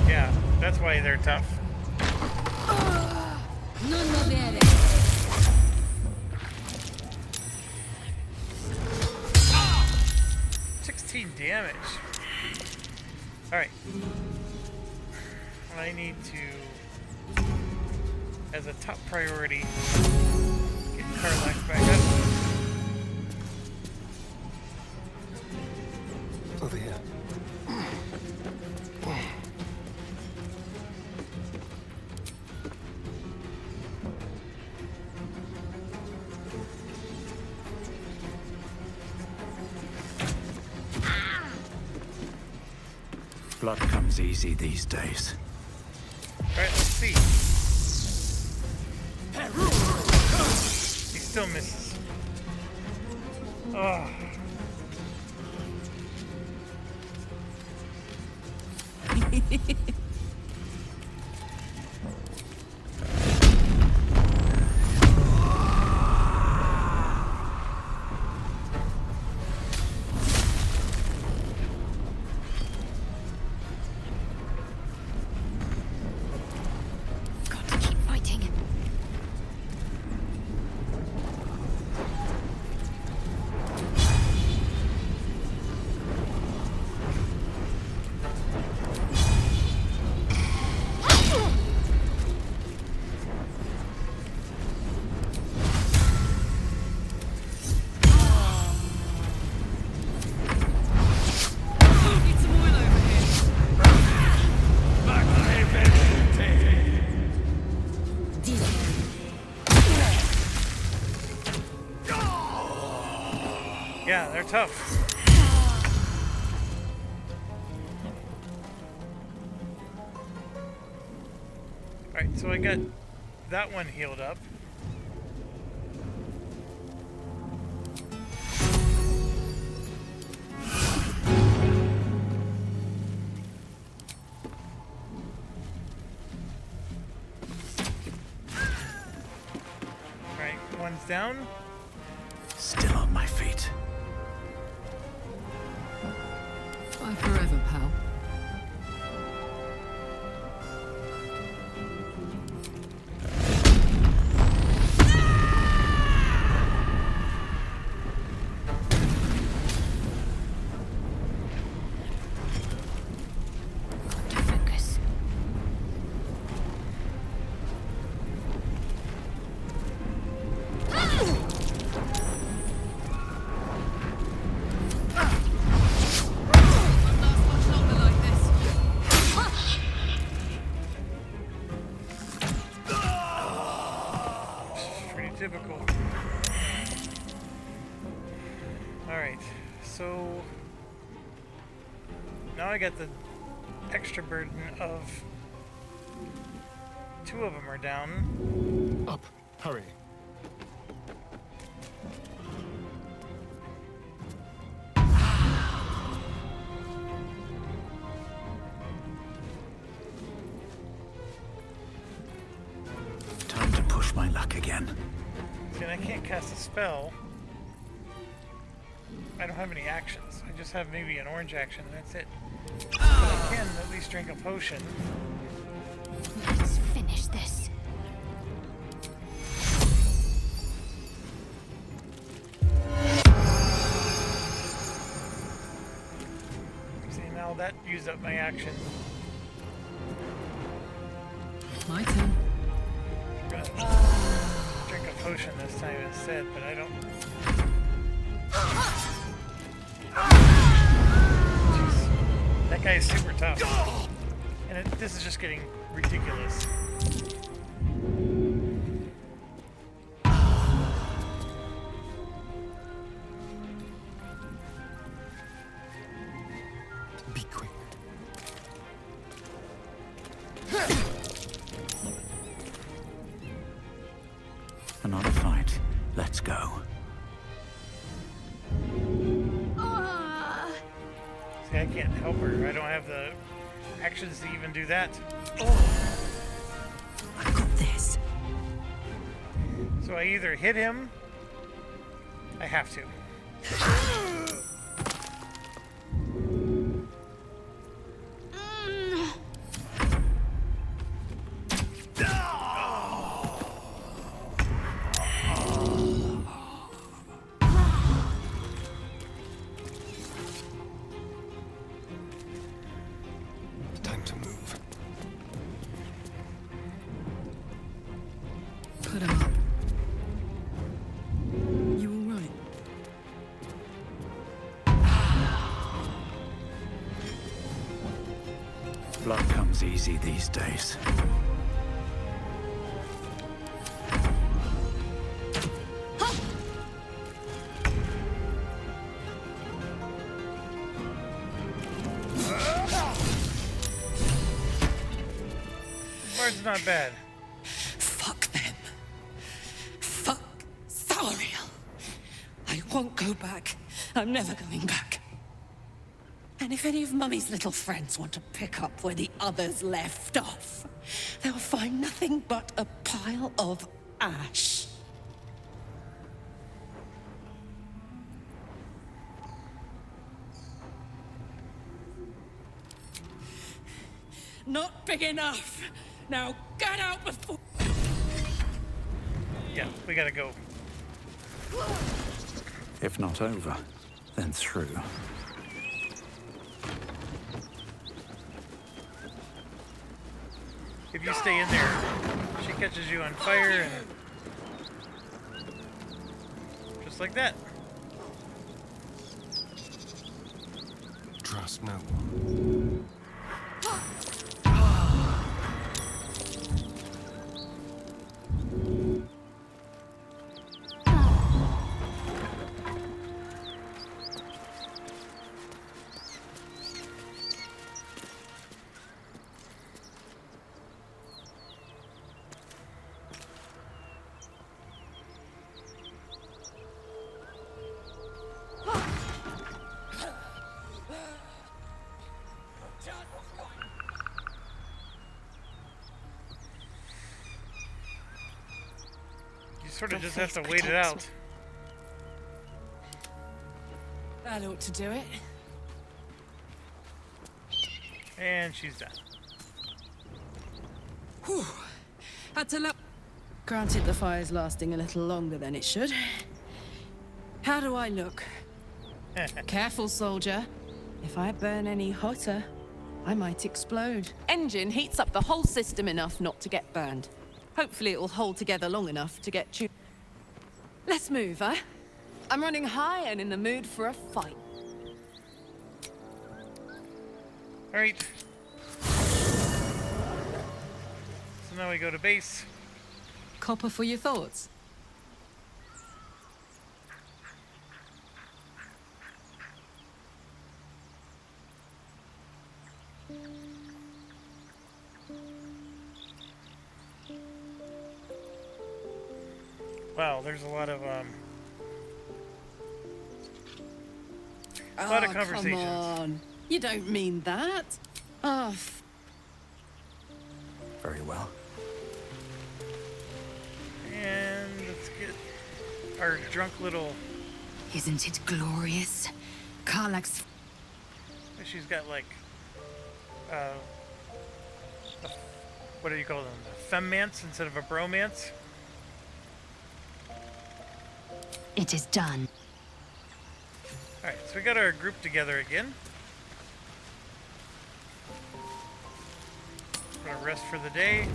Yeah, that's why they're tough. 16 damage. Alright. I need to, as a top priority, get Karlach back up. Over here. Blood comes easy these days. Alright, let's see. He still misses. Oh. Got to keep fighting. Yeah, they're tough. Alright, so I got that one healed up. Alright, one's down. Still on my feet. Bye forever, pal. Focus. Pretty typical. Alright, so now I got the extra burden of two of them are down. Up. Hurry. Time to push my luck again. See, and I can't cast a spell. I don't have any actions. I just have maybe an orange action, and that's it. But I can at least drink a potion. Let's finish this. See, now that used up my action. My turn. I'm gonna drink a potion this time instead, but I don't. Jeez. That guy is super tough. And this is just getting ridiculous. Be quick. Another fight. Let's go. See, I can't help her. I don't have the actions to even do that. I got this. So I either hit him. I have to. Time to move. Put him up. You all right? Blood comes easy these days. Bard's not bad. Fuck them. Fuck Zariel. I won't go back. I'm never going back. And if any of Mummy's little friends want to pick up where the others left off, they'll find nothing but a pile of ash. Not big enough. Now get out before... Yeah, we gotta go. If not over, then through. If you stay in there, she catches you on fire and... just like that. Trust no one. You sort of just have to wait it out. That ought to do it. And she's done. Whew. Had to look. Granted, the fire's lasting a little longer than it should. How do I look? Careful, soldier. If I burn any hotter, I might explode. Engine heats up the whole system enough not to get burned. Hopefully it will hold together long enough to get tuned. Let's move, huh? I'm running high and in the mood for a fight. Alright. So now we go to base. Copper for your thoughts. Wow, there's a lot of conversations. Come on. You don't mean that. Oh, Very well. And let's get our drunk little... Isn't it glorious? Karlach's... She's got like... what do you call them? A femmance instead of a bromance? It is done. Alright, so we got our group together again. Gonna rest for the day.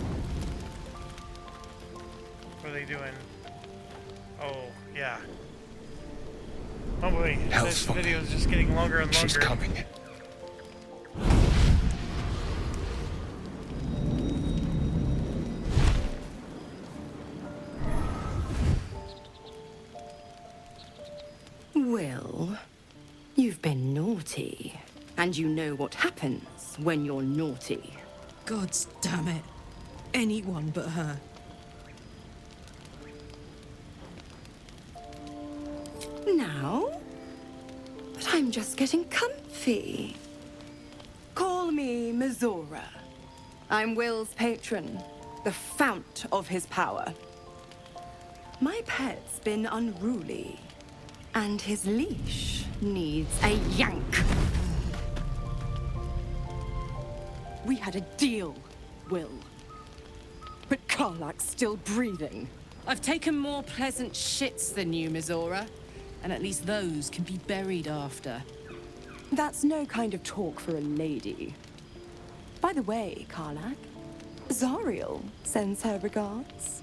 What are they doing? Oh, yeah. Oh boy, this video is just getting longer and longer. She's coming. Well, you've been naughty. And you know what happens when you're naughty. God damn it. Anyone but her. Now? But I'm just getting comfy. Call me Mizora. I'm Will's patron, the fount of his power. My pet's been unruly, and his leash needs a yank. We had a deal, Will. But Karlak's still breathing. I've taken more pleasant shits than you, Mizora. And at least those can be buried after. That's no kind of talk for a lady. By the way, Karlak, Zariel sends her regards.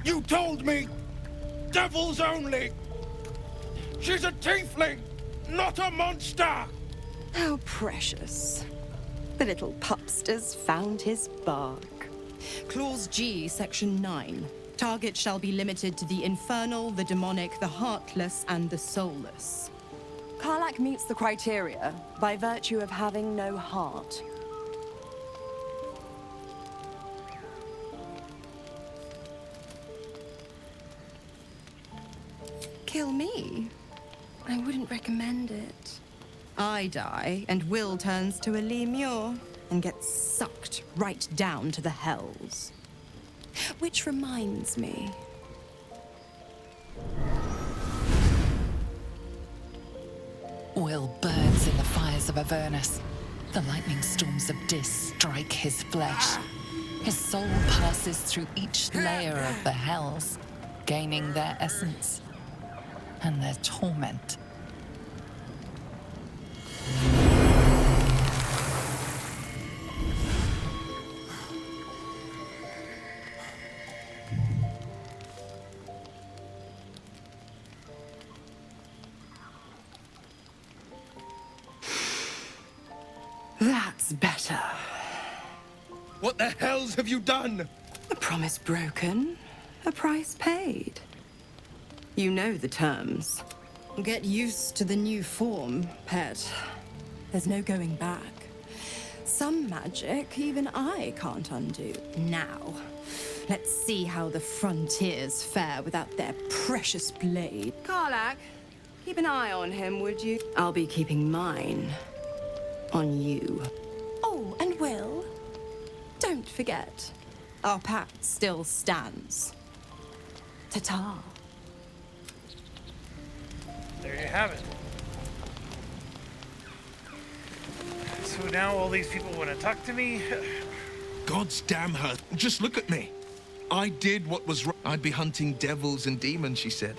You told me! Devils only! She's a tiefling, not a monster! How precious. The little pupster's found his bark. Clause G, Section 9. Target shall be limited to the infernal, the demonic, the heartless, and the soulless. Karlak meets the criteria by virtue of having no heart. Kill me? I wouldn't recommend it. I die, and Will turns to a lemure and gets sucked right down to the hells. Which reminds me. Will burns in the fires of Avernus. The lightning storms of Dis strike his flesh. His soul passes through each layer of the hells, gaining their essence and their torment. That's better. What the hells have you done? A promise broken, a price paid. You know the terms. Get used to the new form, pet. There's no going back. Some magic even I can't undo. Now, let's see how the frontiers fare without their precious blade. Karlak, keep an eye on him, would you? I'll be keeping mine on you. Oh, and Will, don't forget, our pact still stands. Ta-ta. There you have it. So now all these people want to talk to me? God's damn her. Just look at me. I did what was right. I'd be hunting devils and demons, she said.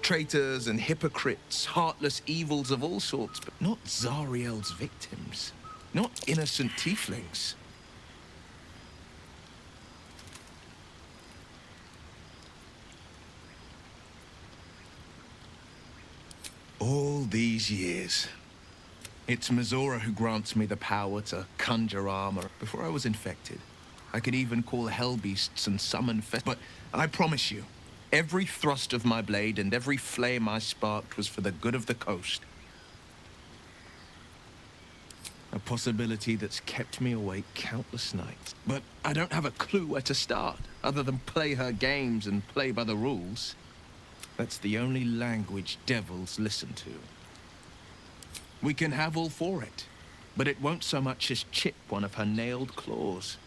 Traitors and hypocrites, heartless evils of all sorts, but not Zariel's victims. Not innocent tieflings. All these years. It's Mizora who grants me the power to conjure armor. Before I was infected, I could even call hell beasts and summon But I promise you, every thrust of my blade and every flame I sparked was for the good of the coast. A possibility that's kept me awake countless nights. But I don't have a clue where to start, other than play her games and play by the rules. That's the only language devils listen to. We can have all for it, but it won't so much as chip one of her nailed claws.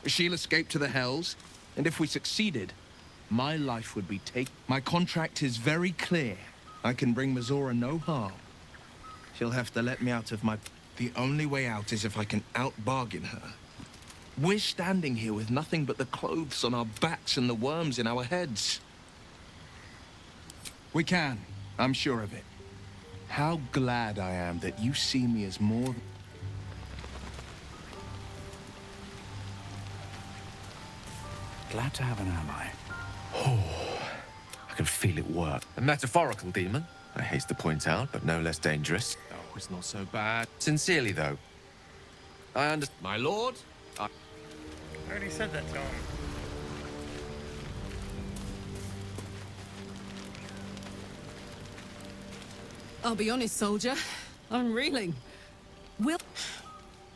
She'll escape to the hells, and if we succeeded, my life would be taken. My contract is very clear. I can bring Mizora no harm. She'll have to let me out of my... The only way out is if I can out-bargain her. We're standing here with nothing but the clothes on our backs and the worms in our heads. We can. I'm sure of it. How glad I am that you see me as more... Glad to have an ally. Oh, I can feel it work. A metaphorical demon, I haste to point out, but no less dangerous. Oh, it's not so bad. Sincerely, though. I understand. My lord, I already said that to him. I'll be honest, soldier. I'm reeling. Will...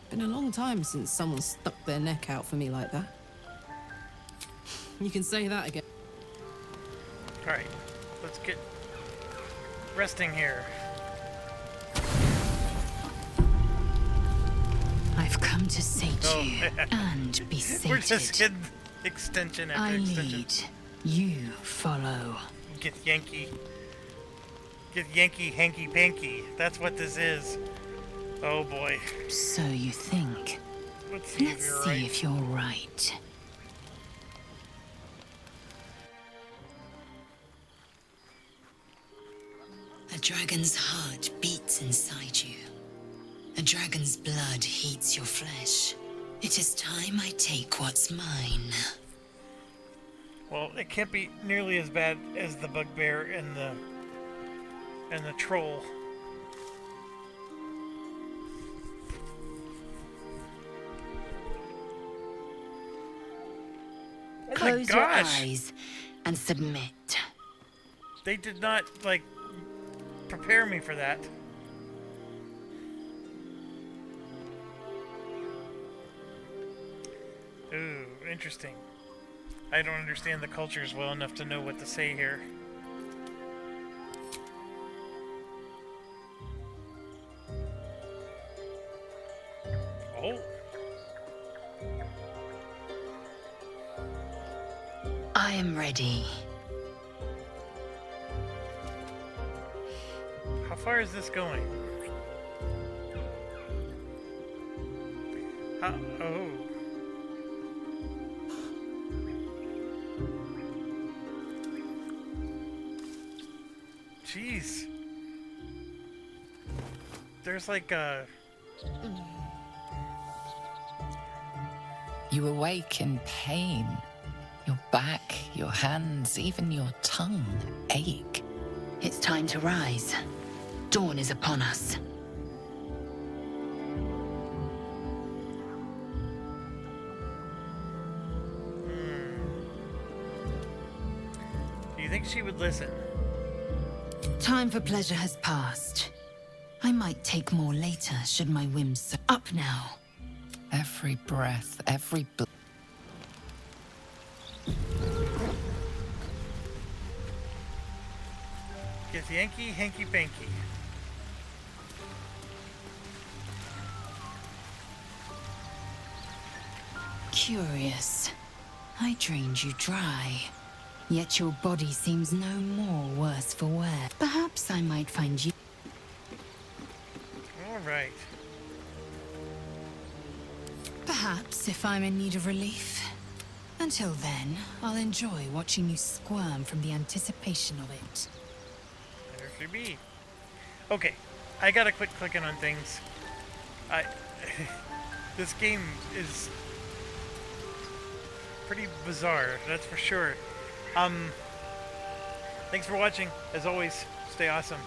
Been a long time since someone stuck their neck out for me like that. You can say that again. Alright, let's get resting here. I've come to sate you and be sated. We're just getting extension after I extension. lead, You follow. Get Yankee. Get Yankee hanky panky. That's what this is. Oh boy. So you think. Let's see if you're right. A dragon's heart beats inside you. A dragon's blood heats your flesh. It is time I take what's mine. Well, it can't be nearly as bad as the bugbear and the troll. Oh Close my your gosh! eyes and submit. They did not, like, prepare me for that. Ooh, interesting. I don't understand the cultures well enough to know what to say here. Oh. I am ready. How far is this going? Oh. Jeez. There's like a... You awake in pain. Your back, your hands, even your tongue ache. It's time to rise. Dawn is upon us. Do you think she would listen? Time for pleasure has passed. I might take more later, should my whims so... Up now. Every breath, every Get Yankee hanky panky. Curious. I drained you dry. Yet your body seems no more worse for wear. Perhaps I might find you... Alright. Perhaps if I'm in need of relief. Until then, I'll enjoy watching you squirm from the anticipation of it. There she be. Okay, I gotta quit clicking on things. This game is pretty bizarre, that's for sure. Thanks for watching. As always, stay awesome.